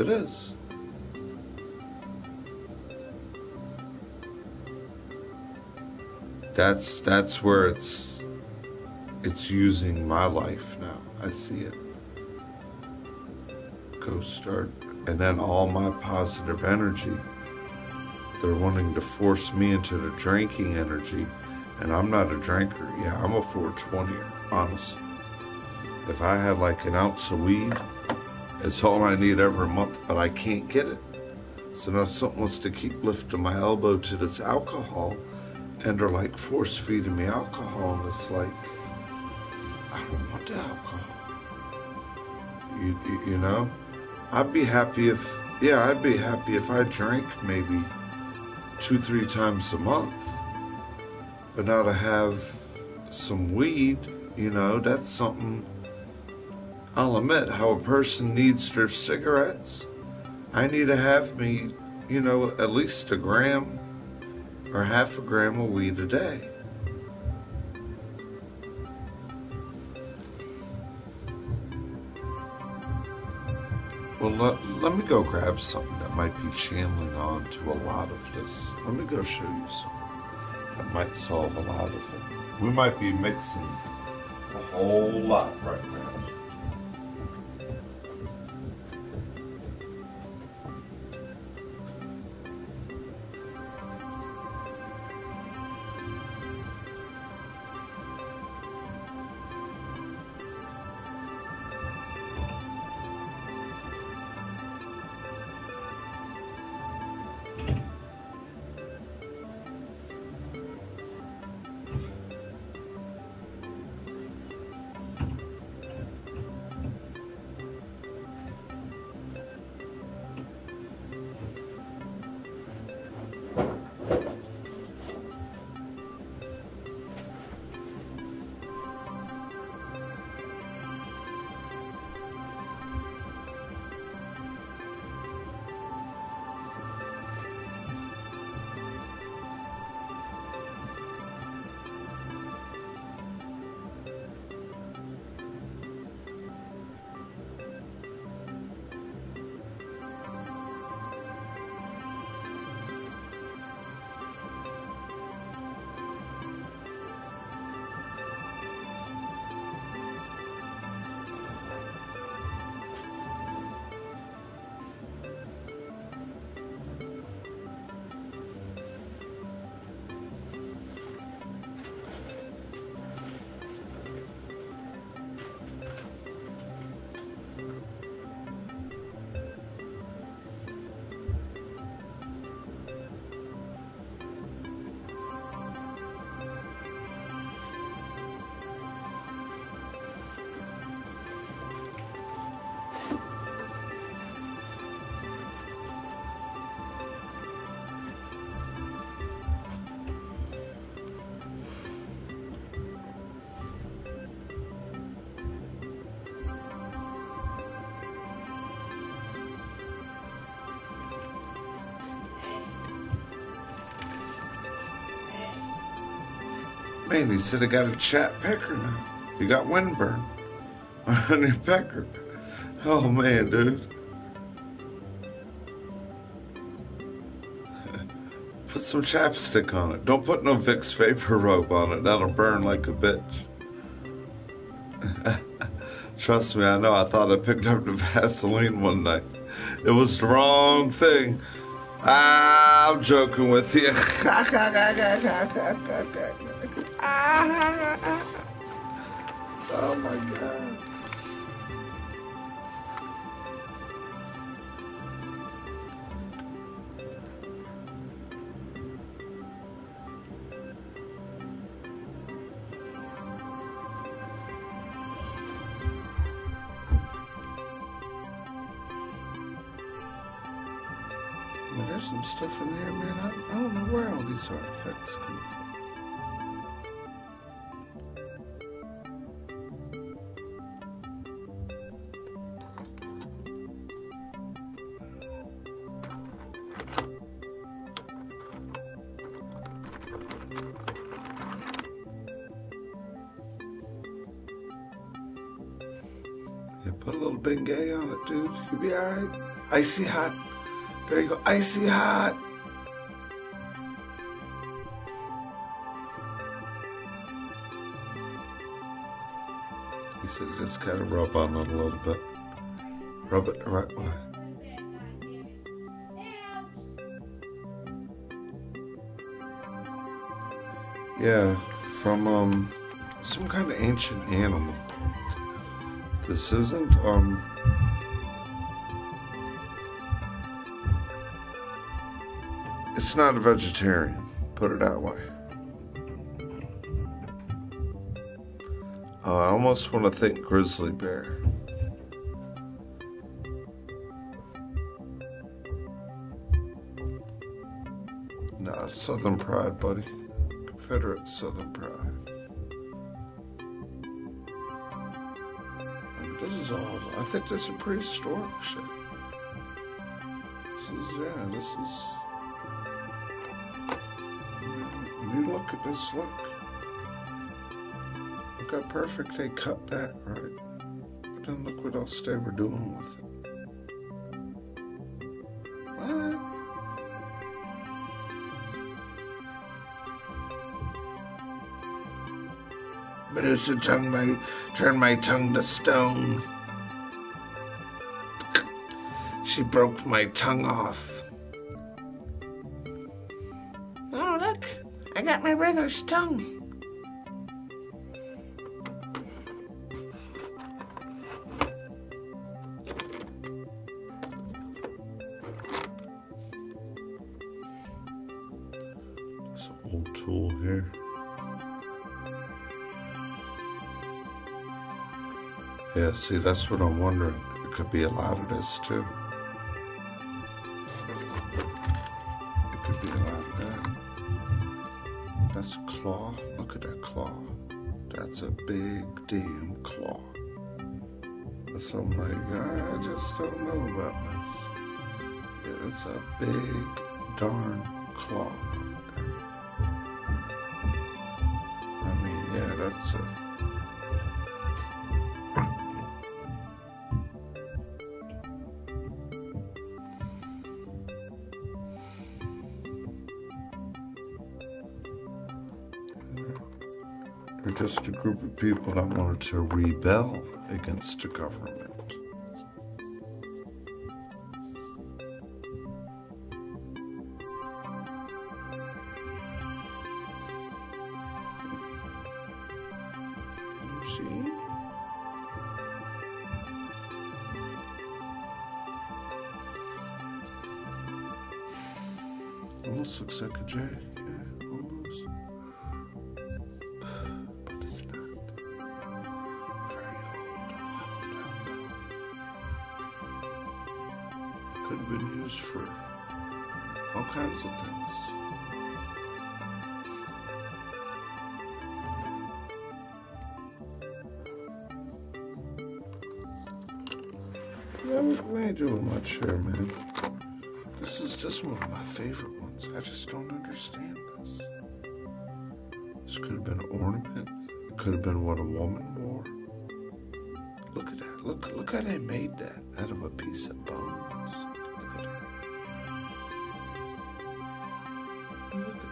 [SPEAKER 1] That's where it's using my life now. I see it. Go start. And then all my positive energy, they're wanting to force me into the drinking energy. And I'm not a drinker. Yeah, I'm a 420er, honestly. If I had like an ounce of weed, it's all I need every month, but I can't get it. So now something wants to keep lifting my elbow to this alcohol, and they're like force feeding me alcohol, and it's like, I don't want the alcohol. You know? I'd be happy if I drank maybe 2-3 times a month. But now to have some weed, you know, that's something. I'll admit how a person needs their cigarettes. I need to have me, you know, at least a gram or half a gram of weed a day. Well, let me go grab something that might be channeling on to a lot of this. Let me go show you something that might solve a lot of it. We might be mixing a whole lot right now. Man, he said I got a chat pecker now. You got windburn on your pecker. Oh man, dude. Put some chapstick on it. Don't put no Vicks Vapor Rub on it. That'll burn like a bitch. Trust me, I know. I thought I picked up the Vaseline one night. It was the wrong thing. I'm joking with you. Oh my God. Well, there's some stuff in here, man. I don't know where all these artifacts come from. Yeah, put a little Bengay on it, dude. You'll be alright. Icy hot. There you go. Icy hot. He said just kind of rub on it a little bit. Rub it the right way. Yeah, from some kind of ancient animal. This isn't it's not a vegetarian, put it that way. I almost want to think grizzly bear. Nah, Southern Pride, buddy. Confederate Southern Pride. This is all, I think this is prehistoric shit. This is, you look at this, look how perfect they cut that, right? But then look what else they were doing with it. What? But it's a tongue, turn my tongue to stone. She broke my tongue off.
[SPEAKER 4] Oh, look. I got my brother's tongue.
[SPEAKER 1] It's an old tool here. Yeah, see, that's what I'm wondering. It could be a lot of this, too. It could be a lot of that. That's a claw. Look at that claw. That's a big damn claw. So I'm like, I just don't know about this. Yeah, it's a big darn claw. I mean, yeah, that's a... They're just a group of people that wanted to rebel against the government. You see? Almost looks like a J. Yeah, almost. But it's not. Very old. Could have been used for all kinds of things. I ain't doing much here, man. This is just one of my favorite ones. I just don't understand this. This could have been an ornament. It could have been what a woman wore. Look at that. Look how they made that out of a piece of bones. Look at that. Look at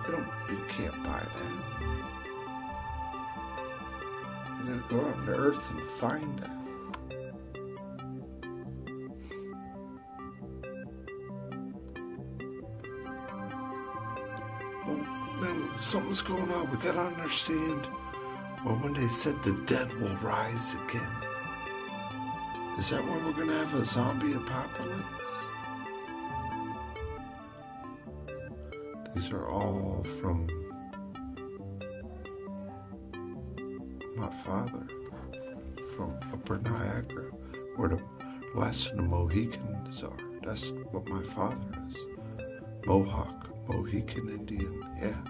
[SPEAKER 1] that. You can't buy that. You gotta go out in the earth and find that. Something's going on. We gotta understand. Well, when they said the dead will rise again, is that when we're gonna have a zombie apocalypse? These are all from my father, from Upper Niagara, where the West and the Mohicans are. That's what my father is. Mohawk, Mohican Indian, yeah.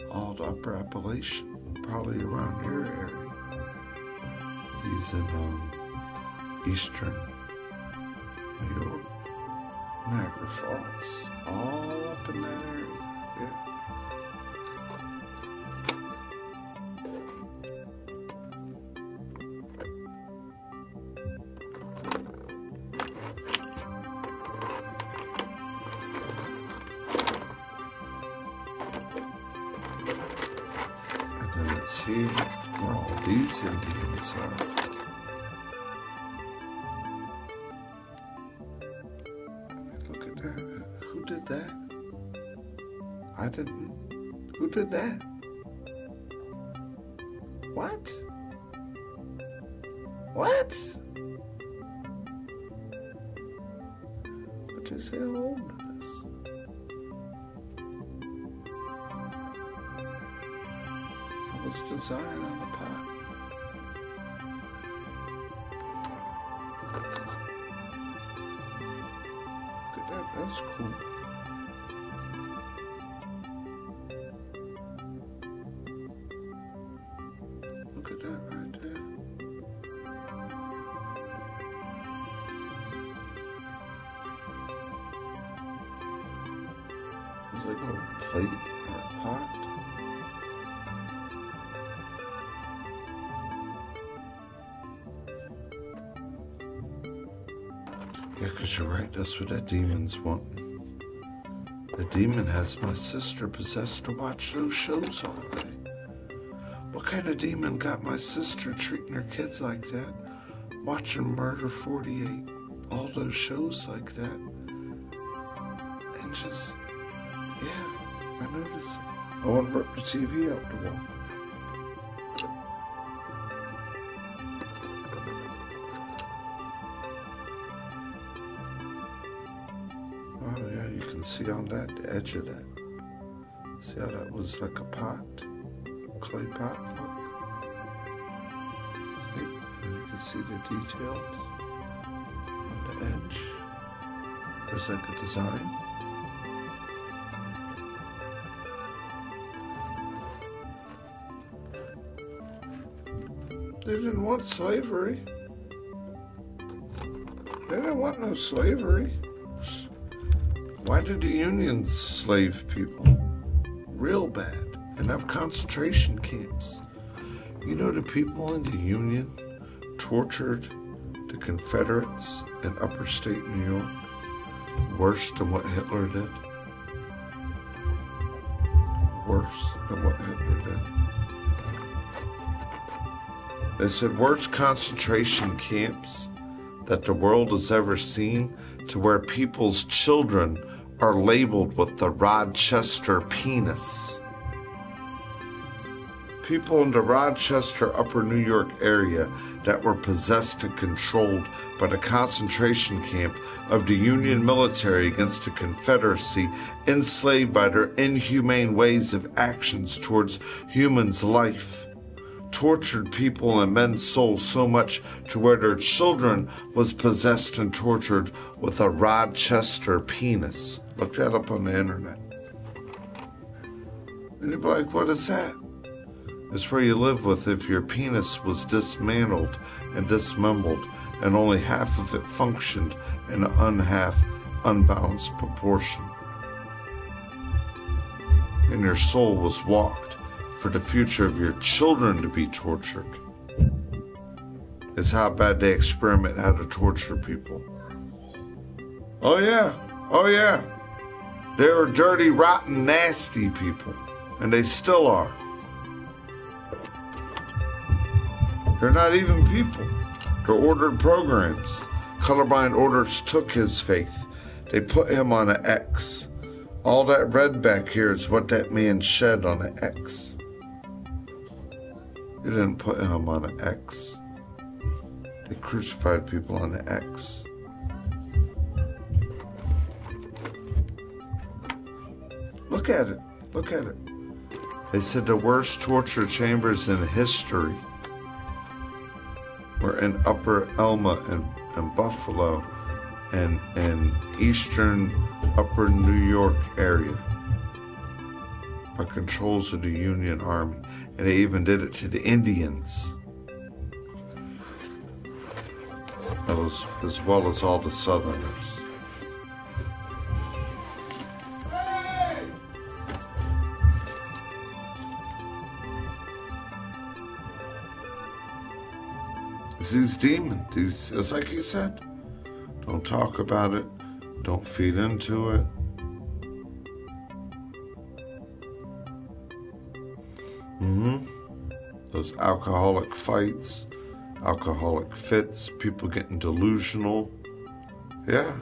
[SPEAKER 1] All the Upper Appalachian, probably around your area. He's in eastern New York, Niagara Falls, all up in that area, yeah. See where all these Indians are. Look at that. Who did that? I didn't. Who did that? What? What? What did you say? How old is this? Was design on the pot. Look at that, that's cool. Look at that right there. It's like a plate or a pot. Yeah, because you're right, that's what that demon's wanting. The demon has my sister possessed to watch those shows all day. What kind of demon got my sister treating her kids like that? Watching Murder 48, all those shows like that. And just, yeah, I noticed. I want to rip the TV out the wall. Oh yeah, you can see on that, the edge of that. See how that was like a pot? Clay pot, look. See? And you can see the details on the edge. There's like a design. They didn't want slavery. They didn't want no slavery. Why did the Unions slave people? Real bad. And have concentration camps. You know the people in the Union tortured the Confederates in upstate New York worse than what Hitler did? Worse than what Hitler did. They said worst concentration camps that the world has ever seen, to where people's children are labeled with the Rochester penis. People in the Rochester, Upper New York area that were possessed and controlled by the concentration camp of the Union military against the Confederacy, enslaved by their inhumane ways of actions towards humans' life, tortured people and men's souls so much to where their children was possessed and tortured with a Rochester penis. Look that up on the internet. And you'd be like, what is that? It's where you live with if your penis was dismantled and dismembered and only half of it functioned in an unbalanced proportion. and your soul was walked for the future of your children to be tortured. Is how bad they experiment how to torture people. Oh yeah. They were dirty, rotten, nasty people. And they still are. They're not even people. They're ordered programs. Colorblind Orders took his faith. They put him on an X. All that red back here is what that man shed on an X. They didn't put him on an X. They crucified people on an X. Look at it. Look at it. They said the worst torture chambers in history were in Upper Elma and Buffalo and eastern Upper New York area by controls of the Union Army. And they even did it to the Indians, as well as all the Southerners. These demons, it's like you said, don't talk about it, don't feed into it. Those alcoholic fights, alcoholic fits, people getting delusional. Yeah.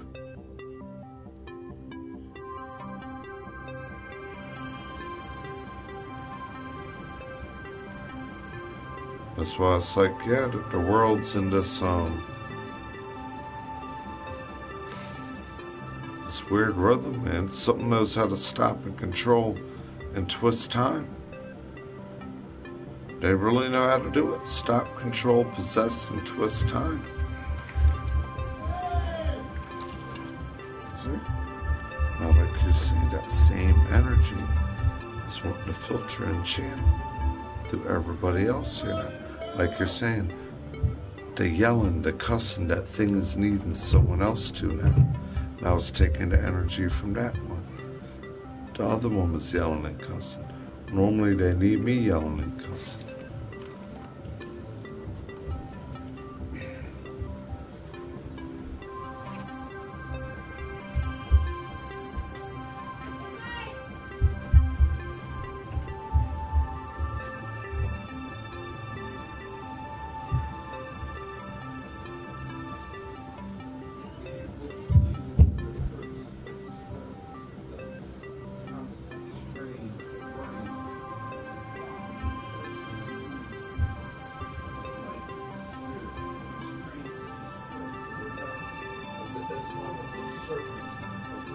[SPEAKER 1] That's why it's like, yeah, the world's in this weird rhythm, man. Something knows how to stop and control and twist time. They really know how to do it. Stop, control, possess, and twist time. See? Now, like you see, that same energy is wanting to filter and channel through everybody else here now. Like you're saying, the yelling, the cussing, that thing is needing someone else to now. Now it's taking the energy from that one. The other one was yelling and cussing. Normally they need me yelling and cussing.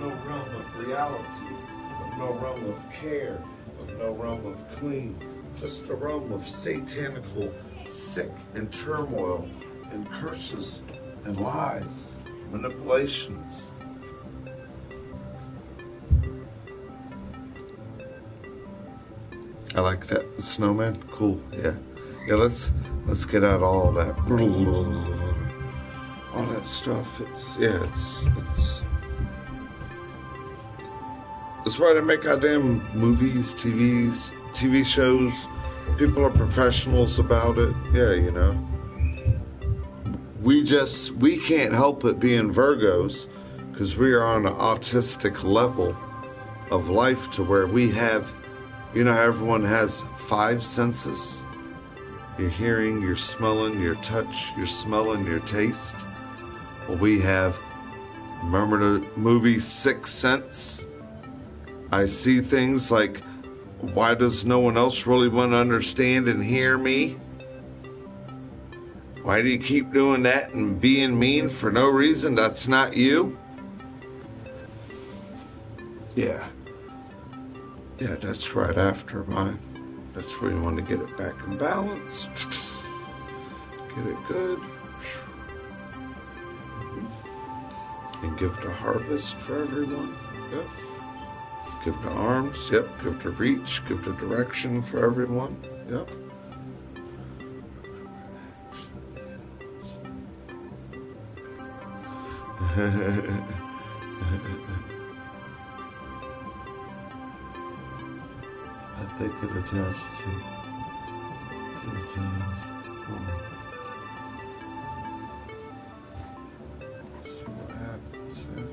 [SPEAKER 1] No realm of reality, of no realm of care, of no realm of clean, just a realm of satanical, sick and turmoil and curses and lies, manipulations. I like that. Snowman, cool, yeah. Yeah, let's get out all that all that stuff. It's why they make goddamn movies, TV shows. People are professionals about it. Yeah, you know. We can't help it being Virgos because we are on an autistic level of life to where we have, you know how everyone has 5 senses? Your hearing, your smelling, your touch, your smell, and your taste. Well, we have, remember the movie Sixth Sense? I see things like, why does no one else really want to understand and hear me? Why do you keep doing that and being mean for no reason? That's not you. Yeah. Yeah, that's right after mine. That's where you want to get it back in balance. Get it good. And give the harvest for everyone. Yep. Give the arms. Yep. Give the reach. Give the direction for everyone. Yep. they could attach to see what happens here.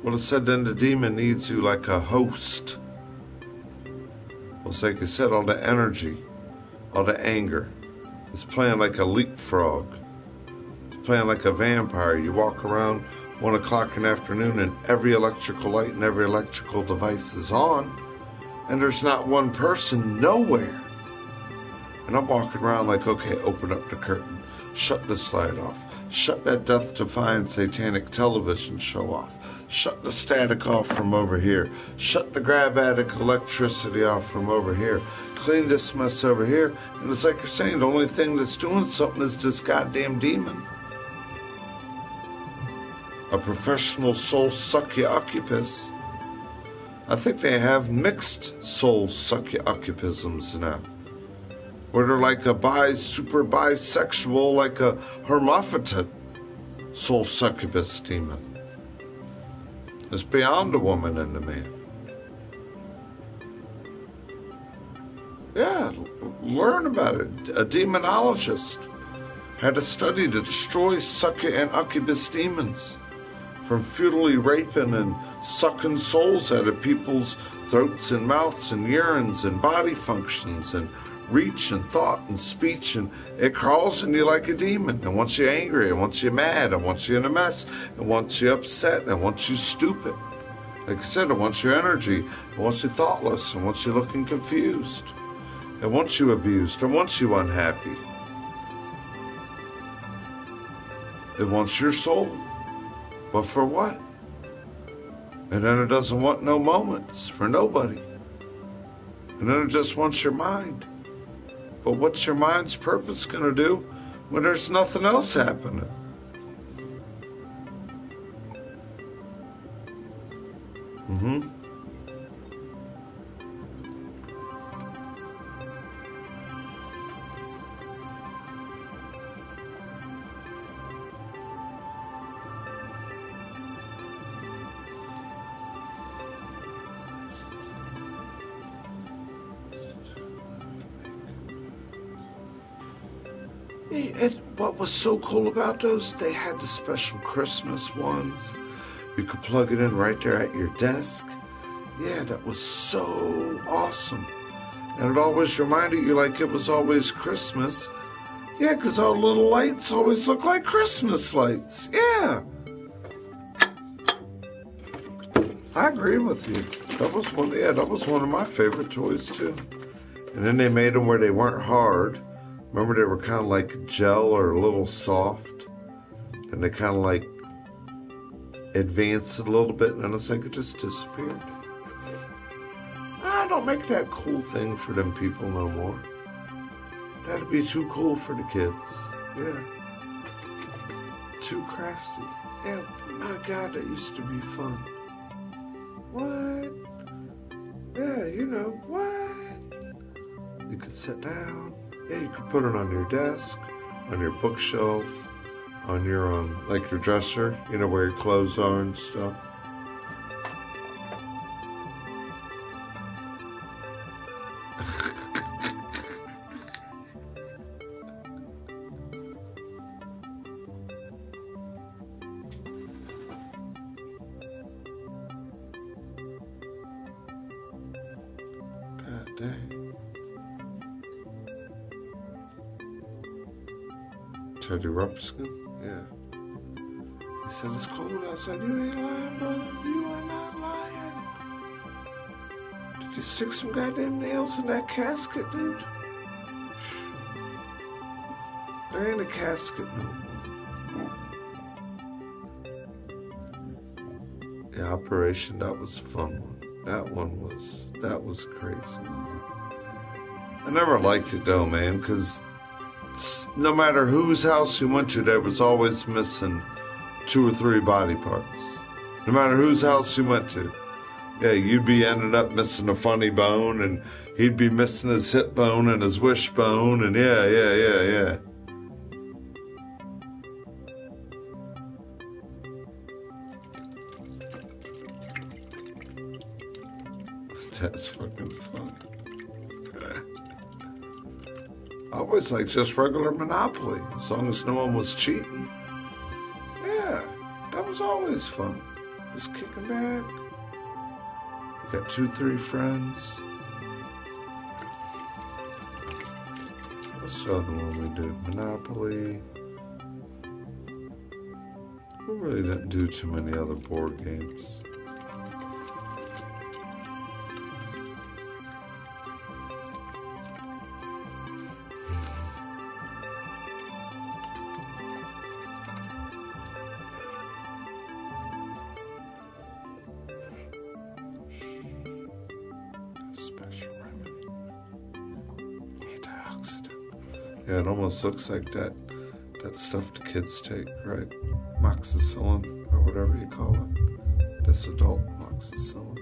[SPEAKER 1] Well, it said then the demon needs you like a host. Well, it's like I said, all the energy, all the anger. It's playing like a leapfrog. It's playing like a vampire. You walk around 1 o'clock in the afternoon and every electrical light and every electrical device is on. And there's not one person nowhere. And I'm walking around like, okay, open up the curtain. Shut this light off. Shut that death-defying satanic television show off. Shut the static off from over here. Shut the gravatic electricity off from over here. Clean this mess over here. And it's like you're saying, the only thing that's doing something is this goddamn demon. A professional soul succubus. I think they have mixed soul succubisms now. Where they're like a super bisexual, like a hermaphrodite soul succubus demon. It's beyond a woman and a man. Yeah, learn about it. A demonologist had a study to destroy succubus and incubus demons from futilely raping and sucking souls out of people's throats and mouths and urines and body functions and reach and thought and speech, and it crawls in you like a demon. And once you're angry, and once you're mad, and once you're in a mess, and once you're upset, and once you're stupid, like I said, and once you're energy, and once you're thoughtless, and once you're looking confused, and once you're abused, and once you're unhappy, it wants your soul. But for what? And then it doesn't want no moments for nobody. And then it just wants your mind. But what's your mind's purpose going to do when there's nothing else happening? And what was so cool about those, they had the special Christmas ones. You could plug it in right there at your desk. Yeah, that was so awesome. And it always reminded you like it was always Christmas. Yeah, because all the little lights always look like Christmas lights. Yeah. I agree with you. That was one of my favorite toys too. And then they made them where they weren't hard. Remember, they were kind of like gel or a little soft, and they kind of like advanced it a little bit, and then it's like it just disappeared. I don't make that cool thing for them people no more. That'd be too cool for the kids. Yeah. Too craftsy. Yeah, my God, that used to be fun. What? Yeah, you know, what? You could sit down. Yeah, you could put it on your desk, on your bookshelf, on your, like your dresser, you know, where your clothes are and stuff. God dang. Teddy Ruxpin? Yeah. He said it's cold outside. You ain't lying, brother. You are not lying. Did you stick some goddamn nails in that casket, dude? There ain't a casket no more. Yeah, Operation, that was a fun one. That was crazy. I never liked it though, man, because no matter whose house you went to, there was always missing 2 or 3 body parts. No matter whose house you went to. Yeah, you'd be ending up missing a funny bone, and he'd be missing his hip bone and his wishbone, and yeah. That's fucking funny. I always like just regular Monopoly, as long as no one was cheating. Yeah, that was always fun. Just kicking back. You got 2, 3 friends. What's the other one we do? Monopoly. We really didn't do too many other board games. Special remedy. Antioxidant. Yeah, it almost looks like that stuff the kids take, right? Moxicillin, or whatever you call it. That's adult moxicillin.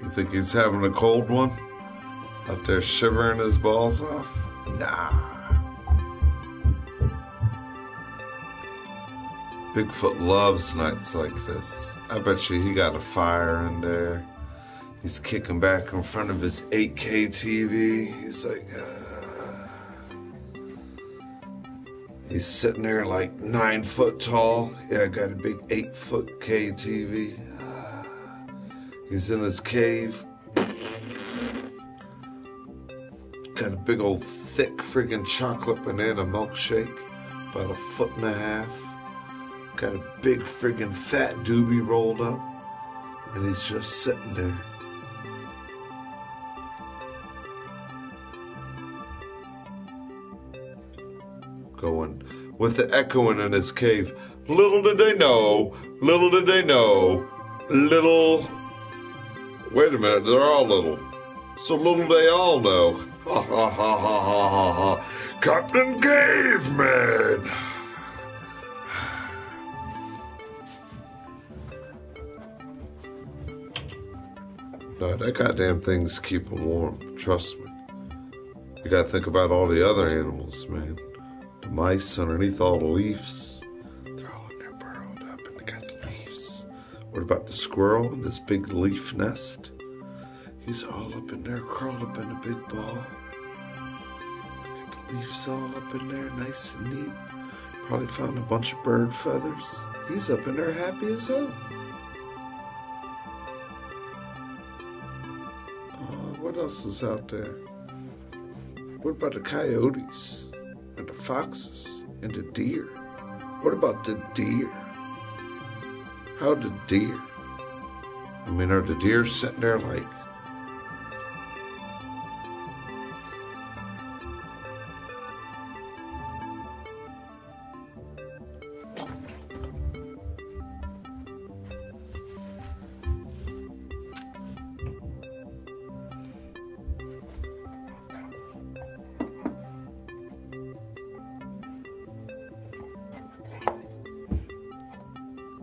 [SPEAKER 1] You think he's having a cold one? Out there shivering his balls off? Nah. Bigfoot loves nights like this. I bet you he got a fire in there. He's kicking back in front of his 8K TV. He's like, He's sitting there like 9 foot tall. Yeah, I got a big 8-foot K TV. He's in his cave. Got a big old thick friggin' chocolate banana milkshake, about 1.5 foot. Got a big friggin' fat doobie rolled up, and he's just sitting there. Going with the echoing in his cave. Little did they know, little did they know, little. Wait a minute, they're all little. So little they all know. Ha ha ha ha ha ha ha. Captain Caveman! No, that goddamn thing's keeping warm. Trust me. You gotta think about all the other animals, man. The mice underneath all the leaves. They're all in there burrowed up and they got the leaves. What about the squirrel in this big leaf nest? He's all up in there, curled up in a big ball. Got the leaves all up in there, nice and neat. Probably found a bunch of bird feathers. He's up in there happy as hell. What else is out there? What about the coyotes and the foxes and the deer? What about the deer? How the deer? I mean, are the deer sitting there like,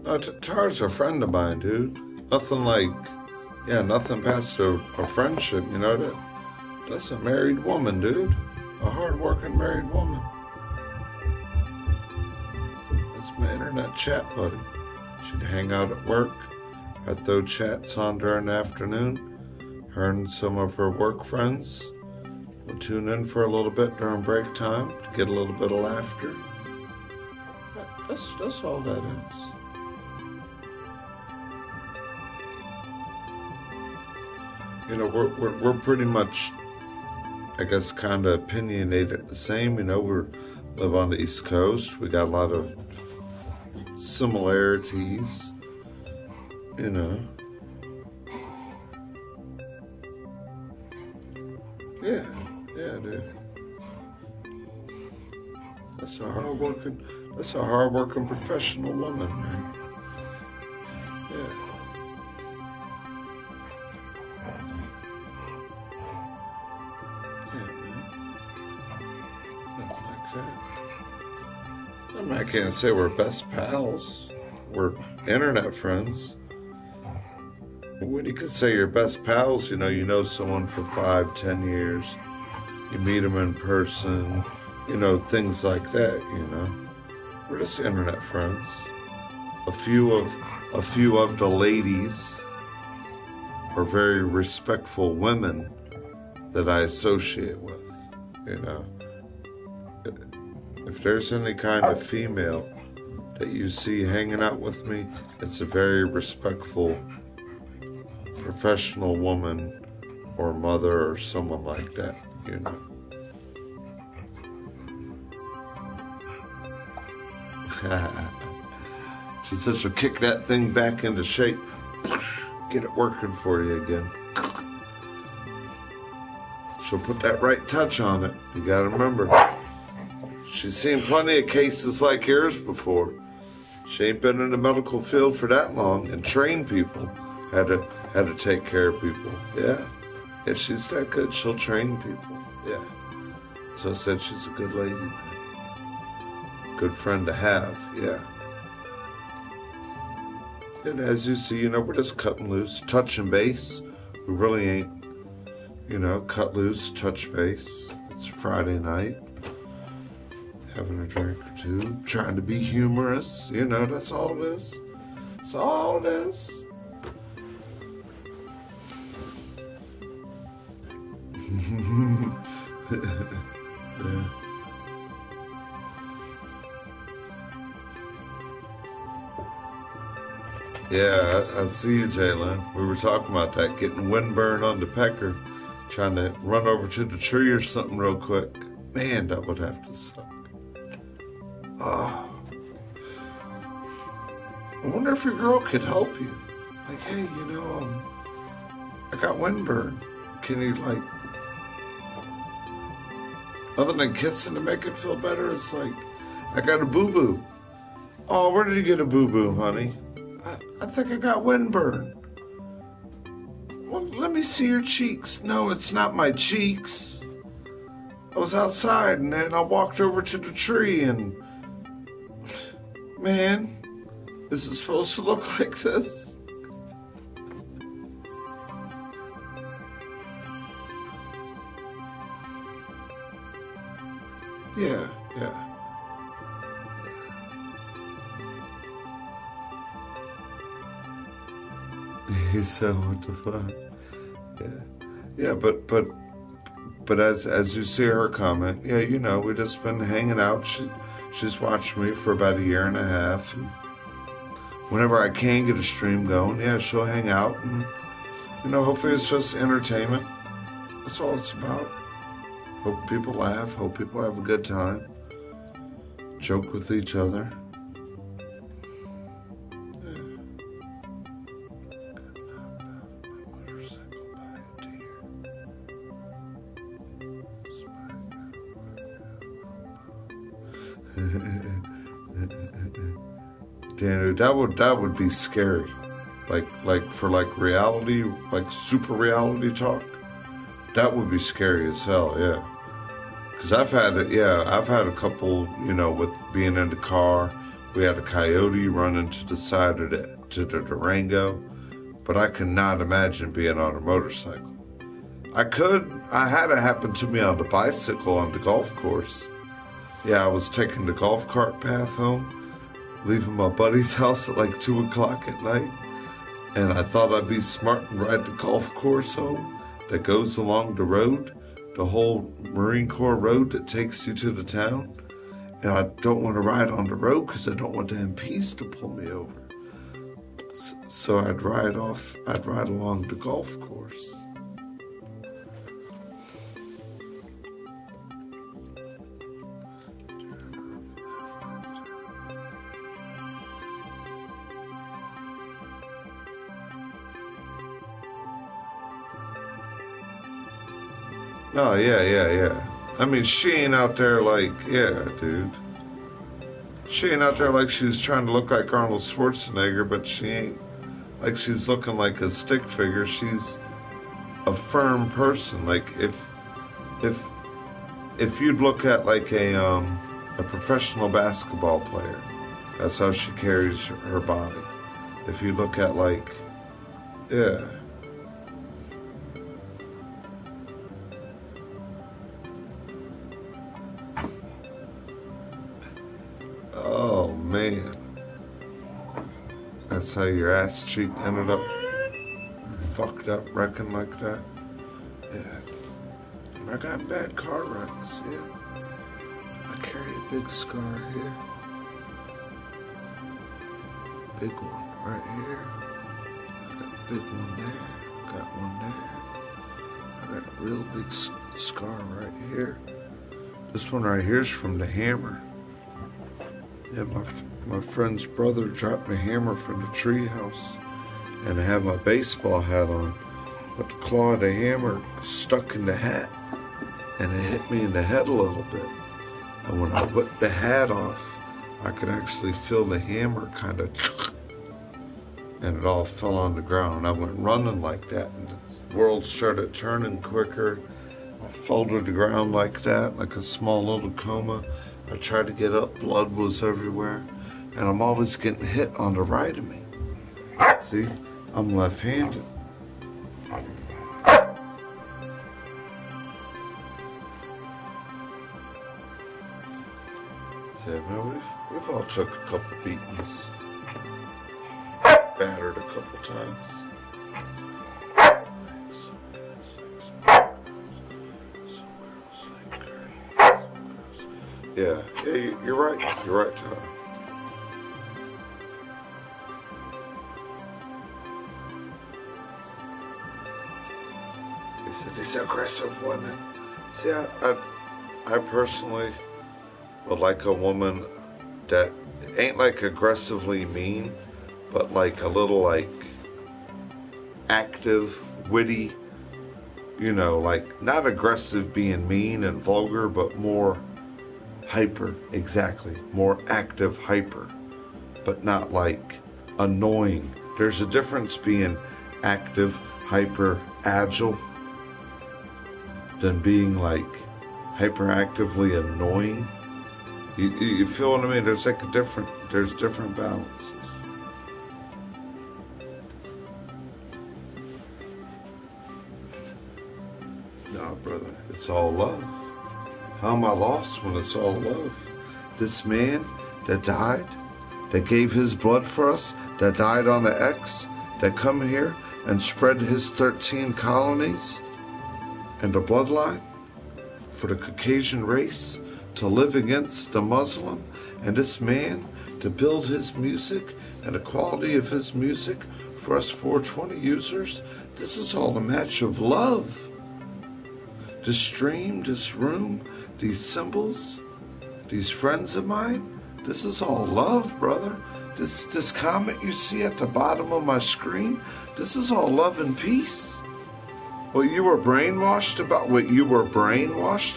[SPEAKER 1] no, Tar's a friend of mine, dude. Nothing like, nothing past a friendship, you know. That's a married woman, dude. A hard-working married woman. That's my internet chat buddy. She'd hang out at work. I'd throw chats on during the afternoon. Her and some of her work friends would tune in for a little bit during break time to get a little bit of laughter. That's all that is. You know, we're pretty much, I guess, kind of opinionated the same. You know, we live on the East Coast. We got a lot of similarities. You know. Yeah, dude. That's a hard-working professional woman, man. Yeah. Yeah, man. Nothing like I mean, I can't say we're best pals. We're internet friends. When you could say you're best pals, you know someone for 5, 10 years. You meet them in person, things like that, We're just internet friends. A few of the ladies are very respectful women that I associate with, If there's any kind of female that you see hanging out with me, it's a very respectful, professional woman or mother or someone like that, She said she'll kick that thing back into shape. Get it working for you again. She'll put that right touch on it. You gotta remember. She's seen plenty of cases like yours before. She ain't been in the medical field for that long and trained people how to take care of people. Yeah. Yeah, she's that good. She'll train people. Yeah. So I said she's a good lady. Good friend to have. Yeah. And as you see, we're just cutting loose, touching base. We really ain't, cut loose, touch base. It's Friday night. Having a drink or two, trying to be humorous. That's all it is. That's all it is. Yeah. Yeah, I see you, Jalen. We were talking about that, getting windburn on the pecker, trying to run over to the tree or something real quick. Man, that would have to suck. Oh. I wonder if your girl could help you. Like, hey, I got windburn. Can you, other than kissing to make it feel better, it's like, I got a boo-boo. Oh, where did you get a boo-boo, honey? I think I got windburn. Well, let me see your cheeks. No, it's not my cheeks. I was outside and then I walked over to the tree and... Man, is it supposed to look like this? Yeah. He said, what the fuck? Yeah, but as you see her comment, yeah, we just been hanging out. She's watched me for about 1.5 years. And whenever I can get a stream going, yeah, she'll hang out. And, hopefully it's just entertainment. That's all it's about. Hope people laugh. Hope people have a good time. Joke with each other. Danu, that would be scary. Like for reality, super reality talk. That would be scary as hell, yeah. Because I've had a couple, with being in the car. We had a coyote run into the side of the Durango, but I cannot imagine being on a motorcycle. I had it happen to me on the bicycle on the golf course. Yeah, I was taking the golf cart path home, leaving my buddy's house at 2 o'clock at night, and I thought I'd be smart and ride the golf course home that goes along the road, the whole Marine Corps road that takes you to the town, and I don't want to ride on the road because I don't want the MPs to pull me over. So I'd ride along the golf course. Oh, yeah. I mean, she ain't out there dude. She ain't out there like she's trying to look like Arnold Schwarzenegger, but she ain't like she's looking like a stick figure. She's a firm person. If if you'd look at like a professional basketball player, that's how she carries her body. If you look at like, yeah. Oh man, that's how your ass cheek ended up fucked up, wrecking like that. Yeah, I got bad car wrecks. Yeah, I carry a big scar here, big one right here. I got a big one there. Got one there. I got a real big scar right here. This one right here is from the hammer. Yeah, my friend's brother dropped me a hammer from the tree house, and I had my baseball hat on, but the claw of the hammer stuck in the hat, and it hit me in the head a little bit. And when I whipped the hat off, I could actually feel the hammer kind of, and it all fell on the ground. I went running like that, and the world started turning quicker. I fell to the ground like that, like a small little coma. I tried to get up, blood was everywhere, and I'm always getting hit on the right of me. See, I'm left-handed. Yeah, man, we've all took a couple beatings, battered a couple times. Yeah, you're right. You're right, Tom. He said these aggressive women. See, I personally would like a woman that ain't like aggressively mean, but like a little like active, witty, you know, like not aggressive being mean and vulgar, but more hyper, exactly. More active, hyper, but not like annoying. There's a difference being active, hyper, agile than being like hyperactively annoying. You feel what I mean? There's like there's different balances. No, brother, it's all love. How am I lost when it's all love? This man that died, that gave his blood for us, that died on the X, that come here and spread his 13 colonies and the bloodline for the Caucasian race to live against the Muslim, and this man to build his music and the quality of his music for us 420 users. This is all a match of love. This stream, this room, these symbols, these friends of mine, this is all love, brother. This comment you see at the bottom of my screen, this is all love and peace. What you were brainwashed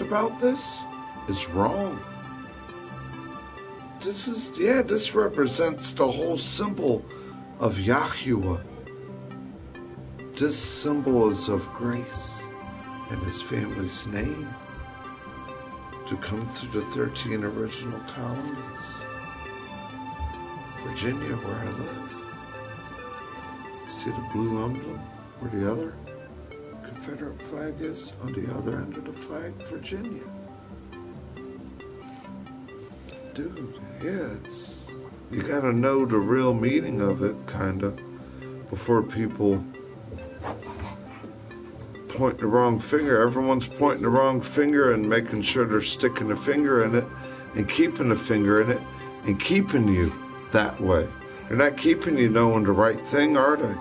[SPEAKER 1] about this is wrong. This represents the whole symbol of Yahuwah. This symbol is of grace and his family's name to come through the 13 original colonies. Virginia, where I live. You see the blue emblem where the other Confederate flag is? On the other end of the flag, Virginia. Dude, yeah, you gotta know the real meaning of it, kinda, before people point the wrong finger. Everyone's pointing the wrong finger and making sure they're sticking a finger in it and keeping a finger in it and keeping you that way. They're not keeping you knowing the right thing, are they?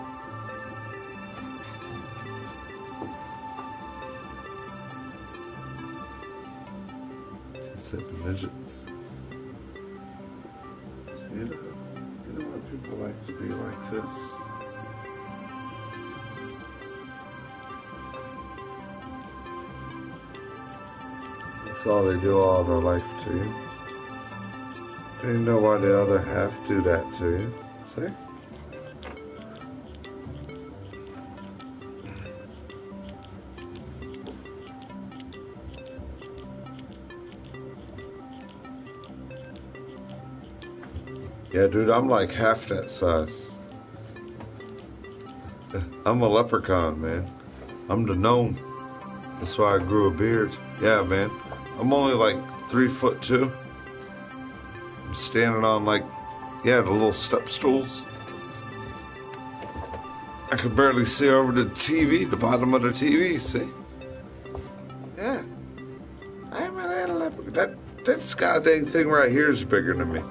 [SPEAKER 1] I said the midgets. You know why people like to be like this? That's all they do all their life to you. You know why the other half do that to you. See? Yeah, dude, I'm like half that size. I'm a leprechaun, man. I'm the gnome. That's why I grew a beard. Yeah, man. I'm only like 3'2". I'm standing on like, yeah, the little step stools. I can barely see over the TV, the bottom of the TV, see? Yeah. I'm a little leprechaun. That goddamn thing right here is bigger than me.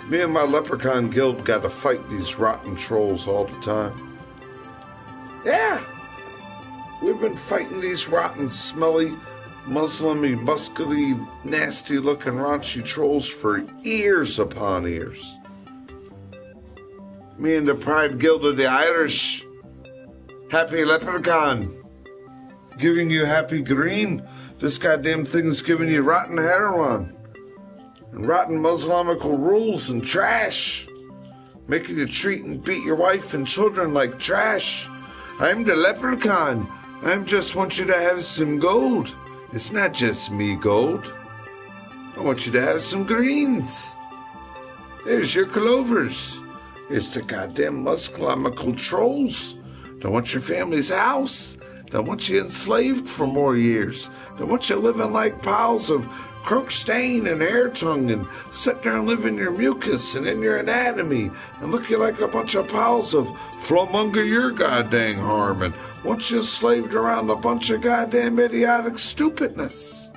[SPEAKER 1] Me and my leprechaun guild got to fight these rotten trolls all the time. Yeah. We've been fighting these rotten, smelly, Muslim-y, muscly, nasty-looking, raunchy trolls for years upon years. Me and the Pride Guild of the Irish. Happy Leprechaun. Giving you happy green. This goddamn thing's giving you rotten heroin. And rotten Muslimical rules and trash. Making you treat and beat your wife and children like trash. I'm the leprechaun. I just want you to have some gold. It's not just me gold. I want you to have some greens. There's your clovers. It's the goddamn Muslimical trolls. Don't want your family's house. Don't want you enslaved for more years. Don't want you living like piles of Crookstain and hair tongue and sit there and live in your mucus and in your anatomy and looking like a bunch of piles of flummonger your goddamn harm and want you slaved around a bunch of goddamn idiotic stupidness.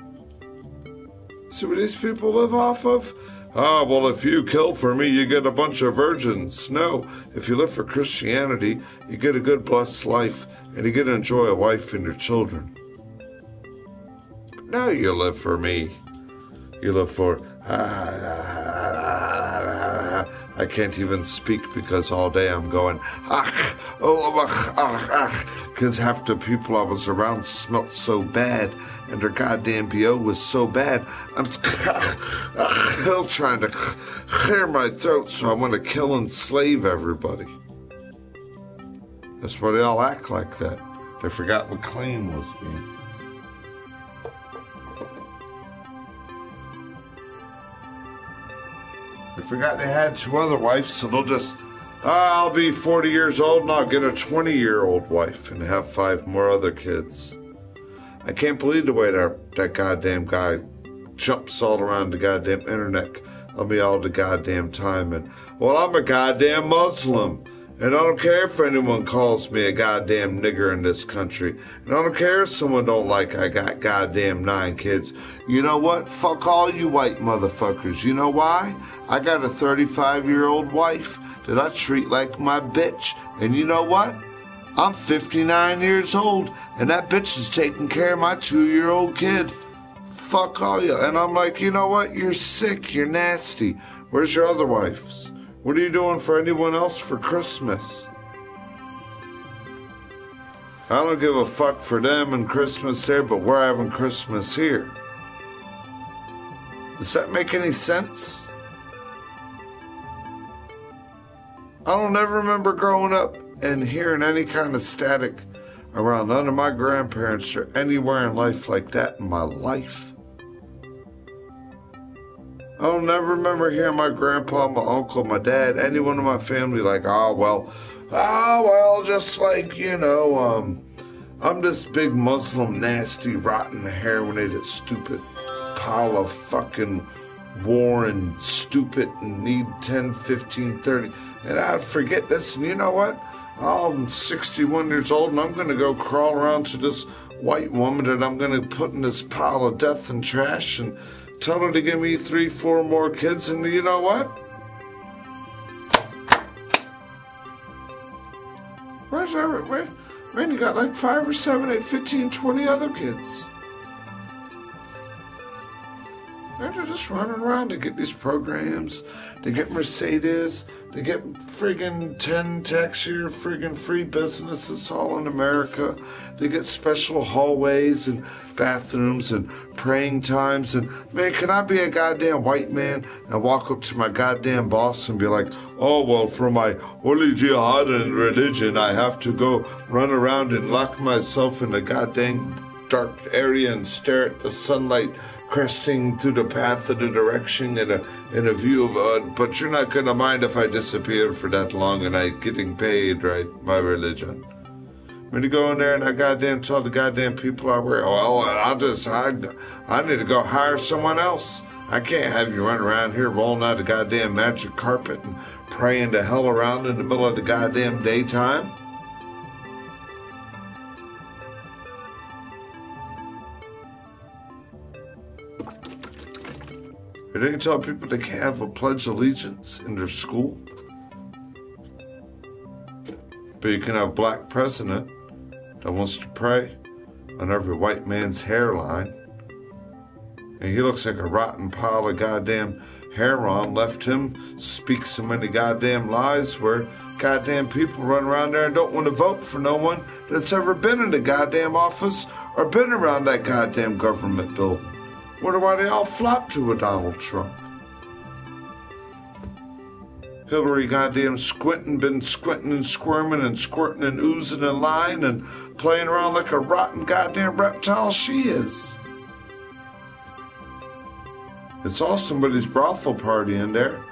[SPEAKER 1] See what these people live off of? Ah, well, if you kill for me, you get a bunch of virgins. No, if you live for Christianity, you get a good blessed life and you get to enjoy a wife and your children. But now you live for me. You live for, I can't even speak because all day I'm going, because half the people I was around smelt so bad and their goddamn BO was so bad. I'm still trying to clear my throat, so I want to kill and slave everybody. That's why they all act like that. They forgot what clean was, man. They forgot they had 2 other wives, so they'll just, I'll be 40 years old and I'll get a 20-year-old wife and have 5 more other kids. I can't believe the way that goddamn guy jumps all around the goddamn internet on me all the goddamn time. And, well, I'm a goddamn Muslim. And I don't care if anyone calls me a goddamn nigger in this country. And I don't care if someone don't like I got goddamn 9 kids. You know what? Fuck all you white motherfuckers. You know why? I got a 35-year-old wife that I treat like my bitch. And you know what? I'm 59 years old. And that bitch is taking care of my 2-year-old kid. Fuck all you. And I'm like, you know what? You're sick. You're nasty. Where's your other wives? What are you doing for anyone else for Christmas? I don't give a fuck for them and Christmas there, but we're having Christmas here. Does that make any sense? I don't ever remember growing up and hearing any kind of static around none of my grandparents or anywhere in life like that in my life. I don't never remember hearing my grandpa, my uncle, my dad, anyone in my family like, just like, you know, I'm this big Muslim, nasty, rotten, heroinated, stupid pile of fucking war and stupid and need 10, 15, 30. And I'd forget this, and you know what? I'm 61 years old, and I'm going to go crawl around to this white woman that I'm going to put in this pile of death and trash and tell her to give me 3, 4 more kids, and you know what? Where's every, man, you got like 5 or 7, 8, 15, 20 other kids. They're just running around to get these programs, to get Mercedes, to get friggin' 10 tax-year friggin' free businesses all in America, to get special hallways and bathrooms and praying times. And, man, can I be a goddamn white man and walk up to my goddamn boss and be like, oh, well, for my holy jihad and religion, I have to go run around and lock myself in a goddamn dark area and stare at the sunlight cresting through the path of the direction in a view of but you're not gonna mind if I disappear for that long and I getting paid, right? My religion. Me to go in there and I goddamn tell the goddamn people I work, well, I need to go hire someone else. I can't have you run around here rolling out a goddamn magic carpet and praying to hell around in the middle of the goddamn daytime. They didn't tell people they can't have a pledge of allegiance in their school. But you can have a black president that wants to pray on every white man's hairline. And he looks like a rotten pile of goddamn heron left him speak so many goddamn lies where goddamn people run around there and don't want to vote for no one that's ever been in the goddamn office or been around that goddamn government building. Wonder why they all flopped to a Donald Trump. Hillary goddamn been squinting and squirming and squirting and oozing and lying and playing around like a rotten goddamn reptile she is. It's all somebody's brothel party in there,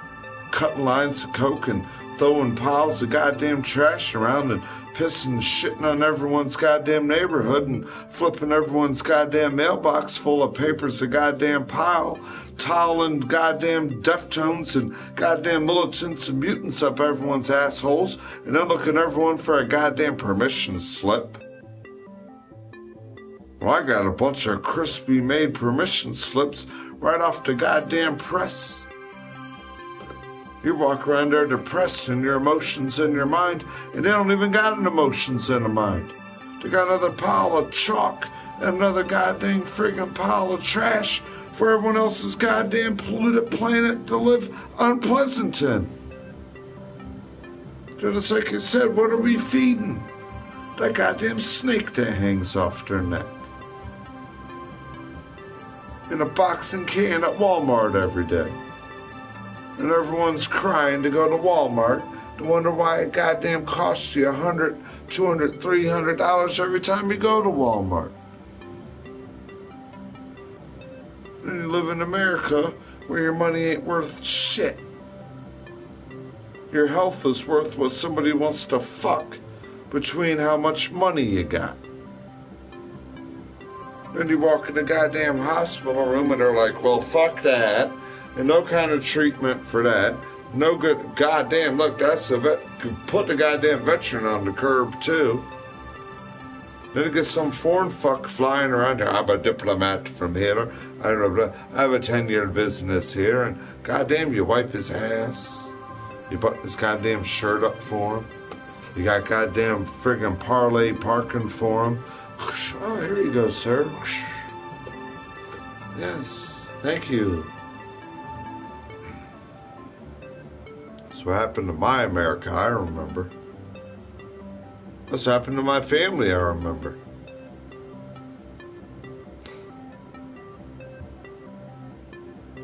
[SPEAKER 1] cutting lines of coke and throwing piles of goddamn trash around and pissing and shitting on everyone's goddamn neighborhood and flipping everyone's goddamn mailbox full of papers of goddamn pile, toweling goddamn Deftones and goddamn militants and mutants up everyone's assholes, and then looking everyone for a goddamn permission slip. Well, I got a bunch of crispy made permission slips right off the goddamn press. You walk around there depressed and your emotions in your mind, and they don't even got an emotions in a mind. They got another pile of chalk and another goddamn friggin' pile of trash for everyone else's goddamn polluted planet to live unpleasant in. Just like I said, what are we feeding? That goddamn snake that hangs off their neck. In a boxing can at Walmart every day. And everyone's crying to go to Walmart to wonder why it goddamn costs you $100, $200, $300 every time you go to Walmart. And you live in America where your money ain't worth shit. Your health is worth what somebody wants to fuck between how much money you got. Then you walk in the goddamn hospital room and they're like, well, fuck that. And no kind of treatment for that. No good. Goddamn, look, that's a vet. Put the goddamn veteran on the curb, too. Then you get some foreign fuck flying around here. I'm a diplomat from here. I have a 10-year business here. And goddamn, you wipe his ass. You button his goddamn shirt up for him. You got goddamn friggin' parlay parking for him. Oh, here you go, sir. Yes, thank you. That's what happened to my America, I remember. That's what happened to my family, I remember.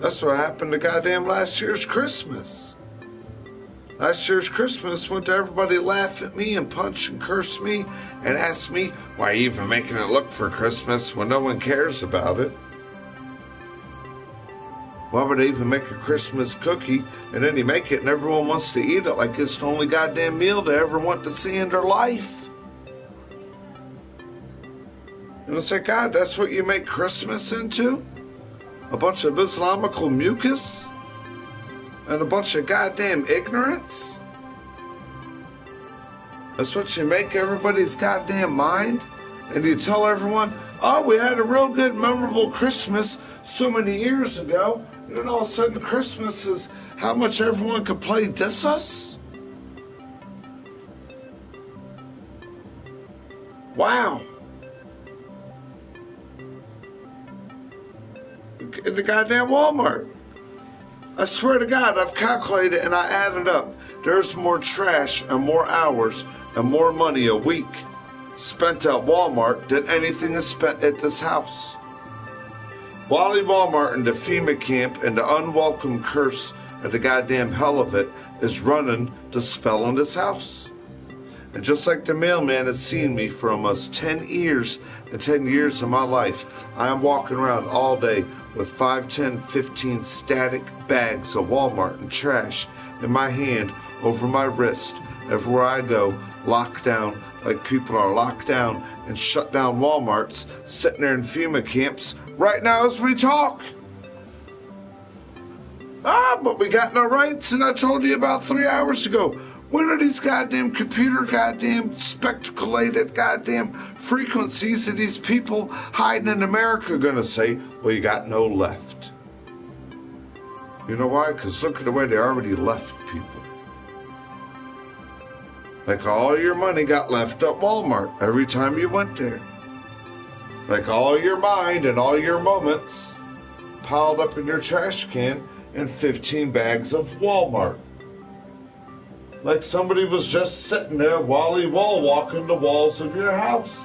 [SPEAKER 1] That's what happened to goddamn last year's Christmas. Last year's Christmas went to everybody laugh at me and punch and curse me and ask me, why are you even making it look for Christmas when no one cares about it? Why would they even make a Christmas cookie and then you make it and everyone wants to eat it like it's the only goddamn meal they ever want to see in their life? And it's like, God, that's what you make Christmas into? A bunch of Islamical mucus? And a bunch of goddamn ignorance? That's what you make everybody's goddamn mind? And you tell everyone, oh, we had a real good, memorable Christmas so many years ago, and then all of a sudden Christmas is how much everyone could play diss us? Wow. In the goddamn Walmart. I swear to God, I've calculated and I added up. There's more trash and more hours and more money a week spent at Walmart than anything is spent at this house. Wally Walmart and the FEMA camp and the unwelcome curse of the goddamn hell of it is running the spell on this house. And just like the mailman has seen me for almost 10 years, and 10 years of my life, I am walking around all day with 5, 10, 15 static bags of Walmart and trash in my hand over my wrist. Everywhere I go, locked down like people are locked down and shut down Walmarts, sitting there in FEMA camps right now as we talk. But we got no rights, and I told you about 3 hours ago. What are these goddamn computer goddamn spectaculated goddamn frequencies that these people hiding in America are gonna say? Well, you got no left. You know why? Because look at the way they already left people. Like all your money got left at Walmart every time you went there. Like all your mind and all your moments piled up in your trash can in 15 bags of Walmart. Like somebody was just sitting there wally wall walking the walls of your house.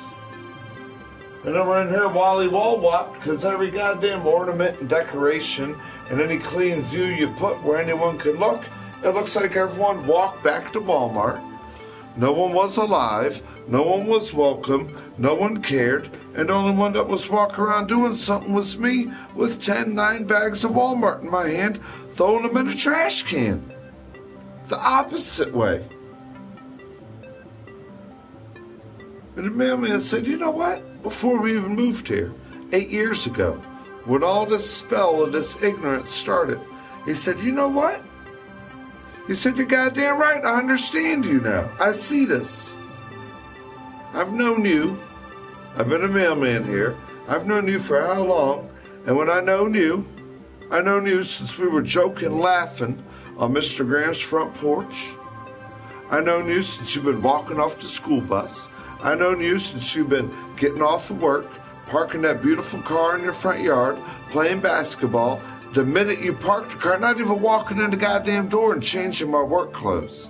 [SPEAKER 1] And then we're in here wally wall walk because every goddamn ornament and decoration and any clean view you put where anyone can look, it looks like everyone walked back to Walmart. No one was alive, no one was welcome, no one cared, and the only one that was walking around doing something was me with 9 bags of Walmart in my hand, throwing them in a trash can. The opposite way. And the mailman said, you know what? Before we even moved here, 8 years ago, when all this spell of this ignorance started, he said, you know what? He said, you're goddamn right. I understand you now. I see this. I've known you. I've been a mailman here. I've known you for how long? And when I known you since we were joking, laughing on Mr. Graham's front porch. I known you since you've been walking off the school bus. I known you since you've been getting off of work, parking that beautiful car in your front yard, playing basketball. The minute you parked the car, not even walking in the goddamn door and changing my work clothes.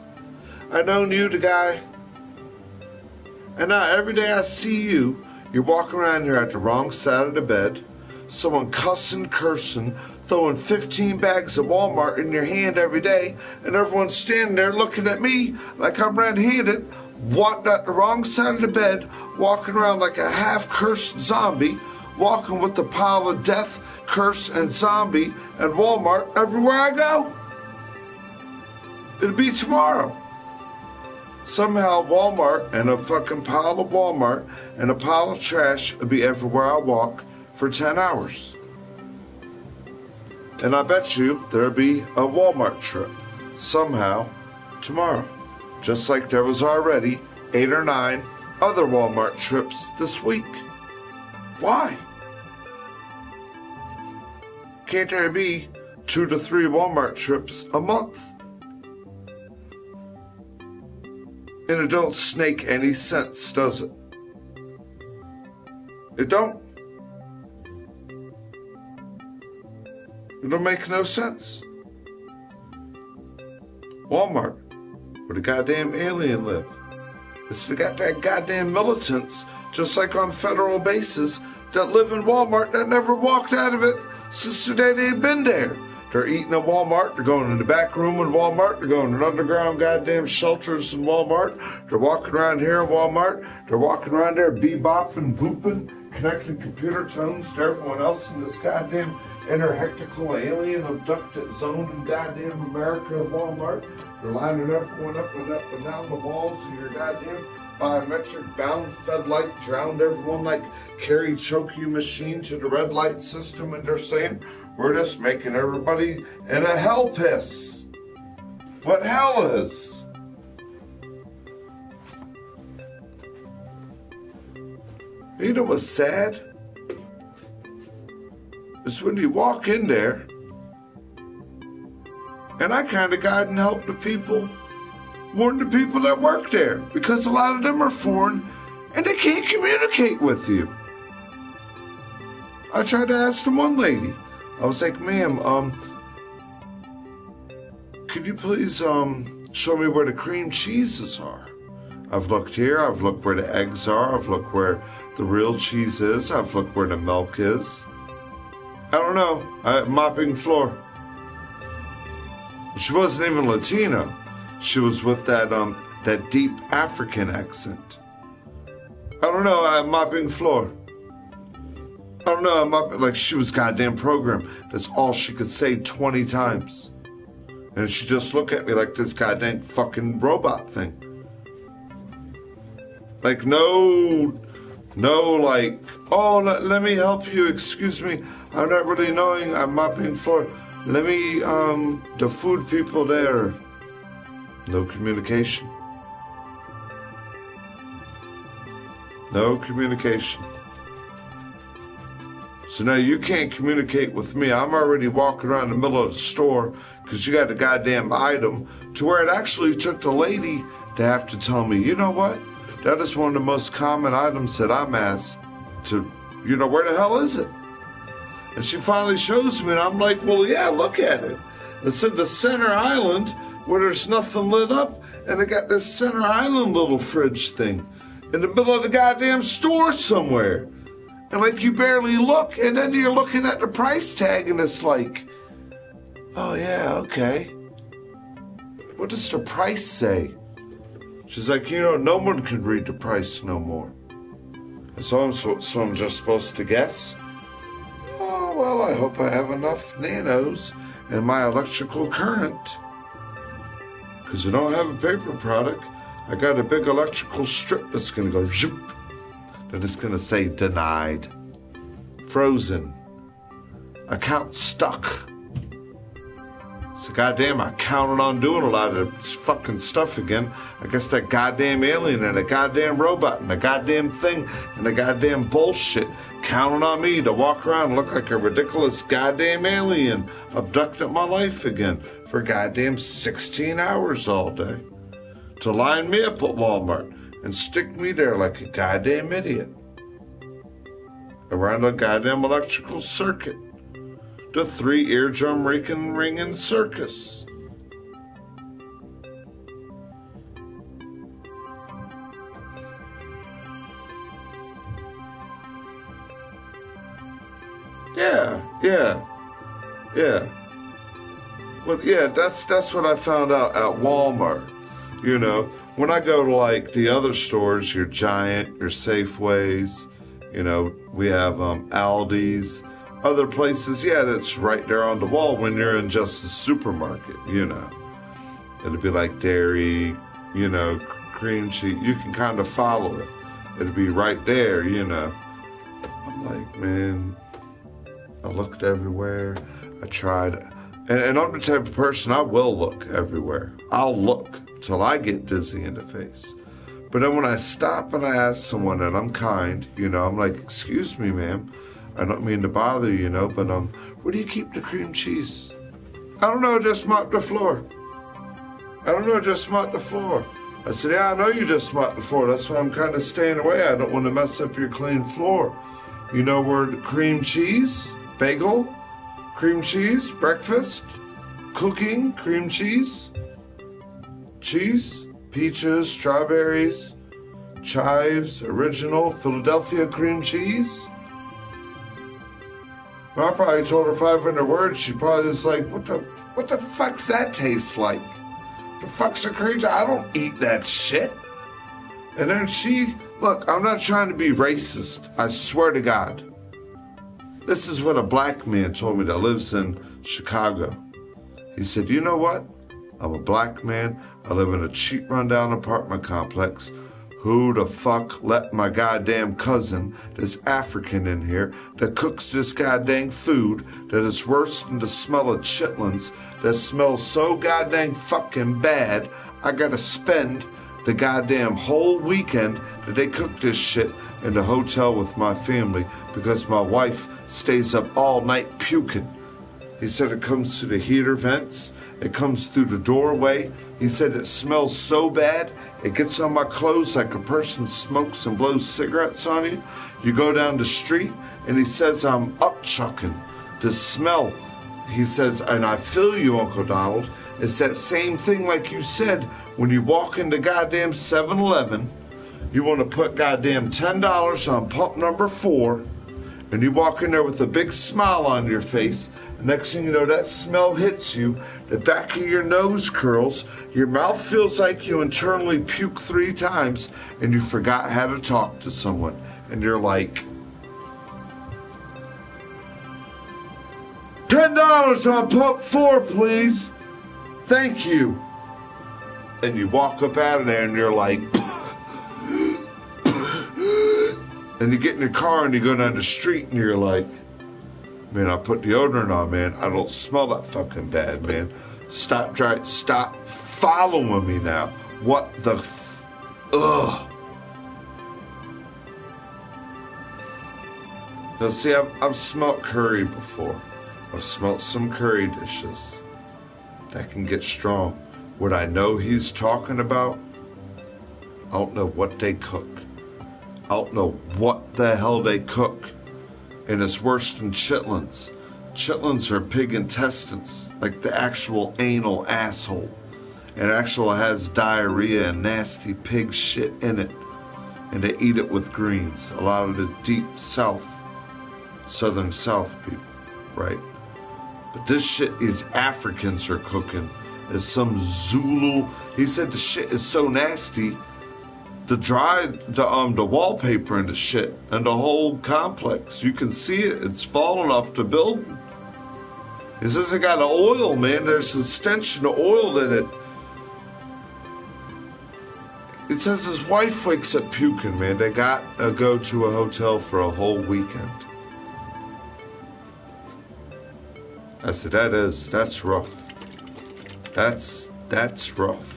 [SPEAKER 1] I known you, the guy. And now every day I see you, you're walking around here at the wrong side of the bed, someone cussing, cursing, throwing 15 bags of Walmart in your hand every day, and everyone's standing there looking at me like I'm red-handed, walked at the wrong side of the bed, walking around like a half-cursed zombie, walking with the pile of death, curse, and zombie and Walmart everywhere I go. It'll be tomorrow. Somehow Walmart and a fucking pile of Walmart and a pile of trash will be everywhere I walk for 10 hours. And I bet you there'll be a Walmart trip somehow tomorrow. Just like there was already 8 or 9 other Walmart trips this week. Why? Can't there be 2 to 3 Walmart trips a month? And it don't snake any sense, does it? It don't. It don't make no sense. Walmart, where the goddamn alien live. They got that goddamn militants, just like on federal bases, that live in Walmart that never walked out of it since the day they've been there. They're eating at Walmart, they're going in the back room in Walmart, they're going in underground goddamn shelters in Walmart, they're walking around here in Walmart, they're walking around there bebopping, booping, connecting computer tones to everyone else in this goddamn interhectical alien abducted zone in goddamn America of Walmart. They're lining everyone up and down the walls of your goddamn biometric bound fed light, drowned everyone like carry choke you machine to the red light system, and they're saying we're just making everybody in a hell piss. What hell is? You know what's sad? Is when you walk in there, and I kind of guide and help the people more than the people that work there, because a lot of them are foreign and they can't communicate with you. I tried to ask the one lady. I was like, ma'am, could you please show me where the cream cheeses are? I've looked here, I've looked where the eggs are, I've looked where the real cheese is, I've looked where the milk is. I don't know. I'm mopping the floor. She wasn't even Latino. She was with that that deep African accent. I don't know, I'm mopping the floor. I don't know, I'm mopping, like she was goddamn programmed. That's all she could say 20 times. And she just looked at me like this goddamn fucking robot thing. Like no, like, oh, let me help you, excuse me. I'm not really knowing, I'm mopping the floor. Let me, the food people there. No communication. No communication. So now you can't communicate with me. I'm already walking around the middle of the store because you got the goddamn item to where it actually took the lady to have to tell me, you know what? That is one of the most common items that I'm asked to, where the hell is it? And she finally shows me and I'm like, well, yeah, look at it. It's in the center island where there's nothing lit up and they got this center island little fridge thing in the middle of the goddamn store somewhere. And like you barely look, and then you're looking at the price tag and it's like, oh yeah, okay. What does the price say? She's like, no one can read the price no more. And so I'm just supposed to guess? Oh, well, I hope I have enough nanos in my electrical current. Because I don't have a paper product. I got a big electrical strip that's going to go zoop. That is going to say denied, frozen, account stuck. So goddamn, I counted on doing a lot of fucking stuff again. I guess that goddamn alien and a goddamn robot and a goddamn thing and a goddamn bullshit counting on me to walk around and look like a ridiculous goddamn alien abducted my life again for goddamn 16 hours all day. To line me up at Walmart and stick me there like a goddamn idiot. Around a goddamn electrical circuit. The 3 eardrum ringing circus. Yeah. Well, yeah, that's what I found out at Walmart. When I go to like the other stores, your Giant, your Safeways, we have Aldi's, other places, yeah, that's right there on the wall when you're in just the supermarket, It'd be like dairy, cream cheese. You can kind of follow it. It'd be right there, I'm like, man, I looked everywhere. I tried. And I'm the type of person, I will look everywhere. I'll look till I get dizzy in the face. But then when I stop and I ask someone and I'm kind, I'm like, excuse me, ma'am. I don't mean to bother you, but where do you keep the cream cheese? I don't know, just mop the floor. I said, yeah, I know you just mopped the floor. That's why I'm kind of staying away. I don't want to mess up your clean floor. You know where the cream cheese, bagel, cream cheese, breakfast, cooking, cream cheese, peaches, strawberries, chives, original, Philadelphia cream cheese. Well, I probably told her 500 words. She probably was like, what the fuck's that taste like? The fuck's a cream cheese? I don't eat that shit. And then look, I'm not trying to be racist. I swear to God. This is what a black man told me that lives in Chicago. He said, you know what? I'm a black man. I live in a cheap rundown apartment complex. Who the fuck let my goddamn cousin, this African in here, that cooks this goddamn food that is worse than the smell of chitlins, that smells so goddamn fucking bad, I gotta spend the goddamn whole weekend that they cook this shit in the hotel with my family because my wife stays up all night puking. He said it comes through the heater vents. It comes through the doorway. He said it smells so bad, it gets on my clothes like a person smokes and blows cigarettes on you. You go down the street, and he says I'm upchucking. The smell, he says, and I feel you, Uncle Donald. It's that same thing like you said when you walk into goddamn 7-Eleven. You want to put goddamn $10 on pump number 4, And you walk in there with a big smile on your face. And next thing you know, that smell hits you. The back of your nose curls. Your mouth feels like you internally puke 3 times. And you forgot how to talk to someone. And you're like, $10 on pump 4, please. Thank you. And you walk up out of there and you're like, and you get in your car and you go down the street and you're like, man, I put deodorant on, man. I don't smell that fucking bad, man. Stop following me now. What the ugh. Now see, I've smelt curry before. I've smelt some curry dishes that can get strong. What I know he's talking about, I don't know what they cook. I don't know what the hell they cook. And it's worse than chitlins. Chitlins are pig intestines, like the actual anal asshole. And it actually has diarrhea and nasty pig shit in it. And they eat it with greens. A lot of the deep south, southern south people, right? But this shit is Africans are cooking. It's some Zulu. He said the shit is so nasty. The wallpaper and the shit and the whole complex, you can see it. It's falling off the building. He says it got oil, man. There's a stench of oil in it. It says his wife wakes up puking, man. They got to go to a hotel for a whole weekend. I said, that's rough. That's rough.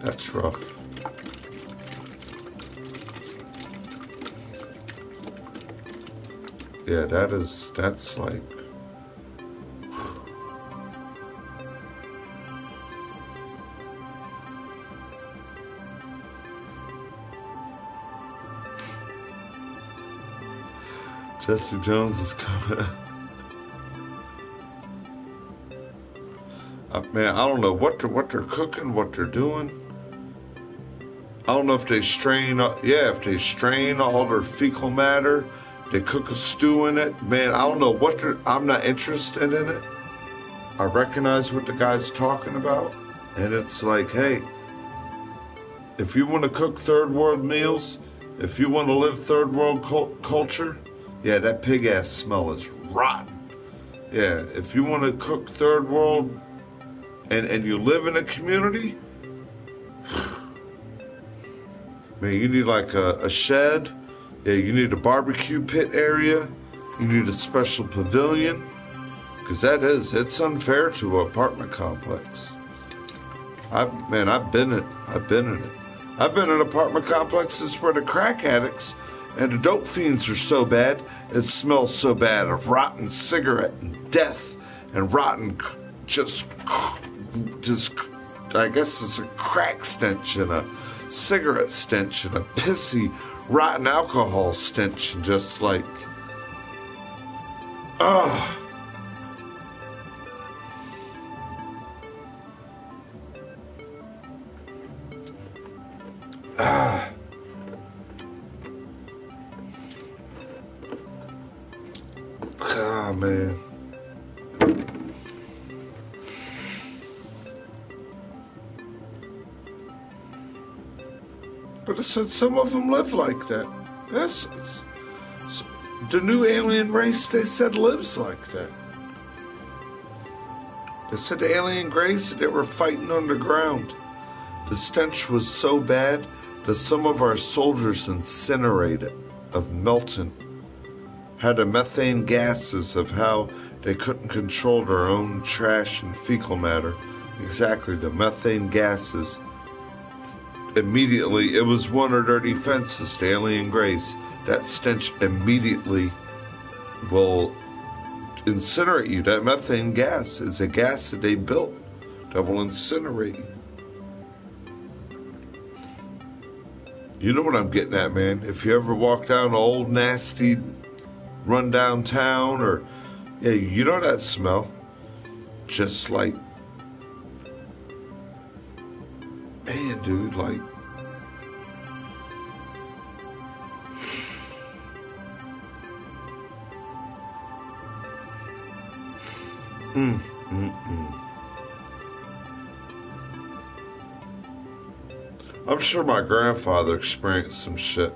[SPEAKER 1] That's rough. Yeah, that's like... Jesse Jones is coming. Man, I don't know what they're cooking, what they're doing. I don't know if they strain all their fecal matter. They cook a stew in it. Man, I don't know I'm not interested in it. I recognize what the guy's talking about. And it's like, hey, if you want to cook third world meals, if you want to live third world culture, yeah, that pig ass smell is rotten. Yeah, if you want to cook third world and you live in a community, man, you need like a shed. Yeah, you need a barbecue pit area. You need a special pavilion. Because it's unfair to an apartment complex. I've been in it. I've been in apartment complexes where the crack addicts and the dope fiends are so bad, it smells so bad of rotten cigarette and death and rotten just I guess it's a crack stench and a cigarette stench and a pissy rotten alcohol stench and just like ugh. Ah, man. But it said some of them live like that. Yes, the new alien race, they said, lives like that. They said the alien race, they were fighting underground. The stench was so bad that some of our soldiers incinerated of melting. Had the methane gases of how they couldn't control their own trash and fecal matter. Exactly, the methane gases. Immediately, it was one of their defenses, the alien race. That stench immediately will incinerate you. That methane gas is a gas that they built that will incinerate you. You know what I'm getting at, man. If you ever walk down an old, nasty, run-down town, or, yeah, you know that smell. Just like, man, dude, like, Mm, mm, mm. I'm sure my grandfather experienced some shit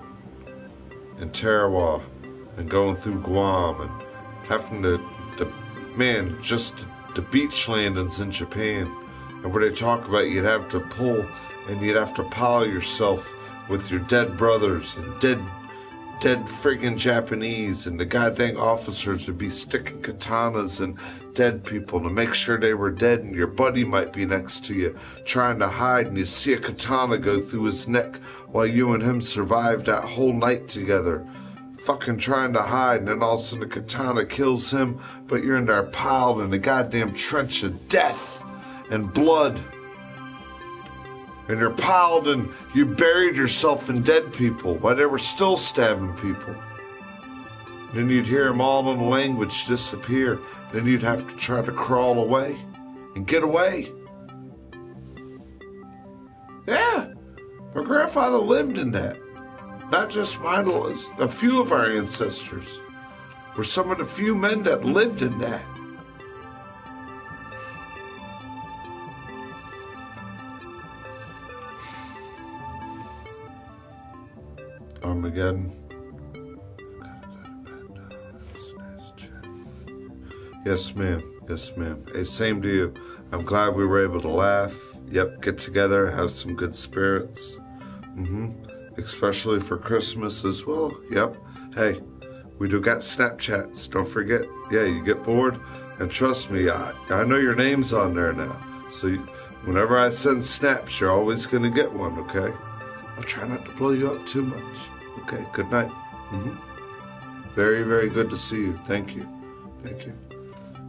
[SPEAKER 1] in Tarawa and going through Guam and having man, just the beach landings in Japan, and where they talk about you'd have to pull and you'd have to pile yourself with your dead brothers and dead friggin' Japanese, and the goddamn officers would be sticking katanas in dead people to make sure they were dead, and your buddy might be next to you trying to hide, and you see a katana go through his neck while you and him survived that whole night together, fucking trying to hide, and then all of a sudden the katana kills him, but you're in there piled in a goddamn trench of death and blood. And you're piled and you buried yourself in dead people while they were still stabbing people. Then you'd hear them all in the language disappear. Then you'd have to try to crawl away and get away. Yeah, my grandfather lived in that. Not just mine, a few of our ancestors were some of the few men that lived in that. Armageddon. Yes, ma'am. Yes, ma'am. Hey, same to you. I'm glad we were able to laugh. Yep, get together, have some good spirits. Especially for Christmas as well. Yep. Hey, we do got Snapchats. Don't forget. Yeah, you get bored. And trust me, I know your name's on there now. So whenever I send snaps, you're always going to get one, okay? I'll try not to blow you up too much. Okay, good night. Very, very good to see you. Thank you. Thank you.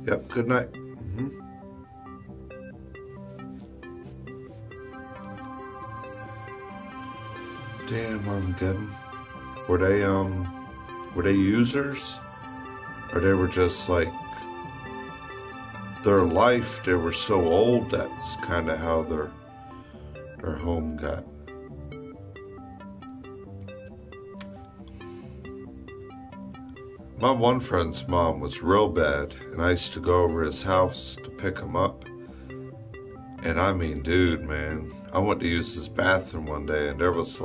[SPEAKER 1] Yep, good night. Damn, Armageddon. Were they users? Or they were just like, their life, they were so old, that's kind of how their home got. My one friend's mom was real bad, and I used to go over his house to pick him up. And I mean, dude, man, I went to use his bathroom one day, and there was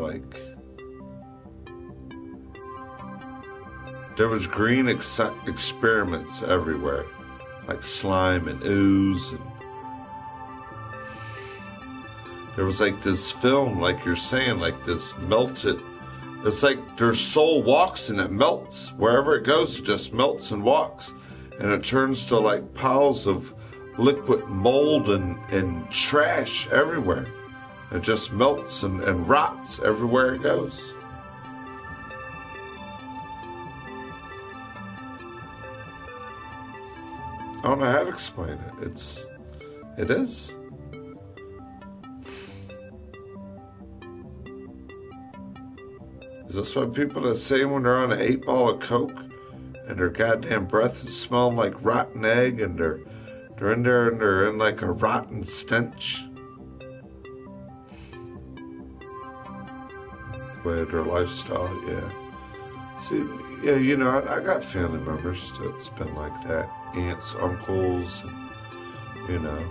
[SPEAKER 1] green experiments everywhere, like slime and ooze, and there was like this film, like you're saying, like this melted. It's like their soul walks and it melts. Wherever it goes, it just melts and walks. And it turns to like piles of liquid mold and trash everywhere. It just melts and rots everywhere it goes. I don't know how to explain it. It is. Is this what people that say when they're on an 8-ball of Coke and their goddamn breath is smelling like rotten egg and they're in there and they're in like a rotten stench? The way of their lifestyle, yeah. See, yeah, you know, I got family members that's been like that. Aunts, uncles, and, you know,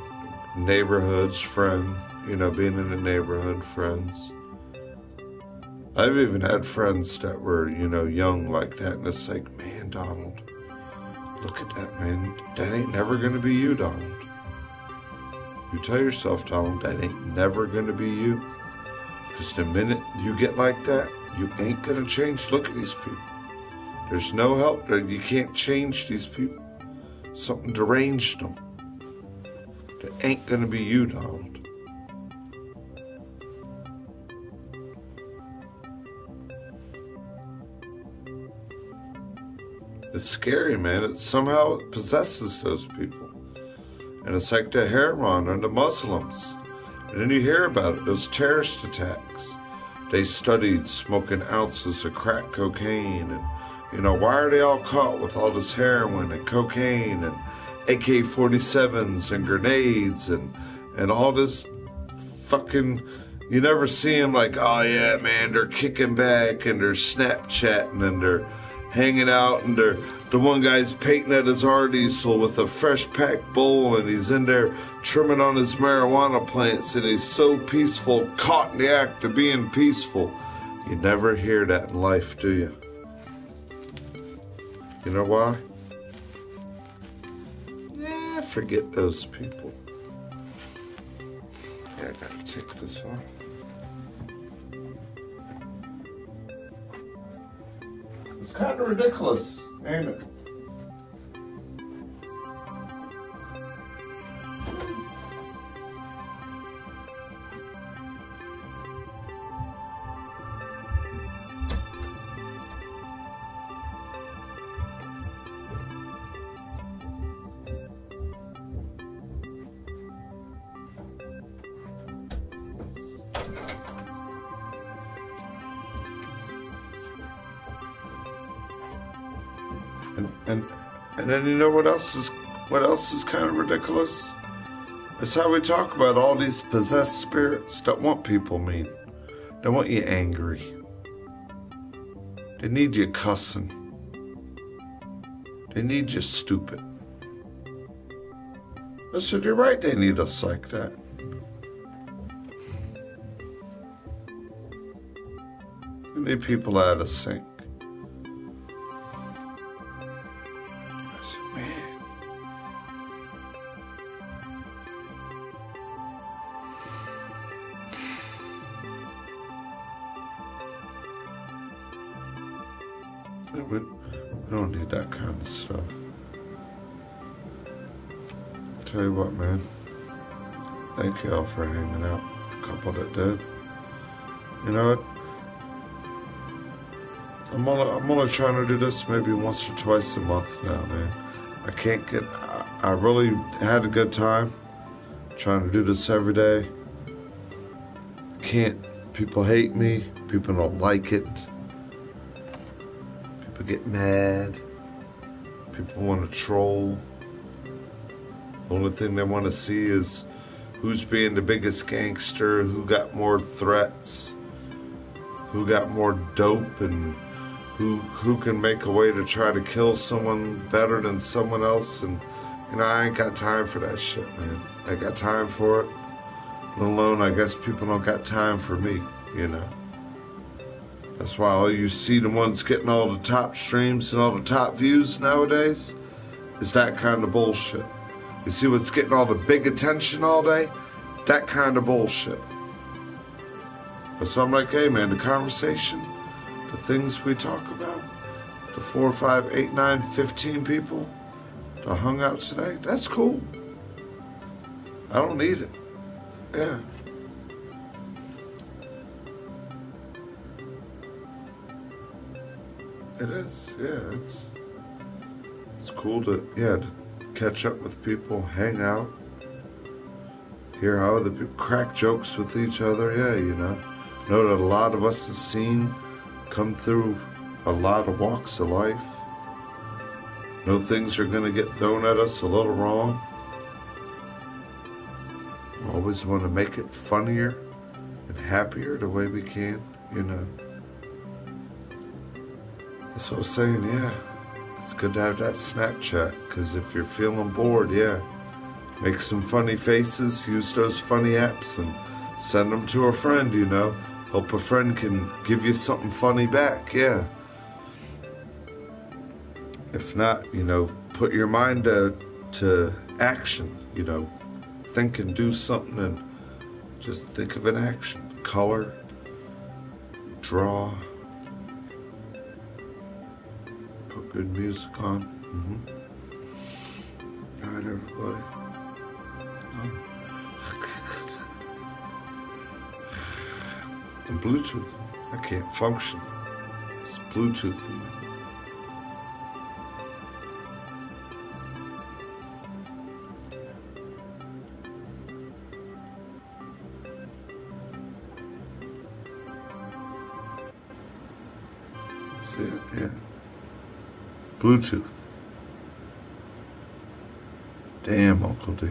[SPEAKER 1] neighborhoods, being in the neighborhood, friends. I've even had friends that were, young like that, and it's like, man, Donald, look at that, man. That ain't never going to be you, Donald. You tell yourself, Donald, that ain't never going to be you. Because the minute you get like that, you ain't going to change. Look at these people. There's no help. You can't change these people. Something deranged them. That ain't going to be you, Donald. It's scary, man. It somehow possesses those people. And it's like the Haram and the Muslims. And then you hear about it, those terrorist attacks. They studied smoking ounces of crack cocaine. And, why are they all caught with all this heroin and cocaine and AK-47s and grenades and all this fucking... You never see them like, oh yeah, man, they're kicking back and they're Snapchatting and they're hanging out, and the one guy's painting at his art easel with a fresh packed bowl, and he's in there trimming on his marijuana plants, and he's so peaceful, caught in the act of being peaceful. You never hear that in life, do you? You know why? Forget those people. Yeah, I gotta take this off. It's kind of ridiculous, ain't it? And then you know what else is kind of ridiculous? It's how we talk about all these possessed spirits that want people mean. They want you angry. They need you cussing. They need you stupid. I said, you're right, they need us like that. They need people out of sync. We don't need that kind of stuff. I'll tell you what, man. Thank y'all for hanging out. A couple that did. You know what? I'm only trying to do this maybe once or twice a month now, man. I really had a good time trying to do this every day. People hate me. People don't like it. People get mad. People want to troll. The only thing they want to see is who's being the biggest gangster, who got more threats, who got more dope, and who can make a way to try to kill someone better than someone else. And I ain't got time for that shit, man. I got time for it. Let alone, I guess people don't got time for me, That's why all you see the ones getting all the top streams and all the top views nowadays is that kind of bullshit. You see what's getting all the big attention all day? That kind of bullshit. So I'm like, hey man, the conversation, the things we talk about, the 4, 5, 8, 9, 15 people that hung out today, that's cool. I don't need it. Yeah. It is, yeah, it's cool to catch up with people, hang out, hear how other people crack jokes with each other, know that a lot of us have come through a lot of walks of life, know things are going to get thrown at us a little wrong. We always want to make it funnier and happier the way we can, That's what I was saying, yeah. It's good to have that Snapchat, because if you're feeling bored, make some funny faces, use those funny apps, and send them to a friend, Hope a friend can give you something funny back, If not, put your mind to action, Think and do something, and just think of an action. Color, draw, put good music on. All right, everybody. I'm Bluetooth. I can't function. It's Bluetooth. See it? Yeah. Bluetooth. Damn, Uncle D.